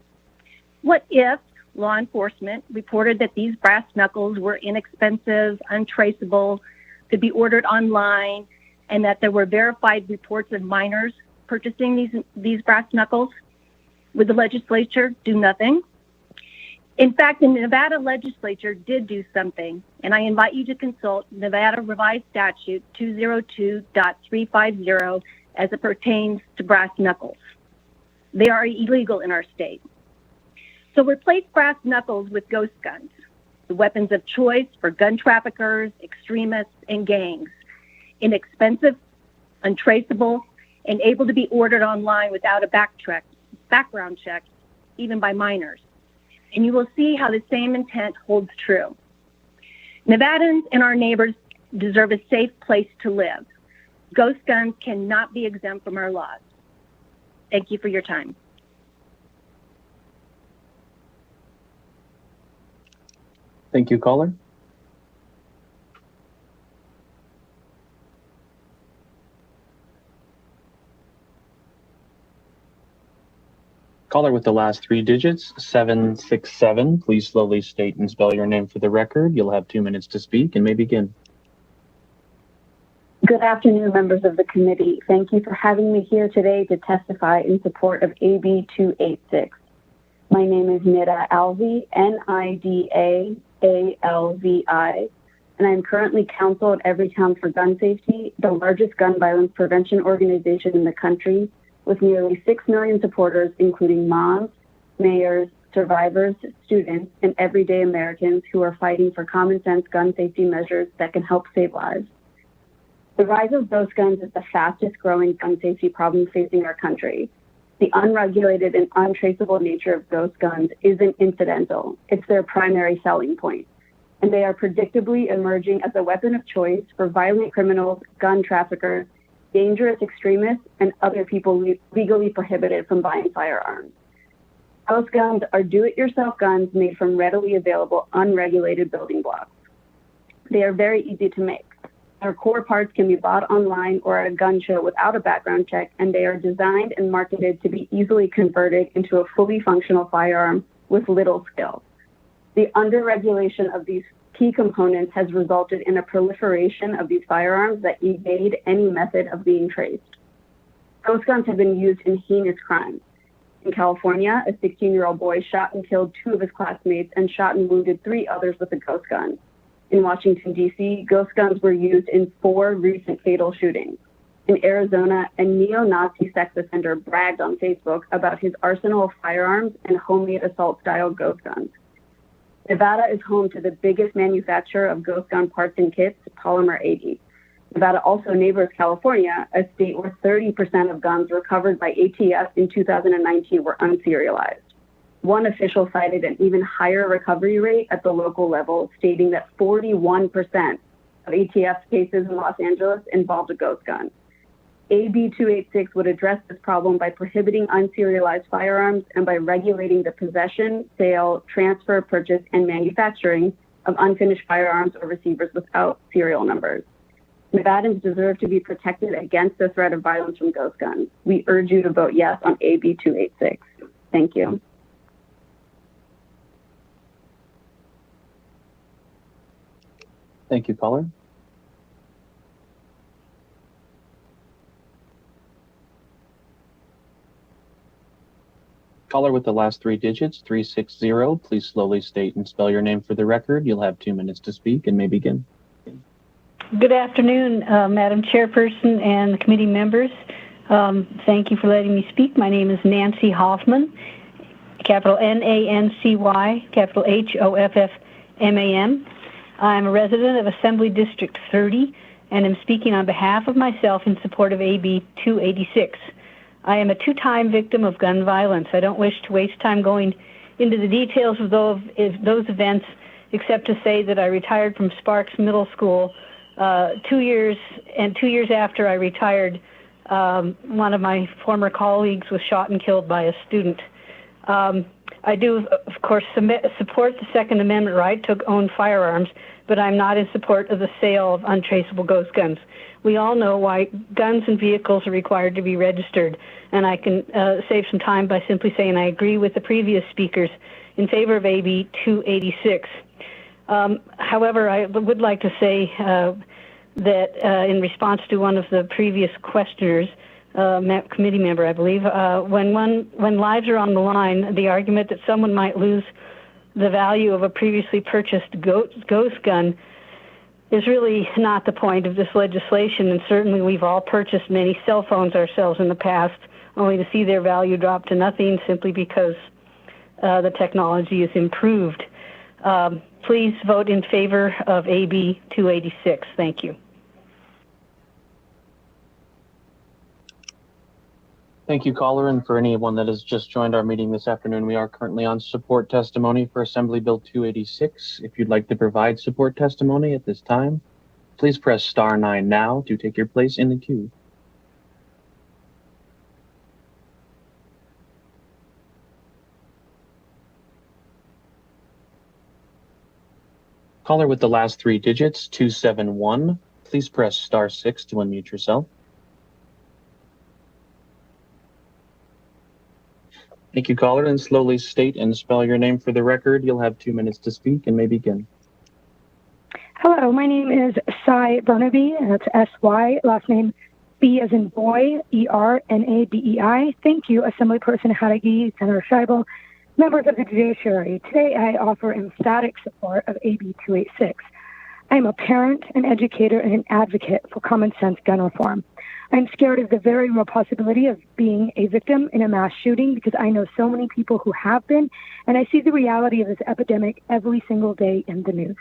What if law enforcement reported that these brass knuckles were inexpensive, untraceable, could be ordered online, and that there were verified reports of minors purchasing these brass knuckles? Would the legislature do nothing? In fact, the Nevada Legislature did do something, and I invite you to consult Nevada Revised Statute 202.350 as it pertains to brass knuckles. They are illegal in our state. So replace brass knuckles with ghost guns, the weapons of choice for gun traffickers, extremists, and gangs. Inexpensive, untraceable, and able to be ordered online without a background check, even by minors. And you will see how the same intent holds true. Nevadans and our neighbors deserve a safe place to live. Ghost guns cannot be exempt from our laws. Thank you for your time. Thank you, caller. Caller with the last three digits, 767. Please slowly state and spell your name for the record. You'll have 2 minutes to speak and may begin. Good afternoon, members of the committee. Thank you for having me here today to testify in support of AB 286. My name is Nida Alvi, Nida-Alvi, and I'm currently counsel at Everytown for Gun Safety, the largest gun violence prevention organization in the country, with nearly 6 million supporters, including moms, mayors, survivors, students, and everyday Americans who are fighting for common sense gun safety measures that can help save lives. The rise of ghost guns is the fastest growing gun safety problem facing our country. The unregulated and untraceable nature of ghost guns isn't incidental. It's their primary selling point. And they are predictably emerging as a weapon of choice for violent criminals, gun traffickers, dangerous extremists, and other people legally prohibited from buying firearms. Ghost guns are do-it-yourself guns made from readily available, unregulated building blocks. They are very easy to make. Their core parts can be bought online or at a gun show without a background check, and they are designed and marketed to be easily converted into a fully functional firearm with little skill. The under-regulation of these key components has resulted in a proliferation of these firearms that evade any method of being traced. Ghost guns have been used in heinous crimes. In California, a 16-year-old boy shot and killed 2 of his classmates and shot and wounded 3 others with a ghost gun. In Washington, D.C., ghost guns were used in 4 recent fatal shootings. In Arizona, a neo-Nazi sex offender bragged on Facebook about his arsenal of firearms and homemade assault-style ghost guns. Nevada is home to the biggest manufacturer of ghost gun parts and kits, Polymer 80. Nevada also neighbors California, a state where 30% of guns recovered by ATF in 2019 were unserialized. One official cited an even higher recovery rate at the local level, stating that 41% of ATF cases in Los Angeles involved a ghost gun. AB 286 would address this problem by prohibiting unserialized firearms and by regulating the possession, sale, transfer, purchase, and manufacturing of unfinished firearms or receivers without serial numbers. Nevadans deserve to be protected against the threat of violence from ghost guns. We urge you to vote yes on AB 286. Thank you. Thank you, caller. Caller with the last 3 digits, 360. Please slowly state and spell your name for the record. You'll have 2 minutes to speak and may begin. Good afternoon, Madam Chairperson and the committee members. Thank you for letting me speak. My name is Nancy Hoffman, capital Nancy, capital Hoffman. I'm a resident of Assembly District 30, and am speaking on behalf of myself in support of AB 286. I am a two-time victim of gun violence. I don't wish to waste time going into the details of those events, except to say that I retired from Sparks Middle School 2 years, and 2 years after I retired, one of my former colleagues was shot and killed by a student. I do, of course, support the Second Amendment right to own firearms, but I'm not in support of the sale of untraceable ghost guns. We all know why guns and vehicles are required to be registered, and I can save some time by simply saying I agree with the previous speakers in favor of AB 286. However, I would like to say that in response to one of the previous questioners, committee member, I believe, when lives are on the line, the argument that someone might lose the value of a previously purchased ghost gun is really not the point of this legislation. And certainly we've all purchased many cell phones ourselves in the past, only to see their value drop to nothing simply because the technology is improved. Please vote in favor of AB 286. Thank you. Thank you, caller. And for anyone that has just joined our meeting this afternoon, we are currently on support testimony for Assembly Bill 286. If you'd like to provide support testimony at this time, please press star 9 now to take your place in the queue. Caller with the last 3 digits, 271, please press star 6 to unmute yourself. Thank you, caller, and slowly state and spell your name for the record. You'll have 2 minutes to speak and may begin. Hello, my name is Cy Bernabee, and that's S-Y, last name B as in boy, E-R-N-A-B-E-I. Thank you, Assemblyperson Hadagi, Senator Scheibel, members of the Judiciary. Today I offer emphatic support of AB 286. I am a parent, an educator, and an advocate for common sense gun reform. I'm scared of the very real possibility of being a victim in a mass shooting because I know so many people who have been, and I see the reality of this epidemic every single day in the news.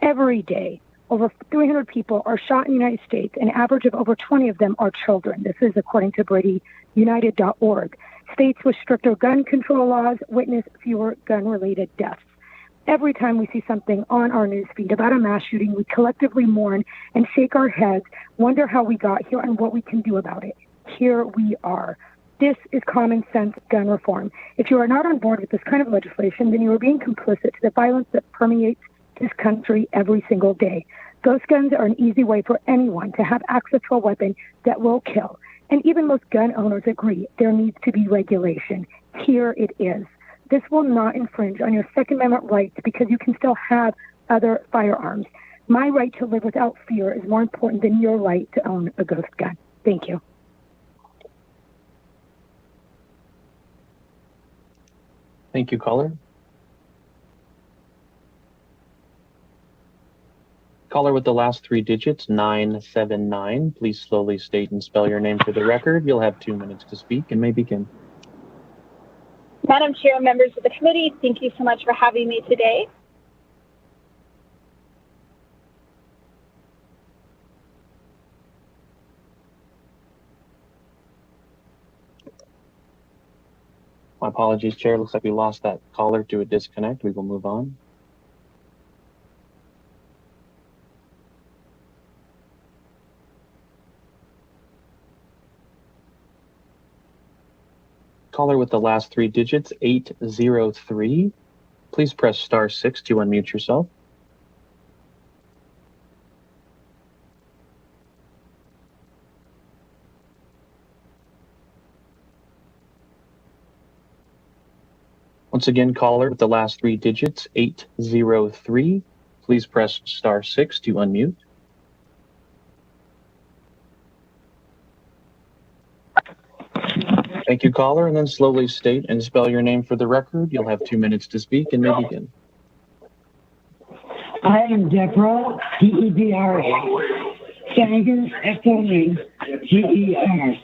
Every day, over 300 people are shot in the United States, an average of over 20 of them are children. This is according to BradyUnited.org. States with stricter gun control laws witness fewer gun-related deaths. Every time we see something on our newsfeed about a mass shooting, we collectively mourn and shake our heads, wonder how we got here and what we can do about it. Here we are. This is common sense gun reform. If you are not on board with this kind of legislation, then you are being complicit to the violence that permeates this country every single day. Ghost guns are an easy way for anyone to have access to a weapon that will kill. And even most gun owners agree there needs to be regulation. Here it is. This will not infringe on your Second Amendment rights because you can still have other firearms. My right to live without fear is more important than your right to own a ghost gun. Thank you. Thank you, caller. Caller with the last 3 digits, 979. Please slowly state and spell your name for the record. You'll have 2 minutes to speak and may begin. Madam Chair, members of the committee, thank you so much for having me today. My apologies, Chair. Looks like we lost that caller to a disconnect. We will move on. Caller with the last 3 digits, 803. Please press star 6 to unmute yourself. Once again, caller with the last 3 digits, 803. Please press star 6 to unmute. Thank you, caller, and then slowly state and spell your name for the record. You'll have 2 minutes to speak and may begin. I am Deborah, D-E-B-R-A, Sanders, S-O-N-G-E-R.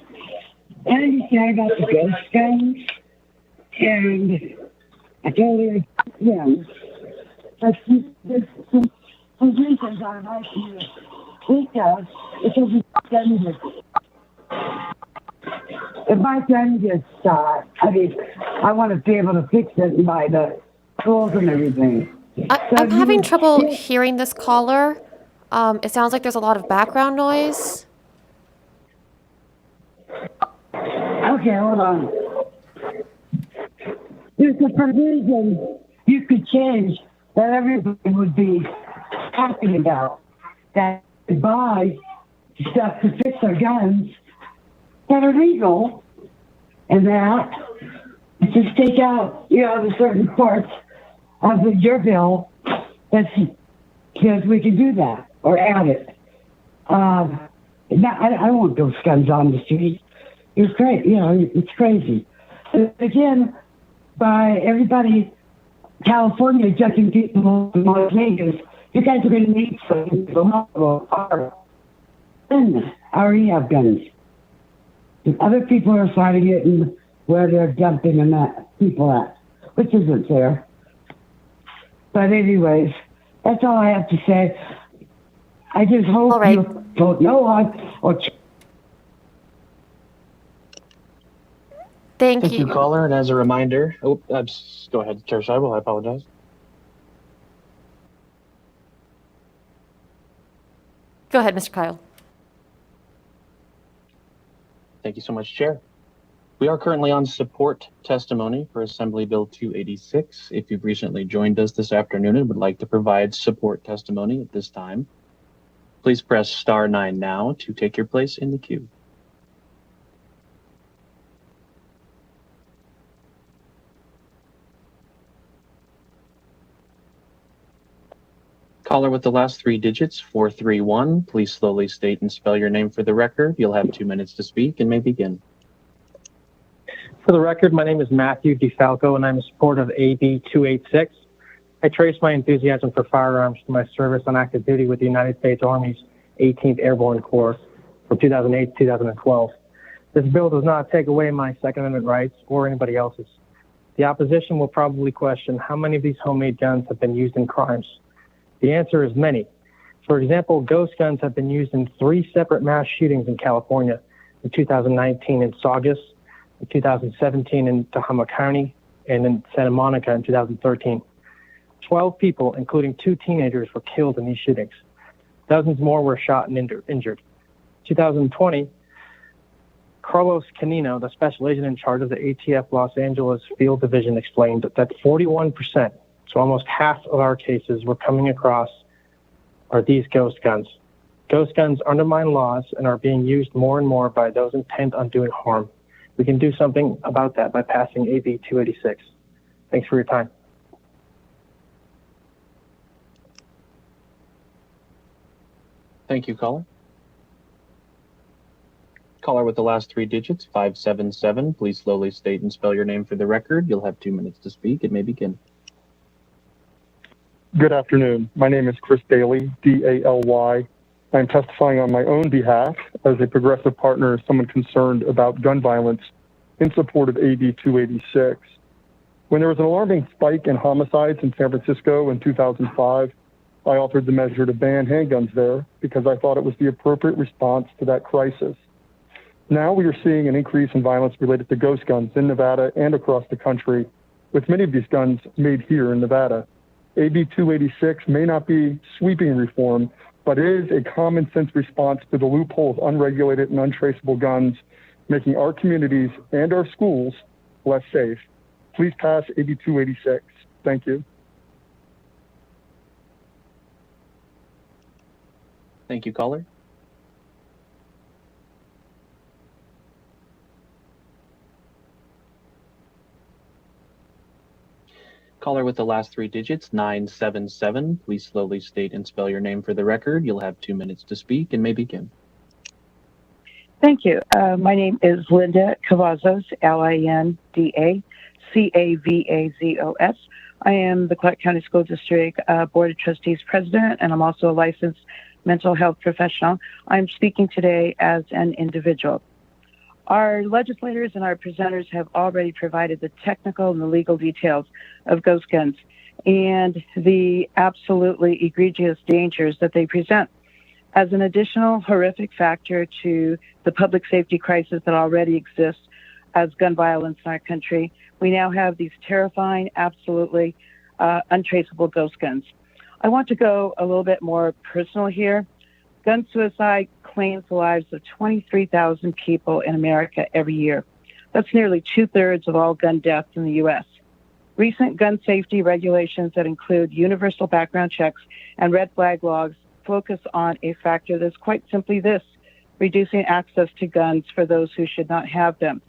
I understand about the ghost guns, and I totally agree. But there's some reasons I'd like to speak of because if my gun gets I want to be able to fix it by the tools and everything. I'm having trouble hearing this caller. It sounds like there's a lot of background noise. Okay, hold on. There's a provision you could change that everybody would be talking about. That buy stuff to fix their guns that are legal, and that just take out, the certain parts of your bill because we can do that or add it. I don't want those guns on the street. It's great, it's crazy. Again, by everybody, California judging people in Las Vegas, you guys are going to need some people who already have guns. And other people are fighting it and where they're dumping and that people at, which isn't fair. But anyways, that's all I have to say. I just hope you vote no on or. Thank you, caller. And as a reminder, go ahead, Chair Scheibel. I apologize. Go ahead, Mr. Kyle. Thank you so much, Chair. We are currently on support testimony for Assembly Bill 286. If you've recently joined us this afternoon and would like to provide support testimony at this time, please press star 9 now to take your place in the queue. Caller with the last 3 digits, 431, please slowly state and spell your name for the record. You'll have 2 minutes to speak and may begin. For the record, my name is Matthew DeFalco, and I'm in support of AB 286. I trace my enthusiasm for firearms to my service on active duty with the United States Army's 18th Airborne Corps from 2008 to 2012. This bill does not take away my Second Amendment rights or anybody else's. The opposition will probably question how many of these homemade guns have been used in crimes. The answer is many. For example, ghost guns have been used in 3 separate mass shootings in California, in 2019 in Saugus, in 2017 in Tehama County, and in Santa Monica in 2013. 12 people, including 2 teenagers, were killed in these shootings. Dozens more were shot and injured. 2020, Carlos Canino, the special agent in charge of the ATF Los Angeles Field Division, explained that 41%, so almost half of our cases we're coming across are these ghost guns. Ghost guns undermine laws and are being used more and more by those intent on doing harm. We can do something about that by passing AB 286. Thanks for your time. Thank you, caller. Caller with the last 3 digits, 577, please slowly state and spell your name for the record. You'll have 2 minutes to speak. It may begin. Good afternoon. My name is Chris Daly, D-A-L-Y. I'm testifying on my own behalf as a progressive partner, someone concerned about gun violence in support of AB 286. When there was an alarming spike in homicides in San Francisco in 2005, I authored the measure to ban handguns there because I thought it was the appropriate response to that crisis. Now we are seeing an increase in violence related to ghost guns in Nevada and across the country, with many of these guns made here in Nevada. AB 286 may not be sweeping reform, but it is a common sense response to the loophole of unregulated and untraceable guns, making our communities and our schools less safe. Please pass AB 286. Thank you. Thank you, caller. Caller with the last 3 digits, 977. Please slowly state and spell your name for the record. You'll have 2 minutes to speak and may begin. Thank you. My name is Linda Cavazos, L-I-N-D-A-C-A-V-A-Z-O-S. I am the Clark County School District Board of Trustees President, and I'm also a licensed mental health professional. I'm speaking today as an individual. Our legislators and our presenters have already provided the technical and the legal details of ghost guns and the absolutely egregious dangers that they present. As an additional horrific factor to the public safety crisis that already exists as gun violence in our country, we now have these terrifying, absolutely untraceable ghost guns. I want to go a little bit more personal here. Gun suicide claims the lives of 23,000 people in America every year. That's nearly 2/3 of all gun deaths in the U.S. Recent gun safety regulations that include universal background checks and red flag laws focus on a factor that's quite simply this: reducing access to guns for those who should not have them.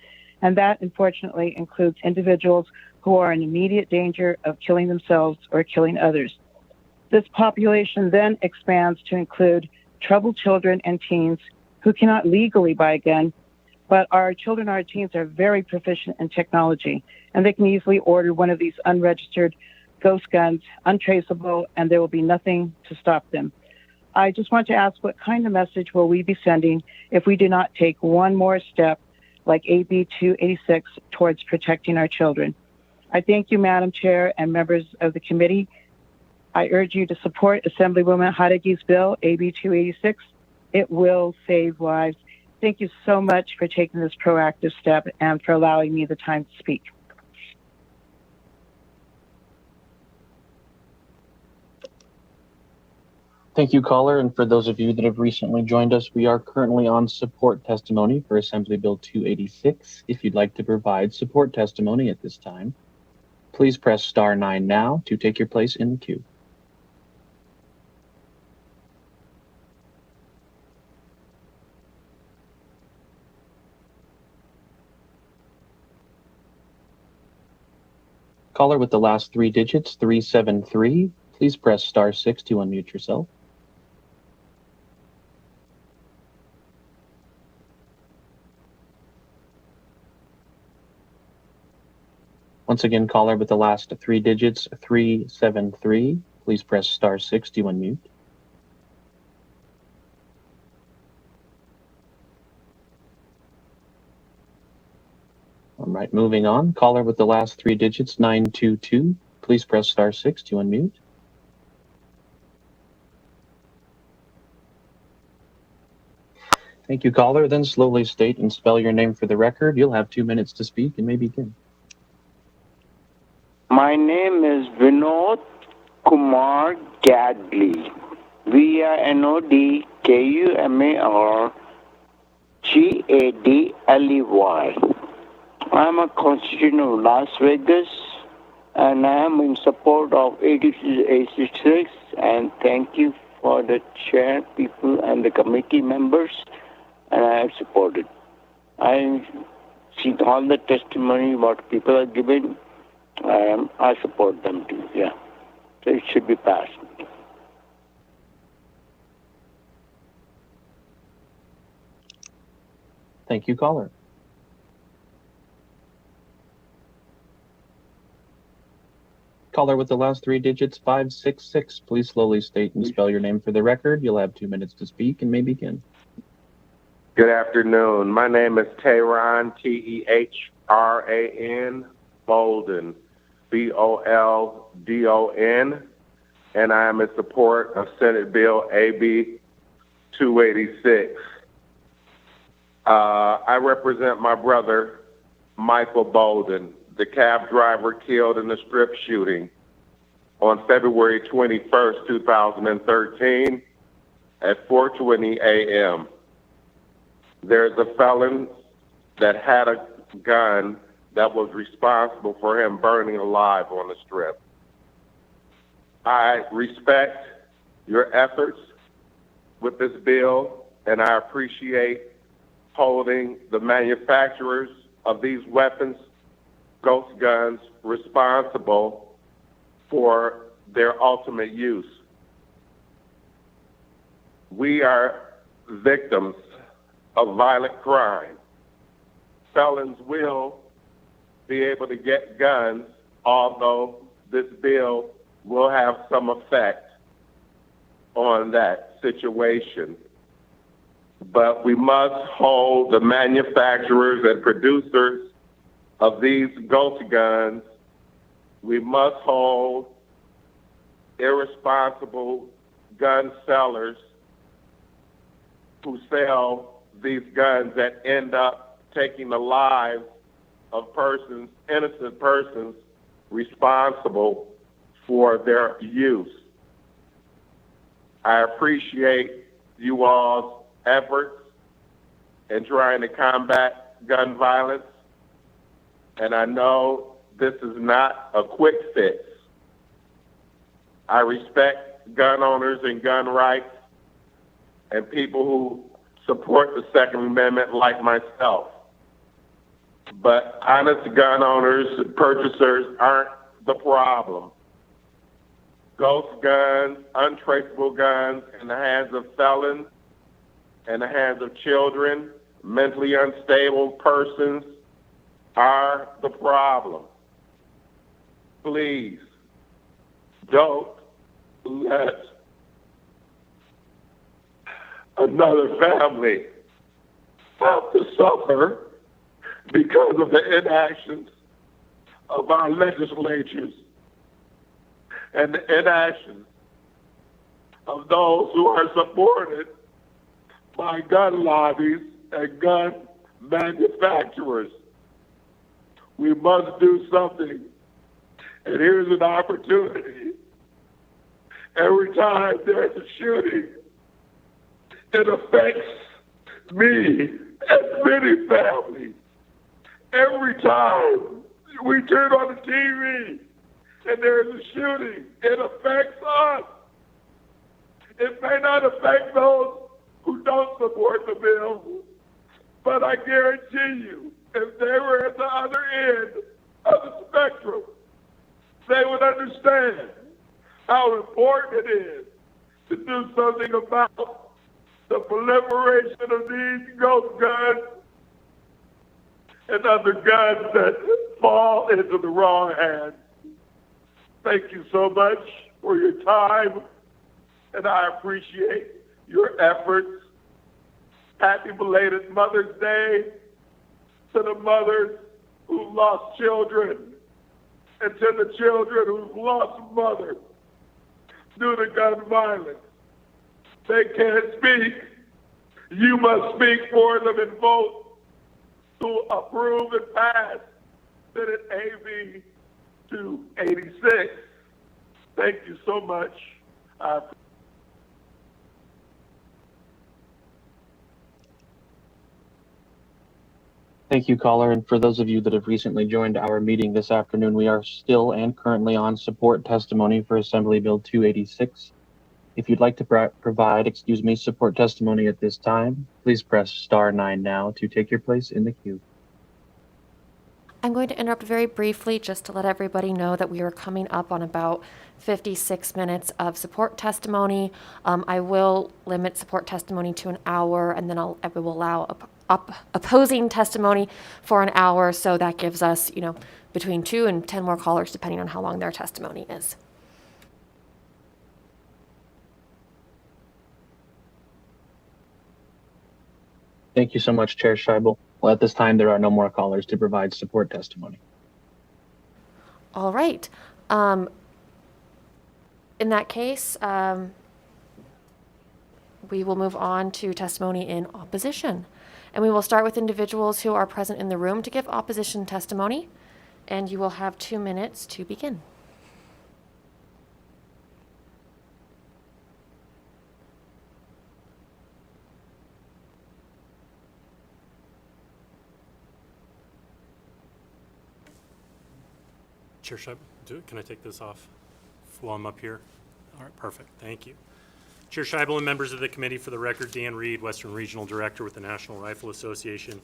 And that, unfortunately, includes individuals who are in immediate danger of killing themselves or killing others. This population then expands to include troubled children and teens who cannot legally buy a gun, but our children, our teens are very proficient in technology, and they can easily order one of these unregistered ghost guns, untraceable, and there will be nothing to stop them. I just want to ask, what kind of message will we be sending if we do not take one more step like AB 286 towards protecting our children? I thank you, Madam Chair and members of the committee. I urge you to support Assemblywoman Hadagi's bill, AB 286. It will save lives. Thank you so much for taking this proactive step and for allowing me the time to speak. Thank you, caller. And for those of you that have recently joined us, we are currently on support testimony for Assembly Bill 286. If you'd like to provide support testimony at this time, please press star 9 now to take your place in the queue. Caller with the last 3 digits, 373, please press star 6 to unmute yourself. Once again, caller with the last 3 digits, 373, please press star 6 to unmute. All right, moving on. Caller with the last 3 digits, 922, please press star 6 to unmute. Thank you, caller. Then slowly state and spell your name for the record. You'll have 2 minutes to speak and may begin. My name is Vinod Kumar Gadley. VINODKUMARGADLEY. I'm a constituent of Las Vegas, and I am in support of 86, and thank you for the chair people and the committee members, and I have supported. I see all the testimony what people are giving. I support them too, yeah. So it should be passed. Thank you, caller. Caller with the last 3 digits, 566, please slowly state and spell your name for the record. You'll have 2 minutes to speak and may begin. Good afternoon. My name is Tehran, Tehran, Bolden, Boldon, and I am in support of Senate Bill AB 286. I represent my brother, Michael Bolden, the cab driver killed in the strip shooting on February 21st, 2013 at 4:20 a.m. There's a felon that had a gun that was responsible for him burning alive on the strip. I respect your efforts with this bill, and I appreciate holding the manufacturers of these weapons, ghost guns, responsible for their ultimate use. We are victims of violent crime. Felons will be able to get guns, although this bill will have some effect on that situation. but we must hold the manufacturers and producers of these ghost guns. We must hold irresponsible gun sellers who sell these guns that end up taking the lives of persons, innocent persons, responsible for their use. I appreciate you all's efforts in trying to combat gun violence, and I know this is not a quick fix. I respect gun owners and gun rights and people who support the Second Amendment like myself. But honest gun owners, purchasers aren't the problem. Ghost guns, untraceable guns in the hands of felons, in the hands of children, mentally unstable persons are the problem. Please don't let another family have to suffer because of the inactions of our legislatures and the inaction of those who are supported by gun lobbies and gun manufacturers. We must do something. And here's an opportunity. Every time there's a shooting, it affects me and many families. Every time we turn on the TV and there's a shooting, it affects us. It may not affect those who don't support the bill, but I guarantee you, if they were at the other end of the spectrum, they would understand how important it is to do something about the proliferation of these ghost guns and other guns that fall into the wrong hands. Thank you so much for your time, and I appreciate your efforts. Happy belated Mother's Day to the mothers who lost children and to the children who've lost mothers due to gun violence. They can't speak. You must speak for them and vote to approve and pass Senate AB 286. Thank you so much. Thank you, caller. And for those of you that have recently joined our meeting this afternoon, we are still and currently on support testimony for Assembly Bill 286. If you'd like to provide support testimony at this time, please press *9 now to take your place in the queue. I'm going to interrupt very briefly just to let everybody know that we are coming up on about 56 minutes of support testimony. I will limit support testimony to an hour, and then I will allow opposing testimony for an hour. So that gives us, between 2 and 10 more callers, depending on how long their testimony is. Thank you so much, Chair Scheibel. Well, at this time, there are no more callers to provide support testimony. All right. In that case, we will move on to testimony in opposition. And we will start with individuals who are present in the room to give opposition testimony. And you will have 2 minutes to begin. Chair Scheibel, can I take this off while I'm up here? All right, perfect. Thank you. Chair Scheibel and members of the committee, for the record, Dan Reed, Western Regional Director with the National Rifle Association.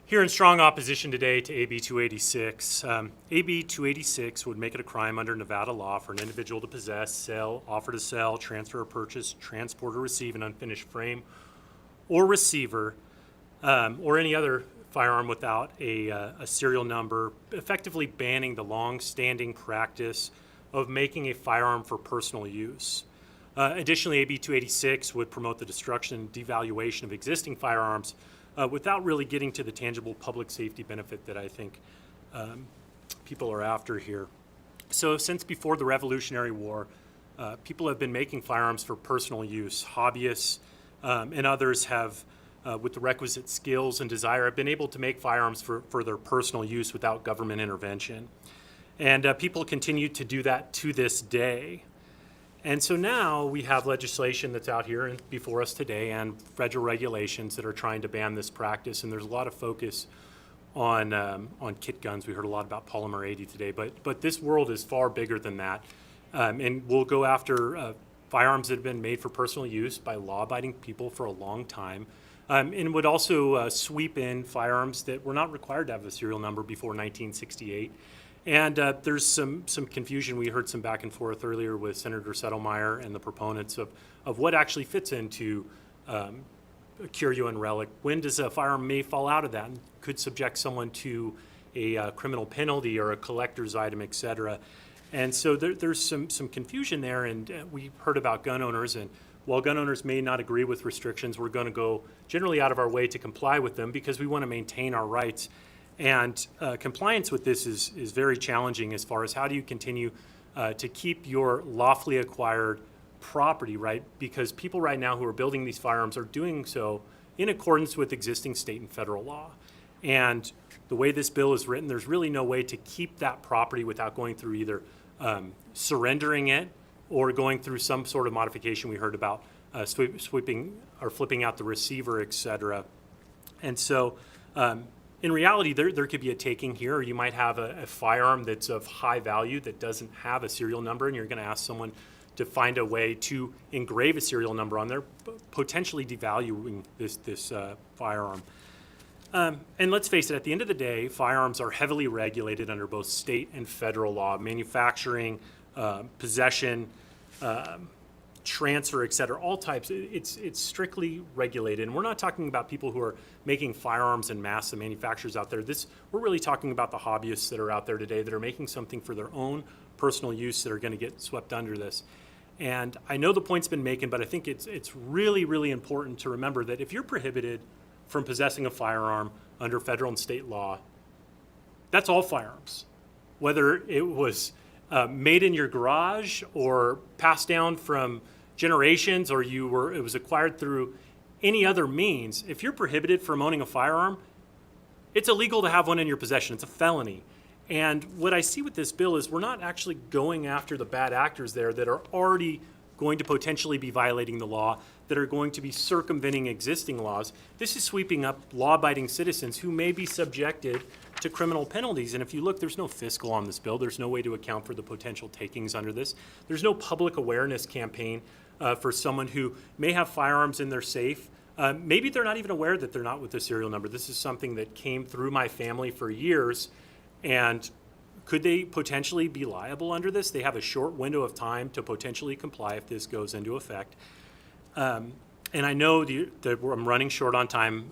Here in strong opposition today to AB 286. AB 286 would make it a crime under Nevada law for an individual to possess, sell, offer to sell, transfer or purchase, transport or receive an unfinished frame or receiver or any other firearm without a serial number, effectively banning the long-standing practice of making a firearm for personal use. Additionally, AB 286 would promote the destruction and devaluation of existing firearms without really getting to the tangible public safety benefit that I think people are after here. So since before the Revolutionary War, people have been making firearms for personal use. Hobbyists and others have, with the requisite skills and desire, have been able to make firearms for their personal use without government intervention. And people continue to do that to this day. And so now we have legislation that's out here and before us today and federal regulations that are trying to ban this practice. And there's a lot of focus on kit guns. We heard a lot about polymer 80 today, but this world is far bigger than that. And we'll go after firearms that have been made for personal use by law-abiding people for a long time. And would also sweep in firearms that were not required to have a serial number before 1968. And there's some confusion. We heard some back and forth earlier with Senator Settlemyre and the proponents of what actually fits into a curio and relic. When does a firearm may fall out of that and could subject someone to a criminal penalty or a collector's item, et cetera. And so there's some confusion there. And we heard about gun owners. And while gun owners may not agree with restrictions, we're going to go generally out of our way to comply with them because we want to maintain our rights. And compliance with this is very challenging as far as how do you continue to keep your lawfully acquired property, right? Because people right now who are building these firearms are doing so in accordance with existing state and federal law. And the way this bill is written, there's really no way to keep that property without going through either surrendering it or going through some sort of modification. We heard about sweeping or flipping out the receiver, et cetera. And so in reality, there could be a taking here, or you might have a firearm that's of high value that doesn't have a serial number, and you're going to ask someone to find a way to engrave a serial number on there, potentially devaluing this firearm. And let's face it, at the end of the day, firearms are heavily regulated under both state and federal law. Manufacturing, possession, transfer, et cetera, all types, it's strictly regulated. And we're not talking about people who are making firearms en masse, the manufacturers out there. We're really talking about the hobbyists that are out there today that are making something for their own personal use that are going to get swept under this. And I know the point's been making, but I think it's really, really important to remember that if you're prohibited from possessing a firearm under federal and state law, that's all firearms. Whether it was made in your garage or passed down from generations, or it was acquired through any other means, if you're prohibited from owning a firearm, it's illegal to have one in your possession. It's a felony. And what I see with this bill is we're not actually going after the bad actors there that are already going to potentially be violating the law, that are going to be circumventing existing laws. This is sweeping up law-abiding citizens who may be subjected to criminal penalties. And if you look, there's no fiscal on this bill. There's no way to account for the potential takings under this. There's no public awareness campaign for someone who may have firearms in their safe. Maybe they're not even aware that they're not with the serial number. This is something that came through my family for years. And could they potentially be liable under this? They have a short window of time to potentially comply if this goes into effect. And I know that I'm running short on time,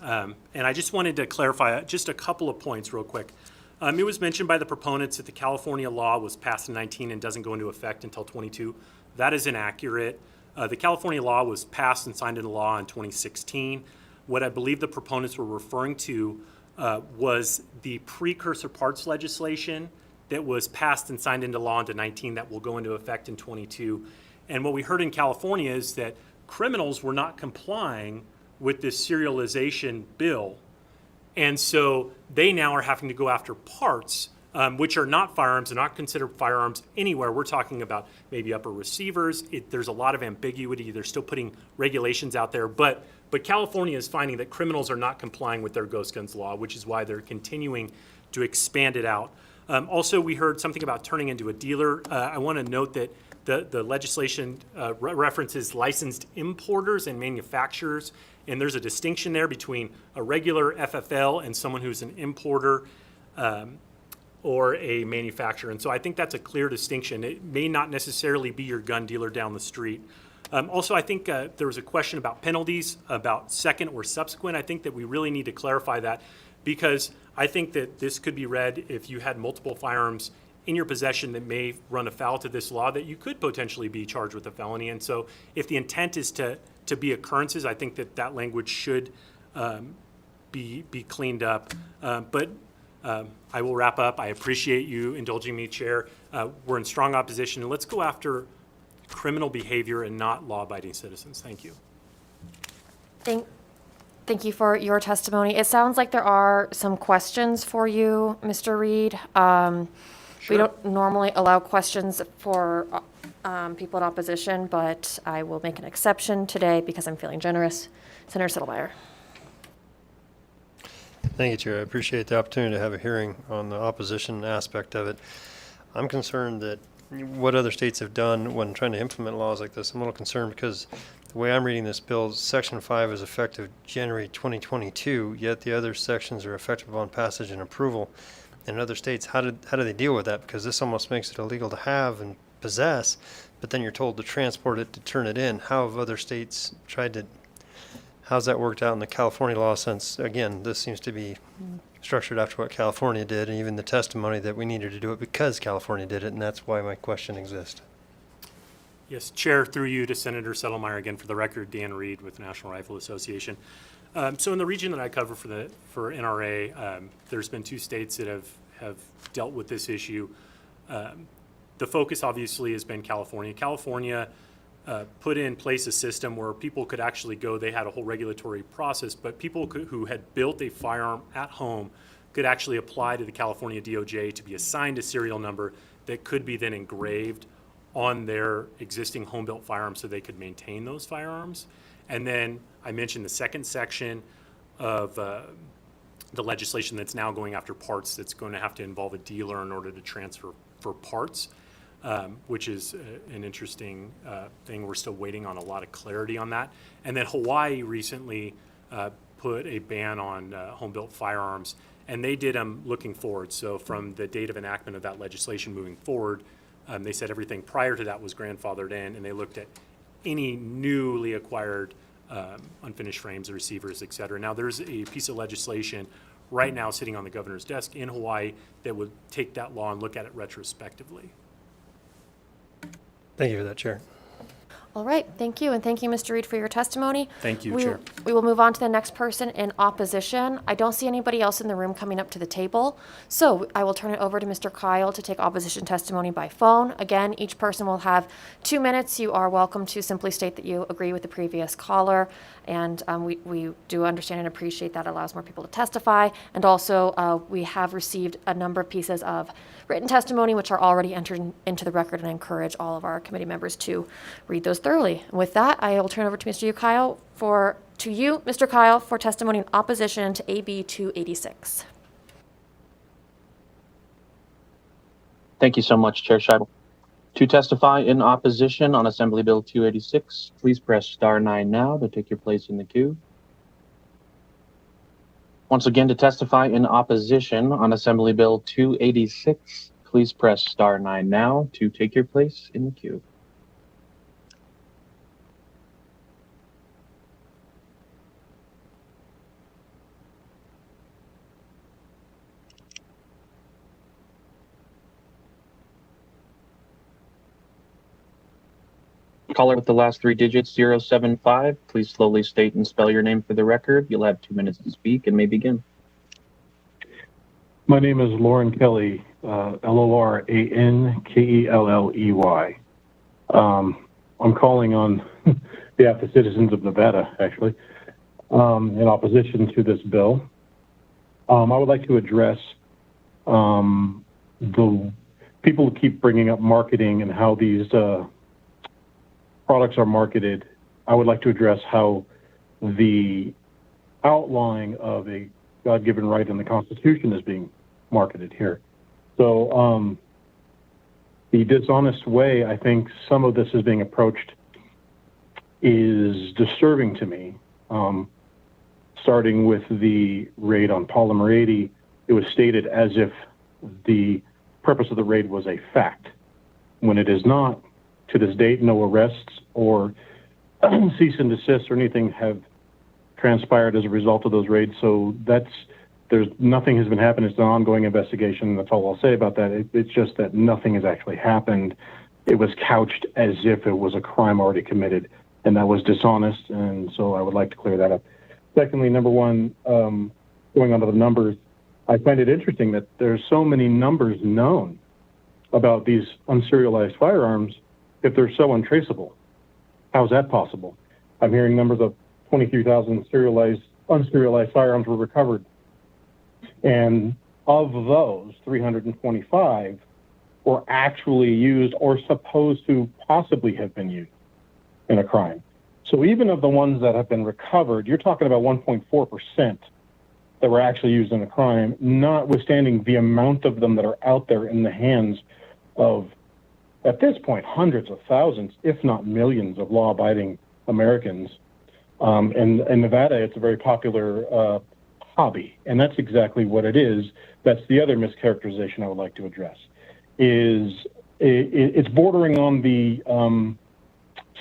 and I just wanted to clarify just a couple of points real quick. It was mentioned by the proponents that the California law was passed in 19 and doesn't go into effect until 22. That is inaccurate. The California law was passed and signed into law in 2016. What I believe the proponents were referring to was the precursor parts legislation that was passed and signed into law into 19 that will go into effect in 22. And what we heard in California is that criminals were not complying with this serialization bill. And so they now are having to go after parts, which are not firearms and not considered firearms anywhere. We're talking about maybe upper receivers. There's a lot of ambiguity. They're still putting regulations out there. But California is finding that criminals are not complying with their ghost guns law, which is why they're continuing to expand it out. Also, we heard something about turning into a dealer. I want to note that the legislation references licensed importers and manufacturers, and there's a distinction there between a regular FFL and someone who's an importer or a manufacturer. And so I think that's a clear distinction. It may not necessarily be your gun dealer down the street. Also, I think there was a question about penalties, about second or subsequent. I think that we really need to clarify that, because I think that this could be read if you had multiple firearms in your possession that may run afoul to this law, that you could potentially be charged with a felony. And so if the intent is to be occurrences, I think that language should be cleaned up. But I will wrap up. I appreciate you indulging me, Chair. We're in strong opposition, and let's go after criminal behavior and not law-abiding citizens. Thank you. Thank you for your testimony. It sounds like there are some questions for you, Mr. Reed. We don't normally allow questions for people in opposition, but I will make an exception today because I'm feeling generous. Senator Settlemeyer. Thank you, Chair. I appreciate the opportunity to have a hearing on the opposition aspect of it. I'm concerned that what other states have done when trying to implement laws like this, I'm a little concerned because the way I'm reading this bill, Section 5 is effective January 2022, yet the other sections are effective upon passage and approval. In other states, how do they deal with that? Because this almost makes it illegal to have and possess, but then you're told to transport it, to turn it in. How have other states tried to, how's that worked out in the California law, since, again, this seems to be structured after what California did, and even the testimony that we needed to do it because California did it, and that's why my question exists. Yes, Chair, through you to Senator Settlemeyer, again, for the record, Dan Reed with the National Rifle Association. So in the region that I cover for NRA, there's been 2 states that have dealt with this issue. The focus obviously has been California. California put in place a system where people could actually go, they had a whole regulatory process, but people who had built a firearm at home could actually apply to the California DOJ to be assigned a serial number that could be then engraved on their existing home-built firearms so they could maintain those firearms. And then I mentioned the second section of the legislation that's now going after parts that's going to have to involve a dealer in order to transfer for parts, which is an interesting thing. We're still waiting on a lot of clarity on that. And then Hawaii recently put a ban on home-built firearms, and they did them looking forward. So from the date of enactment of that legislation moving forward, they said everything prior to that was grandfathered in, and they looked at any newly acquired unfinished frames, receivers, et cetera. Now, there's a piece of legislation right now sitting on the governor's desk in Hawaii that would take that law and look at it retrospectively. Thank you for that, Chair. All right, thank you, and thank you, Mr. Reed, for your testimony. Thank you, Chair. We will move on to the next person in opposition. I don't see anybody else in the room coming up to the table, so I will turn it over to Mr. Kyle to take opposition testimony by phone. Again, each person will have 2 minutes. You are welcome to simply state that you agree with the previous caller, and we do understand and appreciate that allows more people to testify. And also, we have received a number of pieces of written testimony which are already entered into the record, and I encourage all of our committee members to read those thoroughly. And with that, I will turn over to Mr. Kyle Mr. Kyle, for testimony in opposition to AB 286. Thank you so much, Chair Scheibel. To testify in opposition on Assembly Bill 286, please press star 9 now to take your place in the queue. Once again, to testify in opposition on Assembly Bill 286, please press star 9 now to take your place in the queue. Caller with the last 3 digits, 075. Please slowly state and spell your name for the record. You'll have 2 minutes to speak and may begin. My name is Lauren Kelly, Lorankelley. I'm calling on behalf of citizens of Nevada, actually, in opposition to this bill. I would like to address the people who keep bringing up marketing and how these products are marketed. I would like to address how the outline of a God-given right in the Constitution is being marketed here. So the dishonest way I think some of this is being approached is disturbing to me. Starting with the raid on Polymer 80, it was stated as if the purpose of the raid was a fact, when it is not. To this date, no arrests or cease and desist or anything have transpired as a result of those raids. So that's There's nothing has been happening. It's an ongoing investigation. That's all I'll say about that. It's just that nothing has actually happened. It was couched as if it was a crime already committed, and that was dishonest. And so I would like to clear that up. Secondly, number one, going on to the numbers, I find it interesting that there's so many numbers known about these unserialized firearms if they're so untraceable. How's that possible? I'm hearing numbers of 23,000 unserialized firearms were recovered. And of those, 325 were actually used or supposed to possibly have been used in a crime. So even of the ones that have been recovered, you're talking about 1.4% that were actually used in a crime, notwithstanding the amount of them that are out there in the hands of, at this point, hundreds of thousands, if not millions, of law-abiding Americans. And in Nevada, it's a very popular hobby, and that's exactly what it is. That's the other mischaracterization I would like to address. It's bordering on the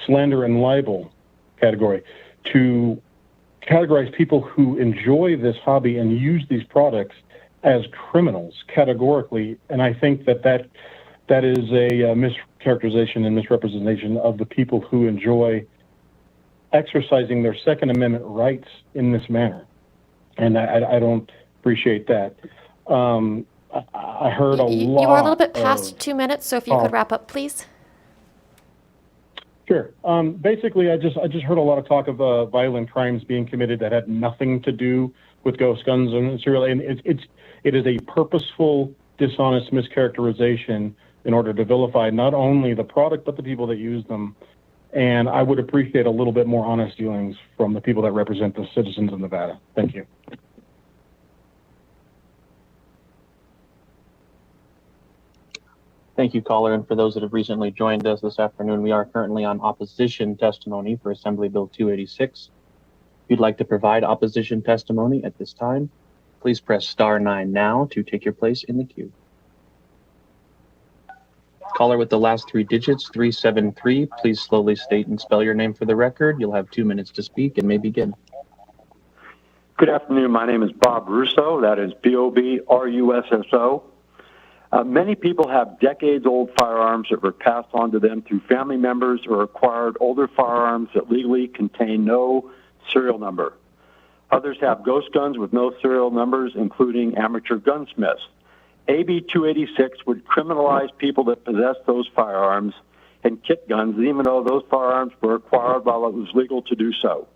slander and libel category to categorize people who enjoy this hobby and use these products as criminals categorically, and I think that is a mischaracterization and misrepresentation of the people who enjoy exercising their Second Amendment rights in this manner. And I don't appreciate that. I heard a lot. You are a little bit past 2 minutes, so if you could wrap up, please. Sure. Basically, I just heard a lot of talk of violent crimes being committed that had nothing to do with ghost guns and serial. And it is a purposeful, dishonest mischaracterization in order to vilify not only the product but the people that use them. And I would appreciate a little bit more honest dealings from the people that represent the citizens of Nevada. Thank you. Thank you, caller. And for those that have recently joined us this afternoon, we are currently on opposition testimony for Assembly Bill 286. If you'd like to provide opposition testimony at this time, please press star 9 now to take your place in the queue. Caller with the last 3 digits, 373, please slowly state and spell your name for the record. You'll have 2 minutes to speak and may begin. Good afternoon. My name is Bob Russo. That is Bobrusso. Many people have decades-old firearms that were passed on to them through family members or acquired older firearms that legally contain no serial number. Others have ghost guns with no serial numbers, including amateur gunsmiths. AB 286 would criminalize people that possess those firearms and kit guns, even though those firearms were acquired while it was legal to do so.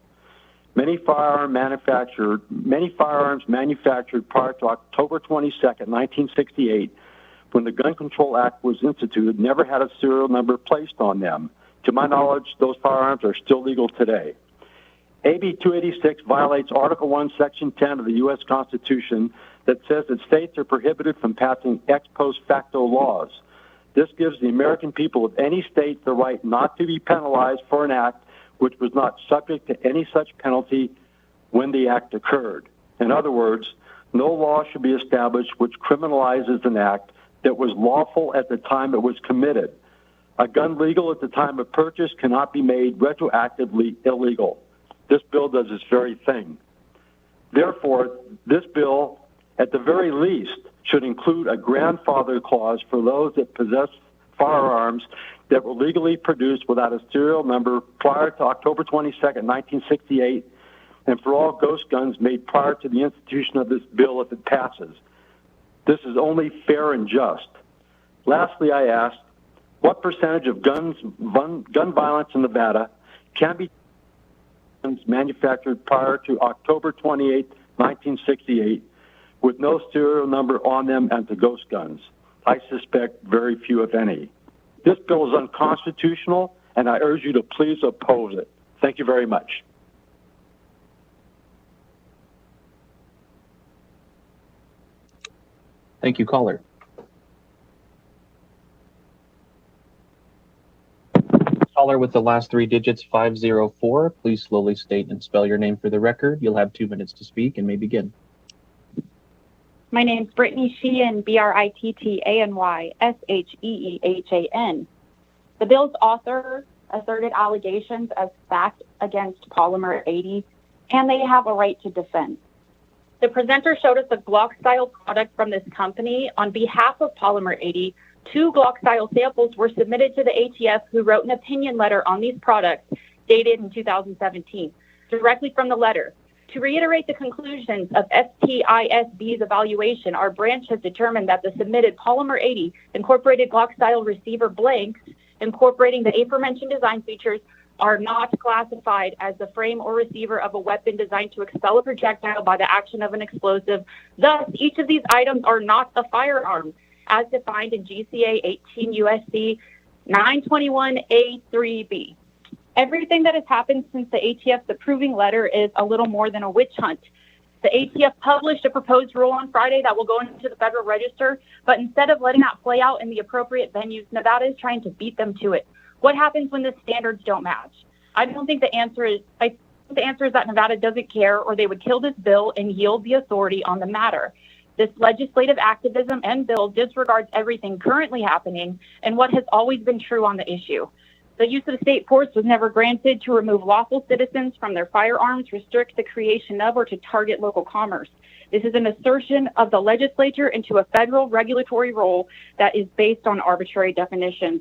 Many firearms manufactured prior to October 22nd, 1968, when the Gun Control Act was instituted, never had a serial number placed on them. To my knowledge, those firearms are still legal today. AB 286 violates Article 1, Section 10 of the U.S. Constitution that says that states are prohibited from passing ex post facto laws. This gives the American people of any state the right not to be penalized for an act which was not subject to any such penalty when the act occurred. In other words, no law should be established which criminalizes an act that was lawful at the time it was committed. A gun legal at the time of purchase cannot be made retroactively illegal. This bill does this very thing. Therefore, this bill, at the very least, should include a grandfather clause for those that possess firearms that were legally produced without a serial number prior to October 22nd, 1968, and for all ghost guns made prior to the institution of this bill if it passes. This is only fair and just. Lastly, I asked, what percentage of gun violence in Nevada can be manufactured prior to October 28, 1968, with no serial number on them and to ghost guns? I suspect very few, if any. This bill is unconstitutional, and I urge you to please oppose it. Thank you very much. Thank you, caller. Caller with the last 3 digits, 504, please slowly state and spell your name for the record. You'll have 2 minutes to speak and may begin. My name's Brittany Sheehan, BrittanYSheehan. The bill's author asserted allegations as fact against Polymer 80, and they have a right to defend. The presenter showed us a Glock-style product from this company. On behalf of Polymer 80, 2 Glock-style samples were submitted to the ATF, who wrote an opinion letter on these products dated in 2017. Directly from the letter, to reiterate the conclusions of STISB's evaluation, our branch has determined that the submitted Polymer 80 incorporated Glock-style receiver blanks incorporating the aforementioned design features are not classified as the frame or receiver of a weapon designed to expel a projectile by the action of an explosive. Thus, each of these items are not a firearm, as defined in GCA 18 USC 921A3B. Everything that has happened since the ATF's approving letter is a little more than a witch hunt. The ATF published a proposed rule on Friday that will go into the Federal Register, but instead of letting that play out in the appropriate venues, Nevada is trying to beat them to it. What happens when the standards don't match? I think the answer is that Nevada doesn't care, or they would kill this bill and yield the authority on the matter. This legislative activism and bill disregards everything currently happening and what has always been true on the issue. The use of state force was never granted to remove lawful citizens from their firearms, restrict the creation of, or to target local commerce. This is an assertion of the legislature into a federal regulatory role that is based on arbitrary definitions.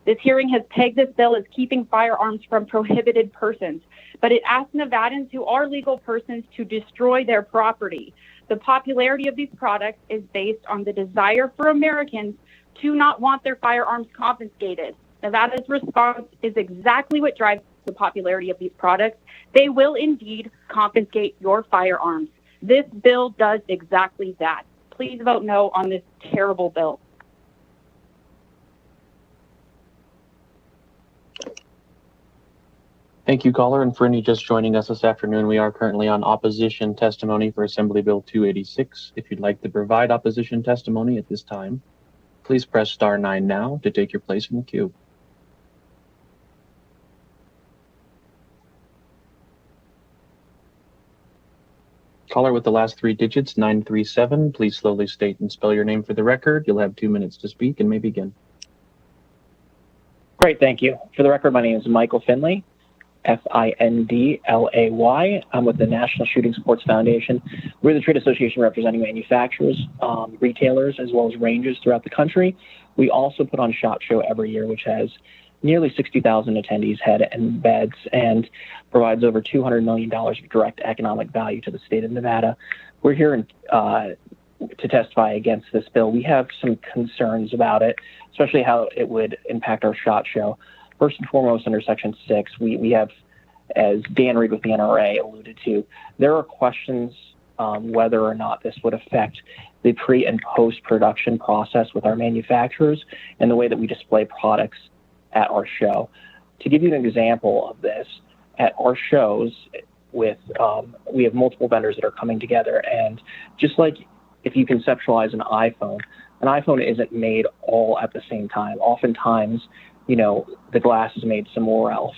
This hearing has pegged this bill as keeping firearms from prohibited persons, but it asks Nevadans who are legal persons to destroy their property. The popularity of these products is based on the desire for Americans to not want their firearms confiscated. Nevada's response is exactly what drives the popularity of these products. They will indeed confiscate your firearms. This bill does exactly that. Please vote no on this terrible bill. Thank you, caller. And for any just joining us this afternoon, we are currently on opposition testimony for Assembly Bill 286. If you'd like to provide opposition testimony at this time, please press *9 now to take your place in the queue. Caller with the last 3 digits, 937, please slowly state and spell your name for the record. You'll have 2 minutes to speak and may begin. Great, thank you. For the record, my name is Michael Finley, Findlay. I'm with the National Shooting Sports Foundation. We're the trade association representing manufacturers, retailers, as well as ranges throughout the country. We also put on SHOT Show every year, which has nearly 60,000 attendees, head and beds, and provides over $200 million of direct economic value to the state of Nevada. We're here to testify against this bill. We have some concerns about it, especially how it would impact our SHOT Show. First and foremost, under Section 6, we have, as Dan Reed with the NRA alluded to, there are questions whether or not this would affect the pre- and post-production process with our manufacturers and the way that we display products at our show. To give you an example of this, at our shows, we have multiple vendors that are coming together, and just like if you conceptualize an iPhone isn't made all at the same time. Oftentimes, the glass is made somewhere else.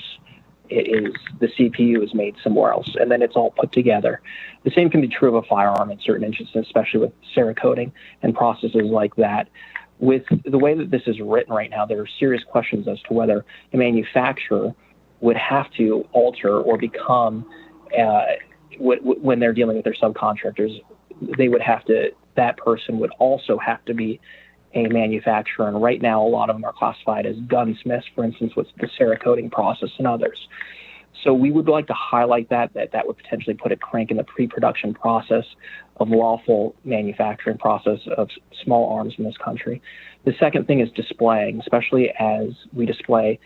The CPU is made somewhere else, and then it's all put together. The same can be true of a firearm in certain instances, especially with Cerakoting and processes like that. With the way that this is written right now, there are serious questions as to whether a manufacturer would have to alter or become, when they're dealing with their subcontractors, that person would also have to be a manufacturer. And right now, a lot of them are classified as gunsmiths, for instance, with the Cerakoting process and others. So we would like to highlight that would potentially put a crank in the pre-production process of lawful manufacturing process of small arms in this country. The second thing is displaying, especially as we display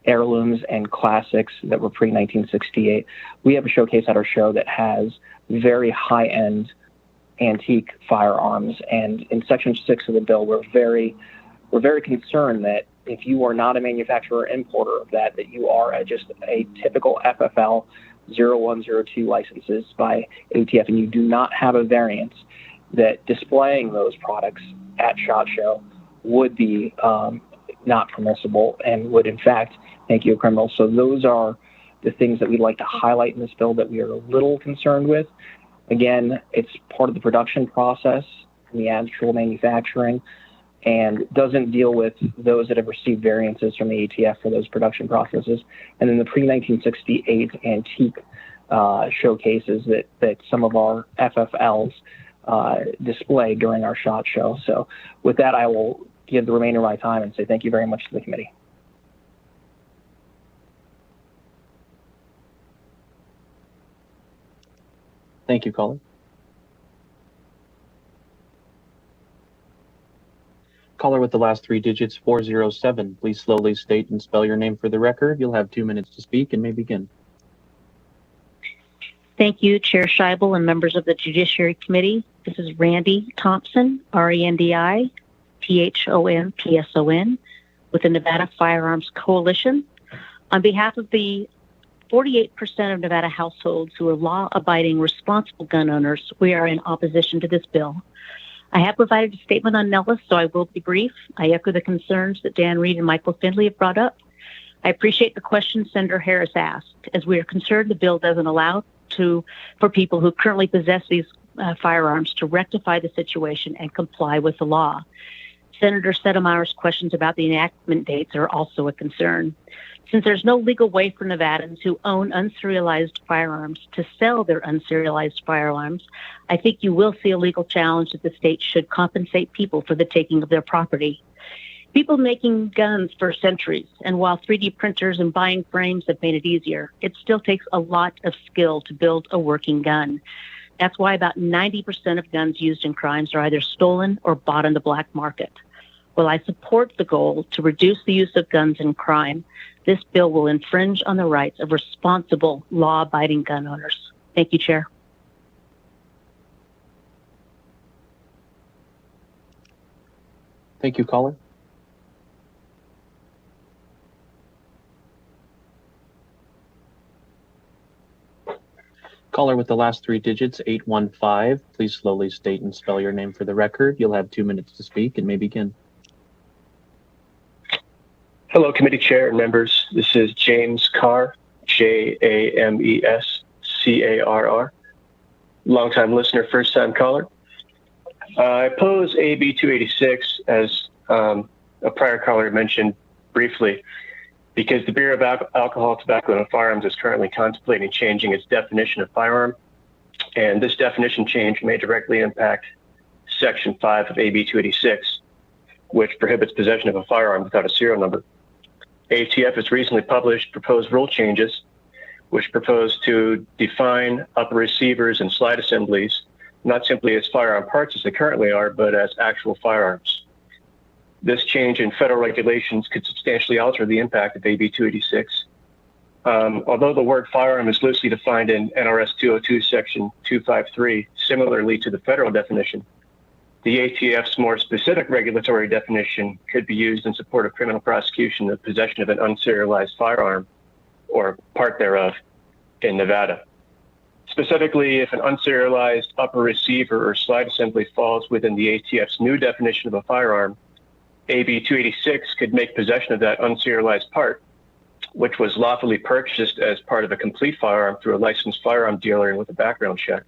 heirlooms and classics that were pre-1968. We have a showcase at our show that has very high-end antique firearms, and in Section 6 of the bill, we're very concerned that if you are not a manufacturer or importer of that you are just a typical FFL 0102 licenses by ATF, and you do not have a variance, that displaying those products at SHOT Show would be not permissible and would in fact make you a criminal. So those are the things that we'd like to highlight in this bill that we are a little concerned with. Again, it's part of the production process and the actual manufacturing, and doesn't deal with those that have received variances from the ATF for those production processes. And then the pre-1968 antique showcases that some of our FFLs display during our SHOT Show. So with that, I will give the remainder of my time and say thank you very much to the committee. Thank you, caller. Caller with the last three digits, 407. Please slowly state and spell your name for the record. You'll have 2 minutes to speak and may begin. Thank you, Chair Scheibel and members of the Judiciary Committee. This is Randy Thompson, RENDI, THOMPSON, with the Nevada Firearms Coalition. On behalf of the 48% of Nevada households who are law-abiding, responsible gun owners, we are in opposition to this bill. I have provided a statement on Nellis, so I will be brief. I echo the concerns that Dan Reed and Michael Findley have brought up. I appreciate the question Senator Harris asked. As we are concerned, the bill doesn't allow for people who currently possess these firearms to rectify the situation and comply with the law. Senator Sedemeyer's questions about the enactment dates are also a concern. Since there's no legal way for Nevadans who own unserialized firearms to sell their unserialized firearms, I think you will see a legal challenge that the state should compensate people for the taking of their property. People making guns for centuries, and while 3D printers and buying frames have made it easier, it still takes a lot of skill to build a working gun. That's why about 90% of guns used in crimes are either stolen or bought on the black market. While I support the goal to reduce the use of guns in crime, this bill will infringe on the rights of responsible, law-abiding gun owners. Thank you, Chair. Thank you, caller. Caller with the last three digits, 815. Please slowly state and spell your name for the record. You'll have 2 minutes to speak and may begin. Hello, committee chair and members. This is James Carr, JamesCarr. Longtime listener, first time caller. I oppose AB 286, as a prior caller mentioned briefly, because the Bureau of Alcohol, Tobacco, and Firearms is currently contemplating changing its definition of firearm, and this definition change may directly impact Section 5 of AB 286, which prohibits possession of a firearm without a serial number. ATF has recently published proposed rule changes, which propose to define upper receivers and slide assemblies not simply as firearm parts as they currently are, but as actual firearms. This change in federal regulations could substantially alter the impact of AB 286. Although the word firearm is loosely defined in NRS 202 Section 253, similarly to the federal definition, the ATF's more specific regulatory definition could be used in support of criminal prosecution of possession of an unserialized firearm or part thereof in Nevada. Specifically, if an unserialized upper receiver or slide assembly falls within the ATF's new definition of a firearm, AB 286 could make possession of that unserialized part, which was lawfully purchased as part of a complete firearm through a licensed firearm dealer and with a background check,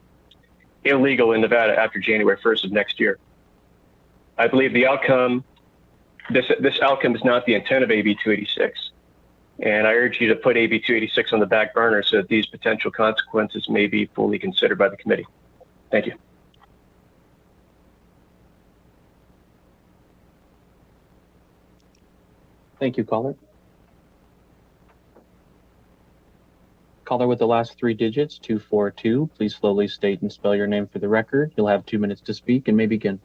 illegal in Nevada after January 1st of next year. I believe the outcome, this outcome is not the intent of AB 286, and I urge you to put AB 286 on the back burner so that these potential consequences may be fully considered by the committee. Thank you. Thank you, caller. Caller with the last three digits, 242. Please slowly state and spell your name for the record. You'll have 2 minutes to speak and may begin.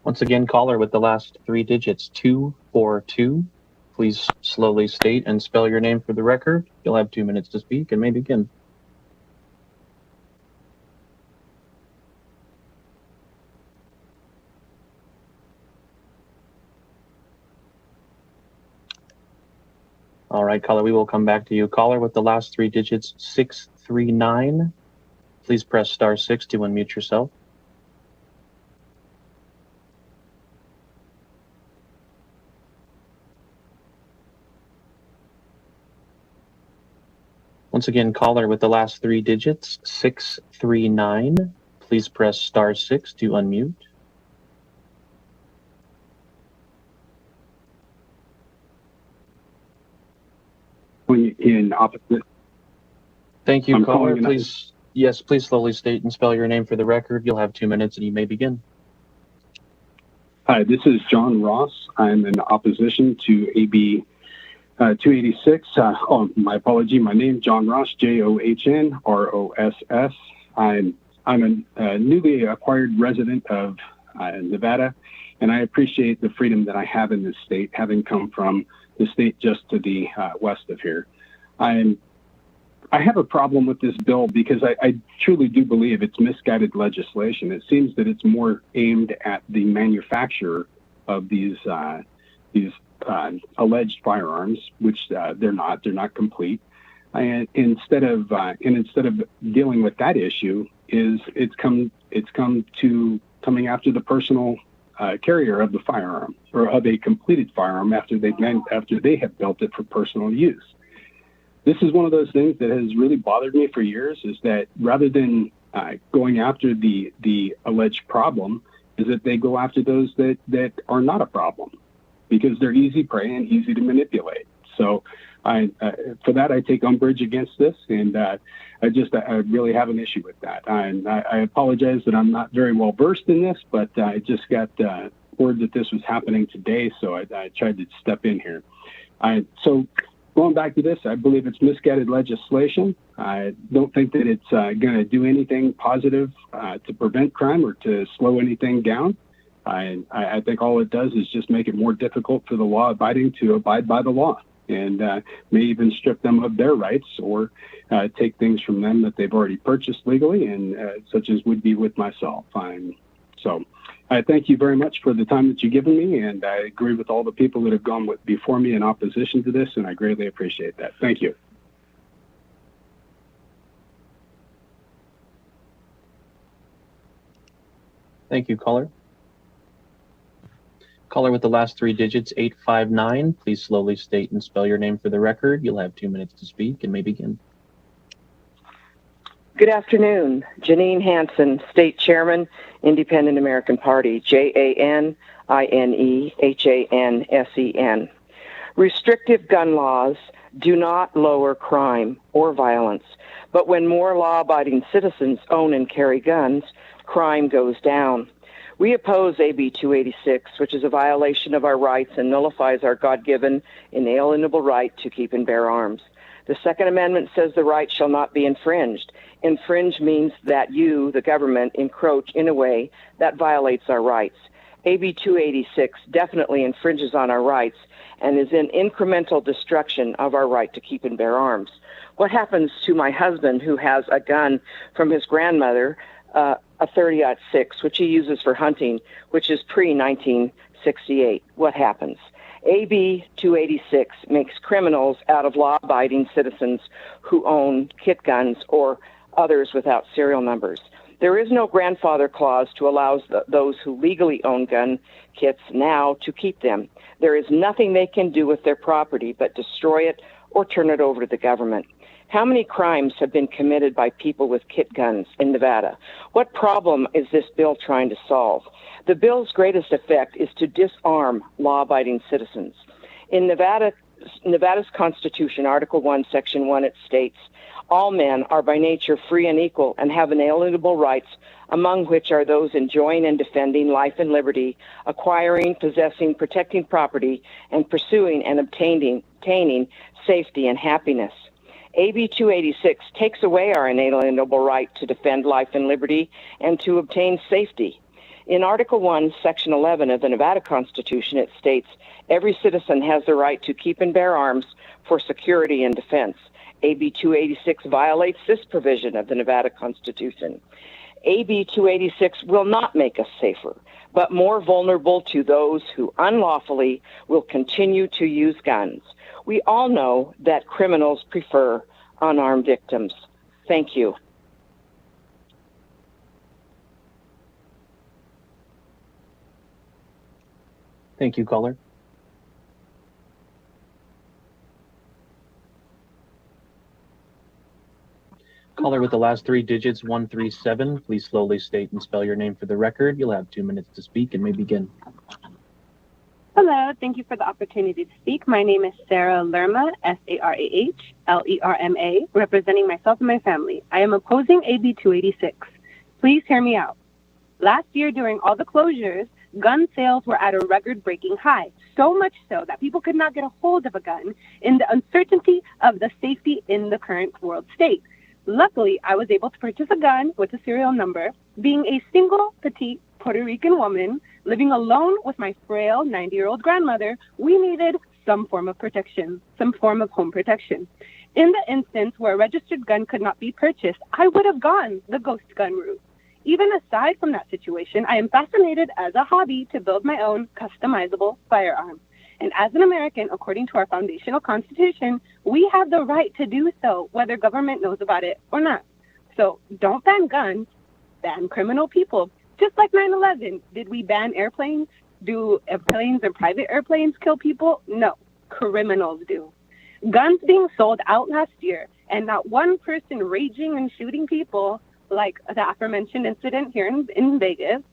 Once again, caller with the last three digits, 242. Please slowly state and spell your name for the record. You'll have 2 minutes to speak and may begin. All right, caller, we will come back to you. Caller with the last three digits, 639. Please press *6 to unmute yourself. Once again, caller with the last three digits, 639. Please press *6 to unmute. opposite. Thank you, I'm caller. calling in- Please, yes, please slowly state and spell your name for the record. You'll have 2 minutes and you may begin. Hi, this is John Ross. I'm in opposition to AB 286. My apology. My name John Ross, JOHNROSS. I'm a newly acquired resident of Nevada, and I appreciate the freedom that I have in this state, having come from the state just to the west of here. I have a problem with this bill because I truly do believe it's misguided legislation. It seems that it's more aimed at the manufacturer of these alleged firearms, which they're not. They're not complete. And instead of dealing with that issue, it's coming after the personal carrier of the firearm or of a completed firearm after they have built it for personal use. This is one of those things that has really bothered me for years, is that rather than going after the alleged problem, is that they go after those that are not a problem because they're easy prey and easy to manipulate. So for that, I take umbrage against this, and I really have an issue with that. I apologize that I'm not very well versed in this, but I just got word that this was happening today, so I tried to step in here. So going back to this, I believe it's misguided legislation. I don't think that it's going to do anything positive to prevent crime or to slow anything down. I think all it does is just make it more difficult for the law-abiding to abide by the law, and may even strip them of their rights or take things from them that they've already purchased legally, and such as would be with myself. So I thank you very much for the time that you've given me, and I agree with all the people that have gone before me in opposition to this, and I greatly appreciate that. Thank you. Thank you, caller. Caller with the last 3 digits, 859. Please slowly state and spell your name for the record. You'll have 2 minutes to speak and may begin. Good afternoon. Janine Hansen, State Chairman, Independent American Party, JANINEHANSEN. Restrictive gun laws do not lower crime or violence, but when more law-abiding citizens own and carry guns, crime goes down. We oppose AB 286, which is a violation of our rights and nullifies our God-given, inalienable right to keep and bear arms. The Second Amendment says the right shall not be infringed. Infringe means that you, the government, encroach in a way that violates our rights. AB 286 definitely infringes on our rights and is in incremental destruction of our right to keep and bear arms. What happens to my husband who has a gun from his grandmother, a 30-06, which he uses for hunting, which is pre-1968? What happens? AB 286 makes criminals out of law-abiding citizens who own kit guns or others without serial numbers. There is no grandfather clause to allow those who legally own gun kits now to keep them. There is nothing they can do with their property but destroy it or turn it over to the government. How many crimes have been committed by people with kit guns in Nevada? What problem is this bill trying to solve? The bill's greatest effect is to disarm law-abiding citizens. In Nevada's Constitution, Article 1, Section 1, it states, all men are by nature free and equal and have inalienable rights, among which are those enjoying and defending life and liberty, acquiring, possessing, protecting property, and pursuing and obtaining safety and happiness. AB 286 takes away our inalienable right to defend life and liberty and to obtain safety. In Article 1, Section 11 of the Nevada Constitution, it states, every citizen has the right to keep and bear arms for security and defense. AB 286 violates this provision of the Nevada Constitution. AB 286 will not make us safer, but more vulnerable to those who unlawfully will continue to use guns. We all know that criminals prefer unarmed victims. Thank you. Thank you, caller. Caller with the last 3 digits, 137. Please slowly state and spell your name for the record. You'll have 2 minutes to speak and may begin. Hello, thank you for the opportunity to speak. My name is Sarah Lerma, SarahLerma, representing myself and my family. I am opposing AB 286. Please hear me out. Last year, during all the closures, gun sales were at a record-breaking high, so much so that people could not get a hold of a gun in the uncertainty of the safety in the current world state. Luckily, I was able to purchase a gun with a serial number. Being a single, petite Puerto Rican woman living alone with my frail 90-year-old grandmother, we needed some form of protection, some form of home protection. In the instance where a registered gun could not be purchased, I would have gone the ghost gun route. Even aside from that situation, I am fascinated as a hobby to build my own customizable firearm. And as an American, according to our foundational constitution, we have the right to do so, whether government knows about it or not. So don't ban guns, ban criminal people. Just like 9/11, did we ban airplanes? Do airplanes or private airplanes kill people? No, criminals do. Guns being sold out last year, and not one person raging and shooting people, like the aforementioned incident here in Vegas,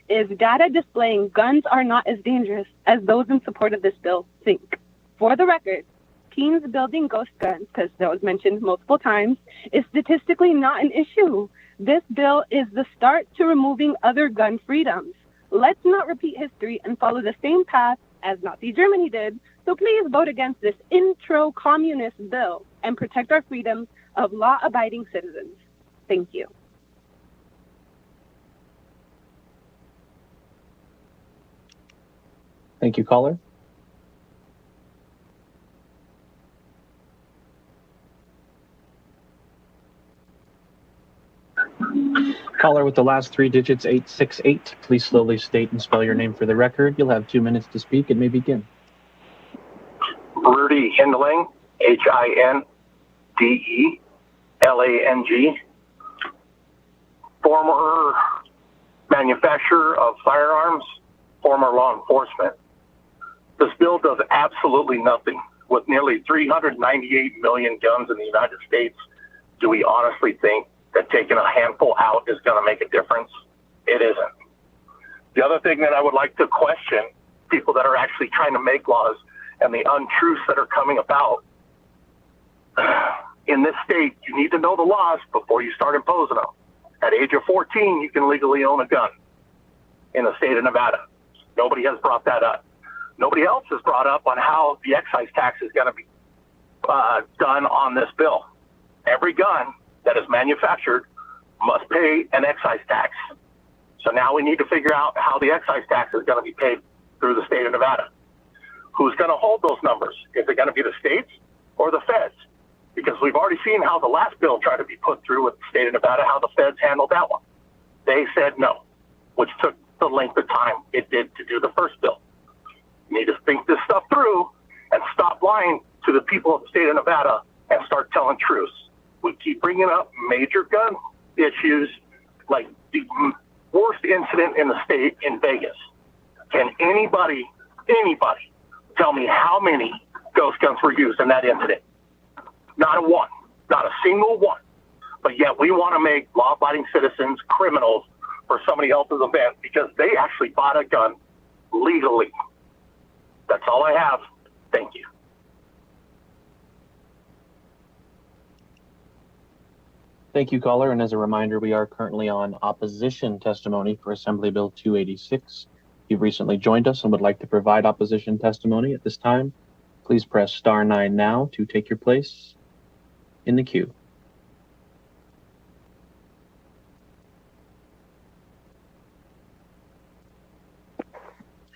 is data displaying guns are not as dangerous as those in support of this bill think. For the record, teens building ghost guns, because that was mentioned multiple times, is statistically not an issue. This bill is the start to removing other gun freedoms. Let's not repeat history and follow the same path as Nazi Germany did. So please vote against this intro communist bill and protect our freedoms of law-abiding citizens. Thank you. Thank you, caller. Caller with the last three digits, 868. Please slowly state and spell your name for the record. You'll have 2 minutes to speak and may begin. Rudy Hindling, Hindelang, former manufacturer of firearms, former law enforcement. This bill does absolutely nothing. With nearly 398 million guns in the United States, do we honestly think that taking a handful out is going to make a difference? It isn't. The other thing that I would like to question people that are actually trying to make laws and the untruths that are coming about. In this state, you need to know the laws before you start imposing them. At age of 14, you can legally own a gun in the state of Nevada. Nobody has brought that up. Nobody else has brought up on how the excise tax is going to be done on this bill. Every gun that is manufactured must pay an excise tax. So now we need to figure out how the excise tax is going to be paid through the state of Nevada. Who's going to hold those numbers? Is it going to be the states or the feds? Because we've already seen how the last bill tried to be put through with the state of Nevada, how the feds handled that one. They said no, which took the length of time it did to do the first bill. You need to think this stuff through and stop lying to the people of the state of Nevada and start telling truths. We keep bringing up major gun issues like the worst incident in the state in Vegas. Can anybody tell me how many ghost guns were used in that incident? Not a one, not a single one. But yet we want to make law-abiding citizens criminals for somebody else's event because they actually bought a gun legally. That's all I have. Thank you. Thank you, caller. And as a reminder, we are currently on opposition testimony for Assembly Bill 286. If you've recently joined us and would like to provide opposition testimony at this time, please press star 9 now to take your place in the queue.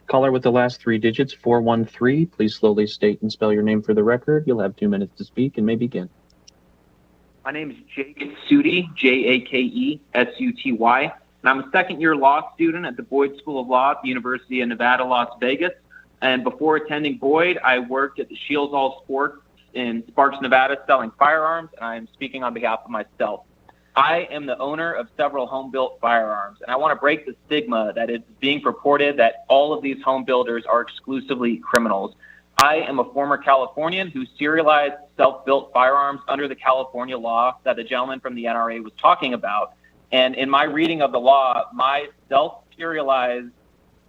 Caller with the last three digits, 413. Please slowly state and spell your name for the record. You'll have 2 minutes to speak and may begin. My name is Jake Suty, Jakesuty, and I'm a second-year law student at the Boyd School of Law at the University of Nevada, Las Vegas. And before attending Boyd, I worked at the Shields All Sports in Sparks, Nevada, selling firearms, and I am speaking on behalf of myself. I am the owner of several home-built firearms, and I want to break the stigma that is being purported that all of these home builders are exclusively criminals. I am a former Californian who serialized self-built firearms under the California law that the gentleman from the NRA was talking about. And in my reading of the law, my self-serialized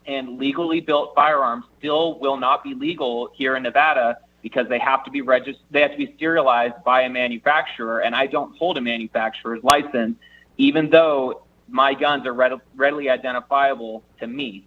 and legally built firearms still will not be legal here in Nevada because they have to be they have to be serialized by a manufacturer, and I don't hold a manufacturer's license, even though my guns are readily identifiable to me.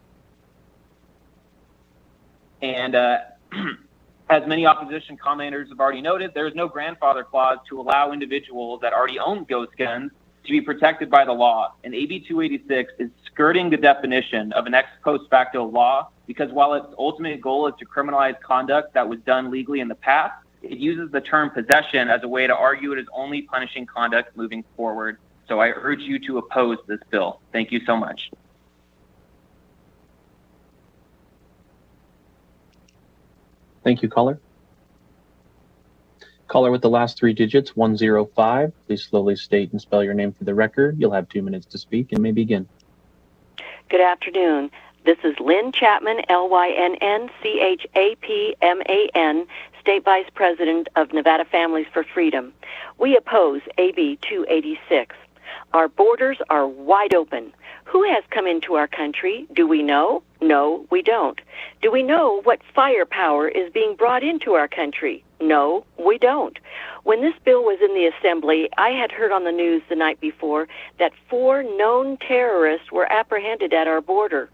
And as many opposition commenters have already noted, there is no grandfather clause to allow individuals that already own ghost guns to be protected by the law. And AB 286 is skirting the definition of an ex post facto law because while its ultimate goal is to criminalize conduct that was done legally in the past, it uses the term possession as a way to argue it is only punishing conduct moving forward. So I urge you to oppose this bill. Thank you so much. Thank you, caller. Caller with the last three digits, 105. Please slowly state and spell your name for the record. You'll have 2 minutes to speak and may begin. Good afternoon. This is Lynn Chapman, LYNNCHAPMAN, State Vice President of Nevada Families for Freedom. We oppose AB 286. Our borders are wide open. Who has come into our country? Do we know? No, we don't. Do we know what firepower is being brought into our country? No, we don't. When this bill was in the Assembly, I had heard on the news the night before that 4 known terrorists were apprehended at our border.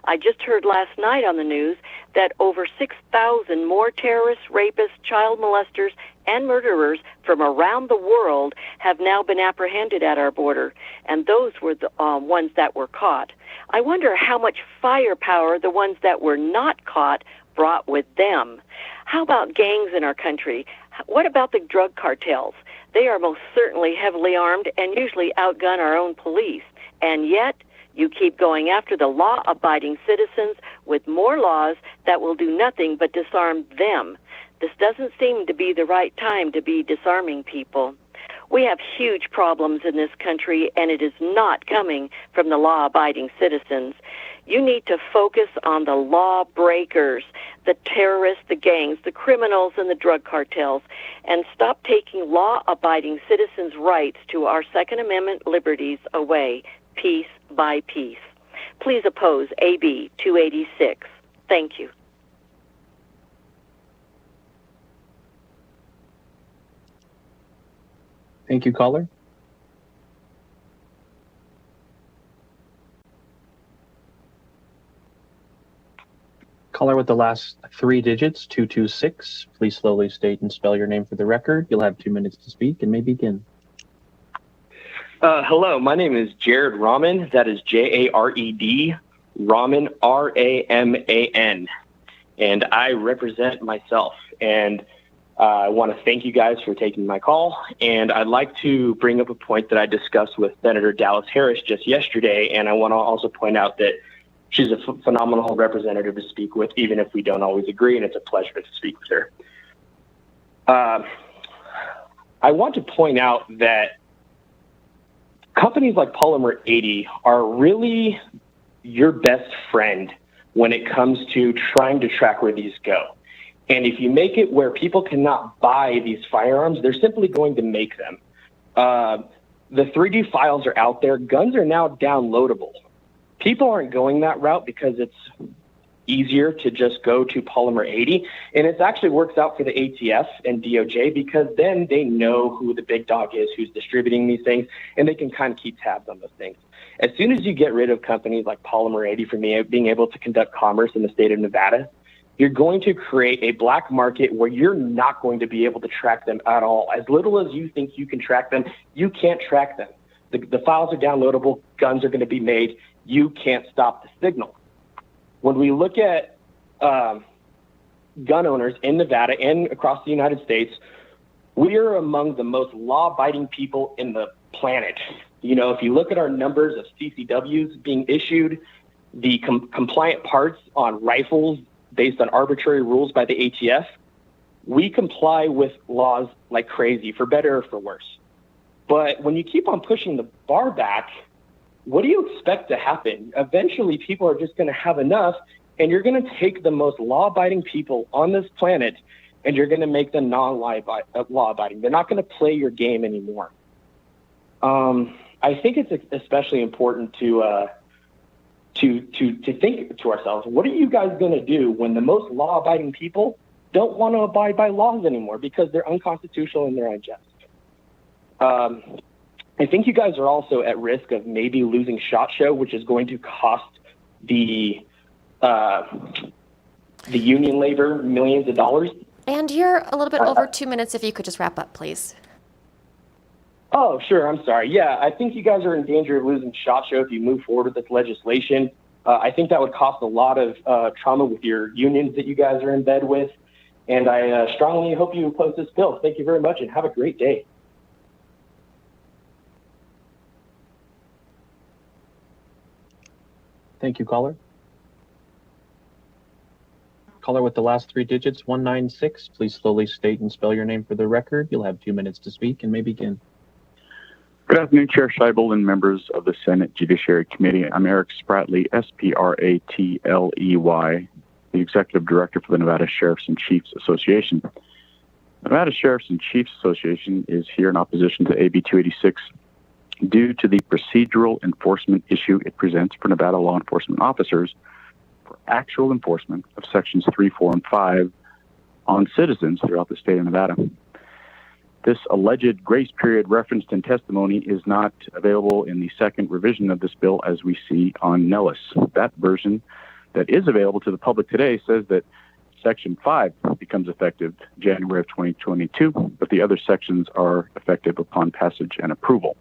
I just heard last night on the news that over 6,000 more terrorists, rapists, child molesters, and murderers from around the world have now been apprehended at our border, and those were the ones that were caught. I wonder how much firepower the ones that were not caught brought with them. How about gangs in our country? What about the drug cartels? They are most certainly heavily armed and usually outgun our own police, and yet you keep going after the law-abiding citizens with more laws that will do nothing but disarm them. This doesn't seem to be the right time to be disarming people. We have huge problems in this country, and it is not coming from the law-abiding citizens. You need to focus on the law breakers, the terrorists, the gangs, the criminals, and the drug cartels, and stop taking law-abiding citizens' rights to our Second Amendment liberties away, piece by piece. Please oppose AB 286. Thank you. Thank you, caller. Caller with the last three digits, 226. Please slowly state and spell your name for the record. You'll have 2 minutes to speak and may begin. Hello, my name is Jared Rahman. That is Jared, Rahman, Raman. And I represent myself. And I want to thank you guys for taking my call. And I'd like to bring up a point that I discussed with Senator Dallas Harris just yesterday. And I want to also point out that she's a phenomenal representative to speak with, even if we don't always agree. And it's a pleasure to speak with her. I want to point out that companies like Polymer 80 are really your best friend when it comes to trying to track where these go. And if you make it where people cannot buy these firearms, they're simply going to make them. The 3D files are out there. Guns are now downloadable. People aren't going that route because it's easier to just go to Polymer 80. And it actually works out for the ATF and DOJ because then they know who the big dog is, who's distributing these things, and they can kind of keep tabs on those things. As soon as you get rid of companies like Polymer 80 from being able to conduct commerce in the state of Nevada, you're going to create a black market where you're not going to be able to track them at all. As little as you think you can track them, you can't track them. The files are downloadable. Guns are going to be made. You can't stop the signal. When we look at gun owners in Nevada and across the United States, we are among the most law-abiding people in the planet. You know, if you look at our numbers of CCWs being issued, the compliant parts on rifles based on arbitrary rules by the ATF, we comply with laws like crazy, for better or for worse. But when you keep on pushing the bar back, what do you expect to happen? Eventually, people are just going to have enough, and you're going to take the most law-abiding people on this planet, and you're going to make them non-law-abiding. They're not going to play your game anymore. I think it's especially important to to think to ourselves, what are you guys going to do when the most law-abiding people don't want to abide by laws anymore because they're unconstitutional and they're unjust? I think you guys are also at risk of maybe losing SHOT Show, which is going to cost the union labor millions of dollars. And you're a little bit over 2 minutes. If you could just wrap up, please. Oh, sure. I'm sorry. Yeah, I think you guys are in danger of losing SHOT Show if you move forward with this legislation. I think that would cost a lot of trauma with your unions that you guys are in bed with. And I strongly hope you oppose this bill. Thank you very much and have a great day. Thank you, caller. Caller with the last three digits, 196. Please slowly state and spell your name for the record. You'll have 2 minutes to speak and may begin. Good afternoon, Chair Scheibel and members of the Senate Judiciary Committee. I'm Eric Spratley, S-P-R-A-T-L-E-Y, the Executive Director for the Nevada Sheriffs and Chiefs Association. The Nevada Sheriffs and Chiefs Association is here in opposition to AB 286 due to the procedural enforcement issue it presents for Nevada law enforcement officers for actual enforcement of Sections 3, 4, and 5 on citizens throughout the state of Nevada. This alleged grace period referenced in testimony is not available in the second revision of this bill as we see on Nellis. That version that is available to the public today says that Section 5 becomes effective January of 2022, but the other sections are effective upon passage and approval.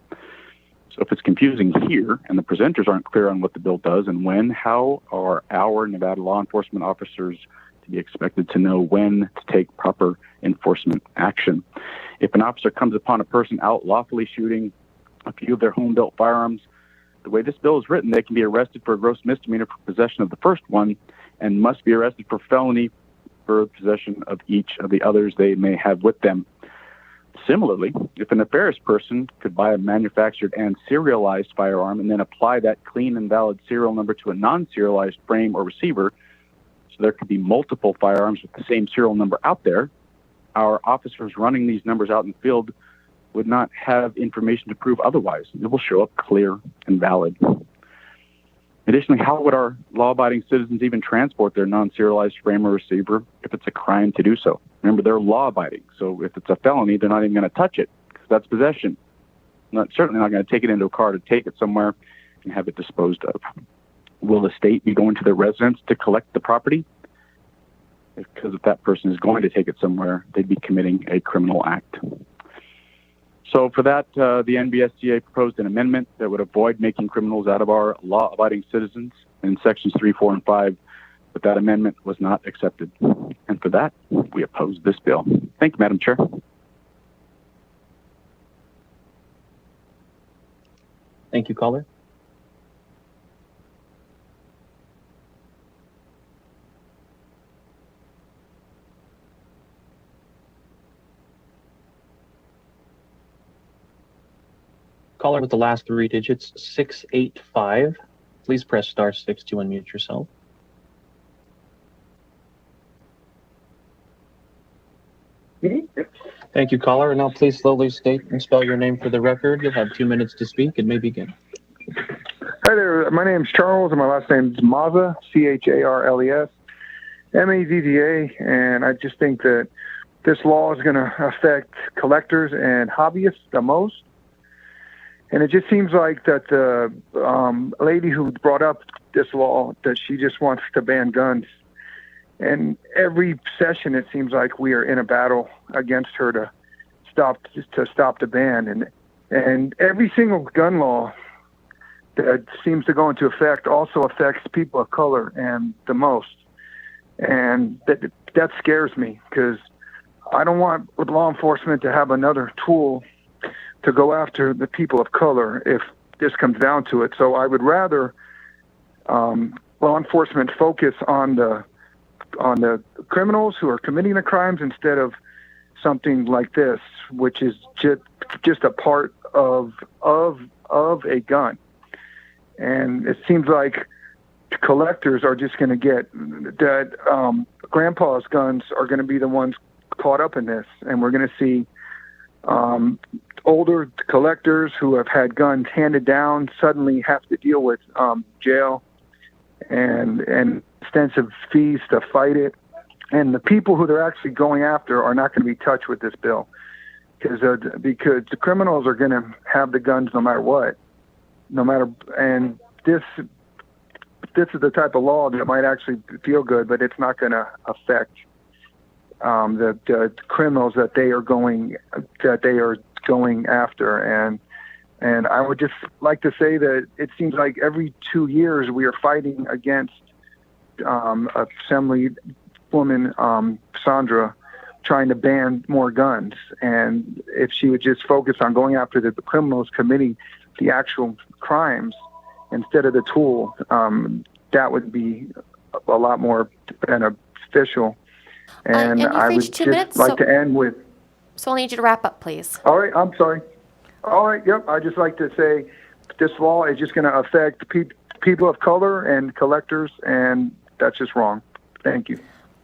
So if it's confusing here and the presenters aren't clear on what the bill does and when, how are our Nevada law enforcement officers to be expected to know when to take proper enforcement action? If an officer comes upon a person out lawfully shooting a few of their home-built firearms, the way this bill is written, they can be arrested for a gross misdemeanor for possession of the first one and must be arrested for felony for possession of each of the others they may have with them. Similarly, if a nefarious person could buy a manufactured and serialized firearm and then apply that clean and valid serial number to a non-serialized frame or receiver, so there could be multiple firearms with the same serial number out there, our officers running these numbers out in the field would not have information to prove otherwise. It will show up clear and valid. Additionally, how would our law-abiding citizens even transport their non-serialized frame or receiver if it's a crime to do so? Remember, they're law-abiding, so if it's a felony, they're not even going to touch it because that's possession. Certainly not going to take it into a car to take it somewhere and have it disposed of. Will the state be going to their residence to collect the property? Because if that person is going to take it somewhere, they'd be committing a criminal act. So for that, the NBSCA proposed an amendment that would avoid making criminals out of our law-abiding citizens in Sections 3, 4, and 5, but that amendment was not accepted. And for that, we oppose this bill. Thank you, Madam Chair. Thank you, caller. Caller with the last three digits, 685. Please press star 6 to unmute yourself. Thank you, caller. And now please slowly state and spell your name for the record. You'll have 2 minutes to speak and may begin. Hi there. My name's Charles, and my last name's Mazza, C-H-A-R-L-E-S, M-A-Z-Z-A, and I just think that this law is going to affect collectors and hobbyists the most. And it just seems like that the lady who brought up this law, that she just wants to ban guns. And every session, it seems like we are in a battle against her to stop the ban. And every single gun law that seems to go into effect also affects people of color and the most. And that scares me because I don't want law enforcement to have another tool to go after the people of color if this comes down to it. So I would rather law enforcement focus on the criminals who are committing the crimes instead of something like this, which is just a part of a gun. And it seems like collectors are just going to get that grandpa's guns are going to be the ones caught up in this, and we're going to see older collectors who have had guns handed down suddenly have to deal with jail and extensive fees to fight it. And the people who they're actually going after are not going to be touched with this bill, because the criminals are going to have the guns no matter what, and this is the type of law that might actually feel good, but it's not going to affect the criminals that they are going after. And I would just like to say that it seems like every 2 years we are fighting against Assemblywoman Sandra trying to ban more guns. And if she would just focus on going after the criminals committing the actual crimes instead of the tool, that would be a lot more beneficial. And I would just like to end with... So I'll need you to wrap up, please. All right, I'm sorry. All right, yep. I'd just like to say this law is just going to affect people of color and collectors, and that's just wrong. Thank you.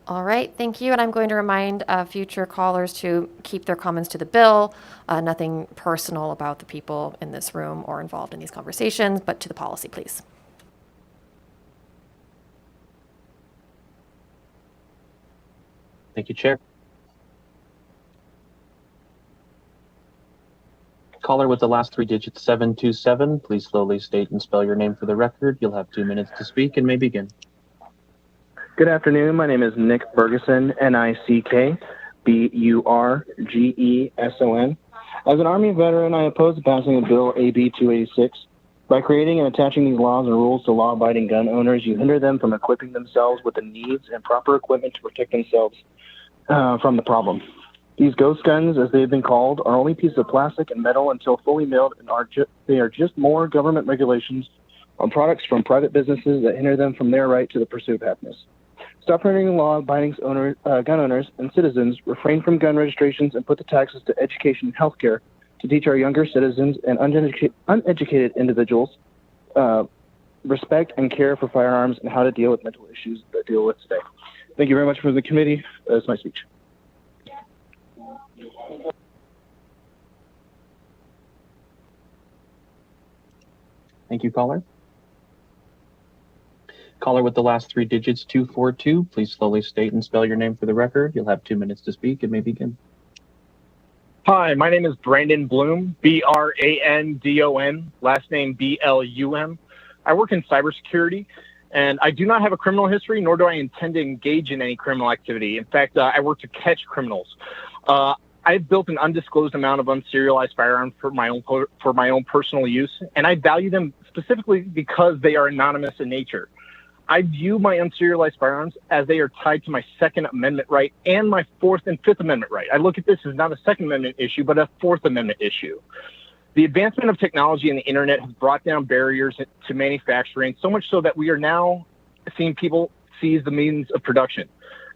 All right, thank you. And I'm going to remind future callers to keep their comments to the bill. Nothing personal about the people in this room or involved in these conversations, but to the policy, please. Thank you, Chair. Caller with the last three digits, 727. Please slowly state and spell your name for the record. You'll have 2 minutes to speak and may begin. Good afternoon. My name is Nick Ferguson, NickBurgeson. As an Army veteran, I oppose the passing of Bill AB 286. By creating and attaching these laws and rules to law-abiding gun owners, you hinder them from equipping themselves with the needs and proper equipment to protect themselves from the problem. These ghost guns, as they have been called, are only pieces of plastic and metal until fully milled, and they are just more government regulations on products from private businesses that hinder them from their right to the pursuit of happiness. Stop hindering law-abiding gun owners and citizens, refrain from gun registrations, and put the taxes to education and healthcare to teach our younger citizens and uneducated individuals respect and care for firearms and how to deal with mental issues that deal with today. Thank you very much for the committee. That's my speech. Thank you, caller. Caller with the last three digits, 242. Please slowly state and spell your name for the record. You'll have 2 minutes to speak and may begin. Hi, my name is Brandon Bloom, Brandon, last name Blum. I work in cybersecurity, and I do not have a criminal history, nor do I intend to engage in any criminal activity. In fact, I work to catch criminals. I've built an undisclosed amount of unserialized firearms for my own personal use, and I value them specifically because they are anonymous in nature. I view my unserialized firearms as they are tied to my Second Amendment right and my Fourth and Fifth Amendment right. I look at this as not a Second Amendment issue, but a Fourth Amendment issue. The advancement of technology and the internet has brought down barriers to manufacturing, so much so that we are now seeing people seize the means of production.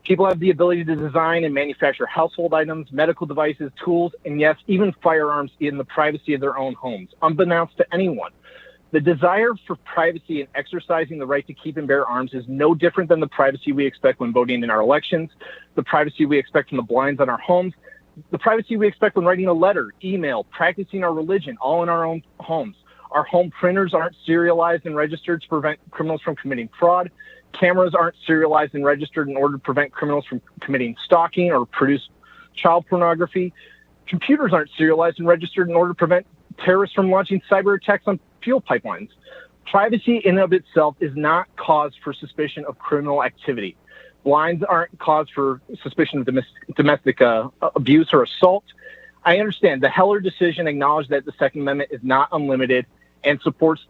People have the ability to design and manufacture household items, medical devices, tools, and yes, even firearms in the privacy of their own homes, unbeknownst to anyone. The desire for privacy and exercising the right to keep and bear arms is no different than the privacy we expect when voting in our elections, the privacy we expect from the blinds on our homes, the privacy we expect when writing a letter, email, practicing our religion, all in our own homes. Our home printers aren't serialized and registered to prevent criminals from committing fraud. Cameras aren't serialized and registered in order to prevent criminals from committing stalking or produce child pornography. Computers aren't serialized and registered in order to prevent terrorists from launching cyber attacks on fuel pipelines. Privacy in and of itself is not cause for suspicion of criminal activity. Blinds aren't cause for suspicion of domestic abuse or assault. I understand the Heller decision acknowledged that the Second Amendment is not unlimited and supports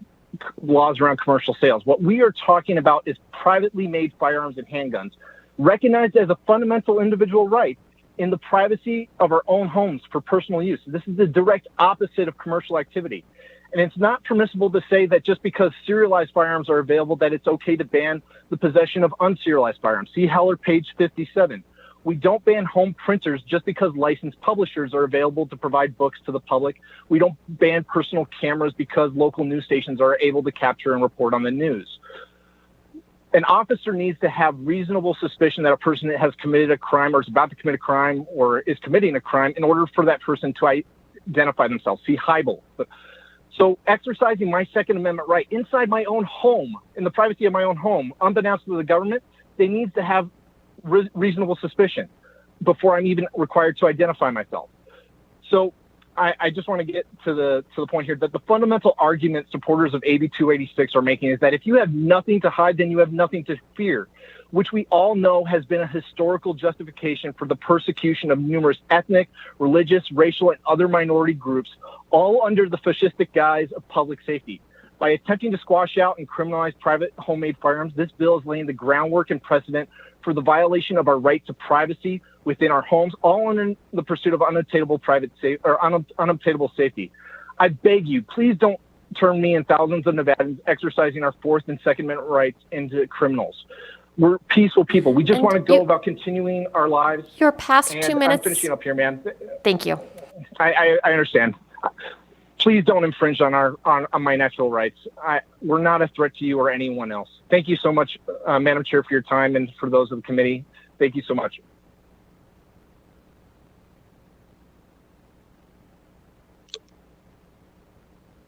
laws around commercial sales. What we are talking about is privately made firearms and handguns, recognized as a fundamental individual right in the privacy of our own homes for personal use. This is the direct opposite of commercial activity. And it's not permissible to say that just because serialized firearms are available that it's okay to ban the possession of unserialized firearms. See Heller, page 57. We don't ban home printers just because licensed publishers are available to provide books to the public. We don't ban personal cameras because local news stations are able to capture and report on the news. An officer needs to have reasonable suspicion that a person has committed a crime or is about to commit a crime or is committing a crime in order for that person to identify themselves. See Heibel. So exercising my Second Amendment right inside my own home, in the privacy of my own home, unbeknownst to the government, they need to have reasonable suspicion before I'm even required to identify myself. So I just want to get to the point here that the fundamental argument supporters of AB 286 are making is that if you have nothing to hide, then you have nothing to fear, which we all know has been a historical justification for the persecution of numerous ethnic, religious, racial, and other minority groups, all under the fascistic guise of public safety. By attempting to squash out and criminalize private homemade firearms, this bill is laying the groundwork and precedent for the violation of our right to privacy within our homes, all under the pursuit of unobtainable safety. I beg you, please don't turn me and thousands of Nevadans exercising our Fourth and Second Amendment rights into criminals. We're peaceful people. We just want to go about continuing our lives. You're past 2 minutes. I'm finishing up here, man. Thank you. I understand. Please don't infringe on on my natural rights. We're not a threat to you or anyone else. Thank you so much, Madam Chair, for your time, and for those of the committee. Thank you so much.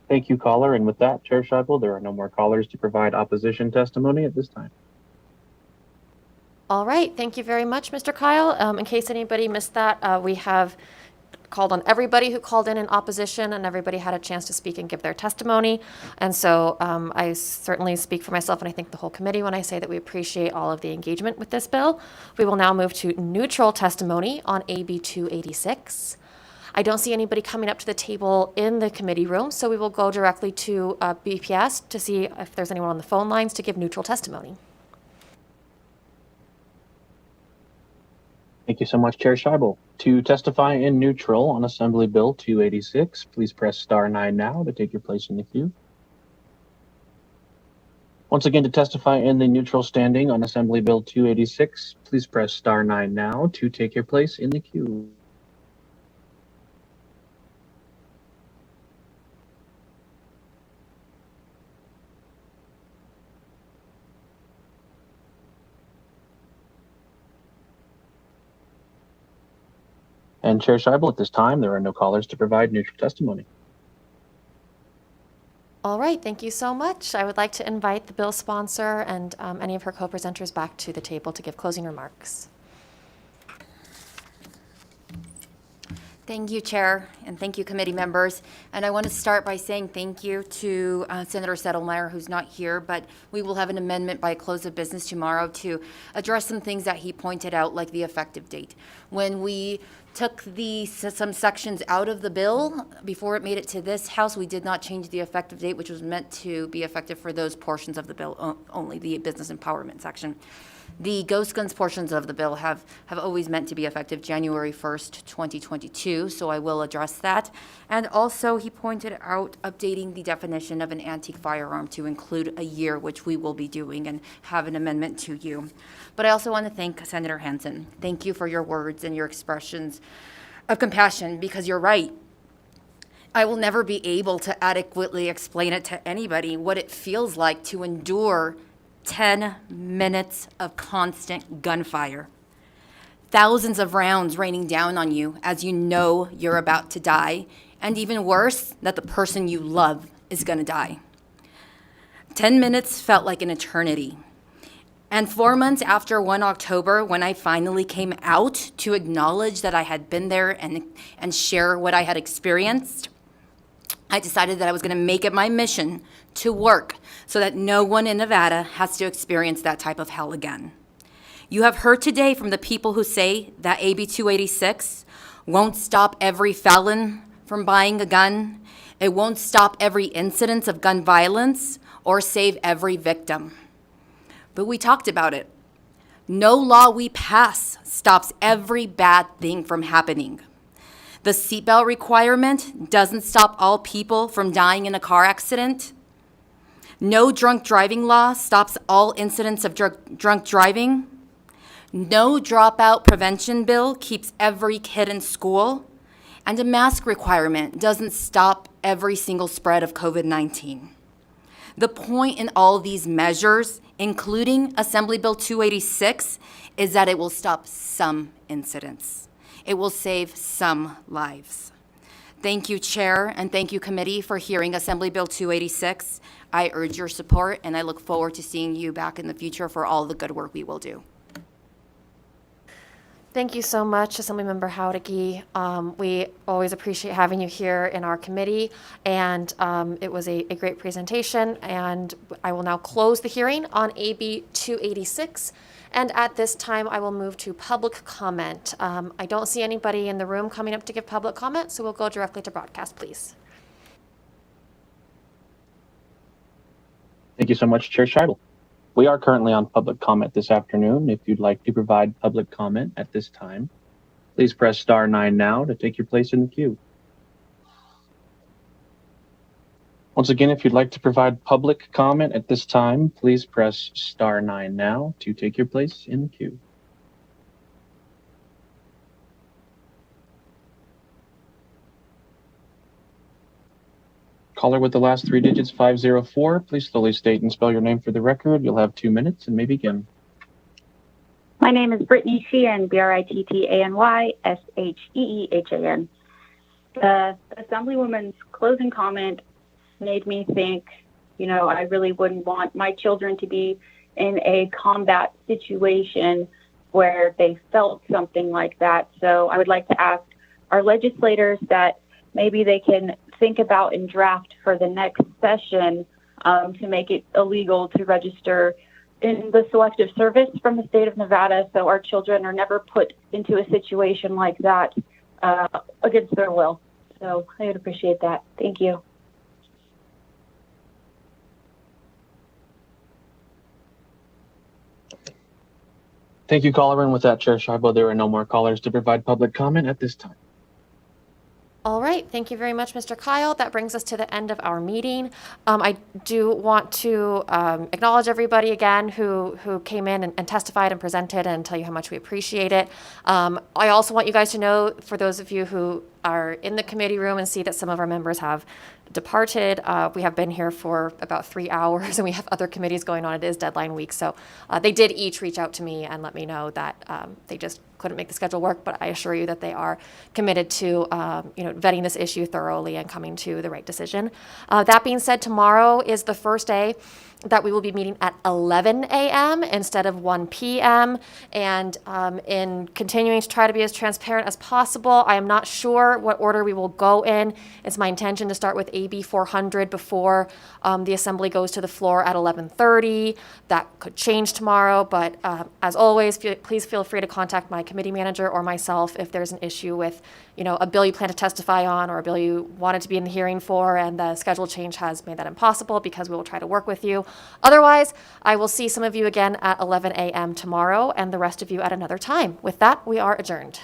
Thank you, caller. And with that, Chair Scheibel, there are no more callers to provide opposition testimony at this time. All right. Thank you very much, Mr. Kyle. In case anybody missed that, we have called on everybody who called in opposition, and everybody had a chance to speak and give their testimony. And so I certainly speak for myself, and I think the whole committee when I say that we appreciate all of the engagement with this bill. We will now move to neutral testimony on AB 286. I don't see anybody coming up to the table in the committee room, so we will go directly to BPS to see if there's anyone on the phone lines to give neutral testimony. Thank you so much, Chair Scheibel. To testify in neutral on Assembly Bill 286, please press star 9 now to take your place in the queue. Once again, to testify in the neutral standing on Assembly Bill 286, please press star 9 now to take your place in the queue. And Chair Scheibel, at this time, there are no callers to provide neutral testimony. All right, thank you so much. I would like to invite the bill sponsor and any of her co-presenters back to the table to give closing remarks. Thank you, Chair, and thank you, committee members. And I want to start by saying thank you to Senator Settlemyre, who's not here, but we will have an amendment by close of business tomorrow to address some things that he pointed out, like the effective date. When we took some sections out of the bill before it made it to this House, we did not change the effective date, which was meant to be effective for those portions of the bill only, the business empowerment section. The ghost guns portions of the bill have always meant to be effective January 1st, 2022, so I will address that. And also, he pointed out updating the definition of an antique firearm to include a year, which we will be doing and have an amendment to you. But I also want to thank Senator Hansen. Thank you for your words and your expressions of compassion, because you're right. I will never be able to adequately explain it to anybody what it feels like to endure 10 minutes of constant gunfire. Thousands of rounds raining down on you as you know you're about to die, and even worse, that the person you love is going to die. 10 minutes felt like an eternity. And 4 months after 1 October, when I finally came out to acknowledge that I had been there and share what I had experienced, I decided that I was going to make it my mission to work so that no one in Nevada has to experience that type of hell again. You have heard today from the people who say that AB 286 won't stop every felon from buying a gun, it won't stop every incident of gun violence, or save every victim. But we talked about it. No law we pass stops every bad thing from happening. The seatbelt requirement doesn't stop all people from dying in a car accident. No drunk driving law stops all incidents of drunk driving. No dropout prevention bill keeps every kid in school. And a mask requirement doesn't stop every single spread of COVID-19. The point in all these measures, including Assembly Bill 286, is that it will stop some incidents. It will save some lives. Thank you, Chair, and thank you, Committee, for hearing Assembly Bill 286. I urge your support, and I look forward to seeing you back in the future for all the good work we will do. Thank you so much, Assemblymember Howdicky. We always appreciate having you here in our committee, and it was a great presentation. And I will now close the hearing on AB 286. And at this time, I will move to public comment. I don't see anybody in the room coming up to give public comment, so we'll go directly to broadcast, please. Thank you so much, Chair Scheibel. We are currently on public comment this afternoon. If you'd like to provide public comment at this time, please press star 9 now to take your place in the queue. Once again, if you'd like to provide public comment at this time, please press star 9 now to take your place in the queue. Caller with the last 3 digits, 504, please slowly state and spell your name for the record. You'll have 2 minutes and may begin. My name is Brittany Sheehan, Brittany-Sheehan. The Assemblywoman's closing comment made me think, I really wouldn't want my children to be in a combat situation where they felt something like that. So I would like to ask our legislators that maybe they can think about and draft for the next session to make it illegal to register in the Selective Service from the state of Nevada, so our children are never put into a situation like that against their will. So I would appreciate that. Thank you. Thank you, caller. And with that, Chair Scheibel, there are no more callers to provide public comment at this time. All right, thank you very much, Mr. Kyle. That brings us to the end of our meeting. I do want to acknowledge everybody again who came in and testified and presented and tell you how much we appreciate it. I also want you guys to know, for those of you who are in the committee room and see that some of our members have departed, we have been here for about 3 hours and we have other committees going on. It is deadline week, so they did each reach out to me and let me know that they just couldn't make the schedule work, but I assure you that they are committed to vetting this issue thoroughly and coming to the right decision. That being said, tomorrow is the first day that we will be meeting at 11 a.m. instead of 1 p.m. And in continuing to try to be as transparent as possible, I am not sure what order we will go in. It's my intention to start with AB 400 before the assembly goes to the floor at 11:30. That could change tomorrow, but as always, please feel free to contact my committee manager or myself if there's an issue with a bill you plan to testify on or a bill you wanted to be in the hearing for and the schedule change has made that impossible, because we will try to work with you. Otherwise, I will see some of you again at 11 a.m. tomorrow and the rest of you at another time. With that, we are adjourned.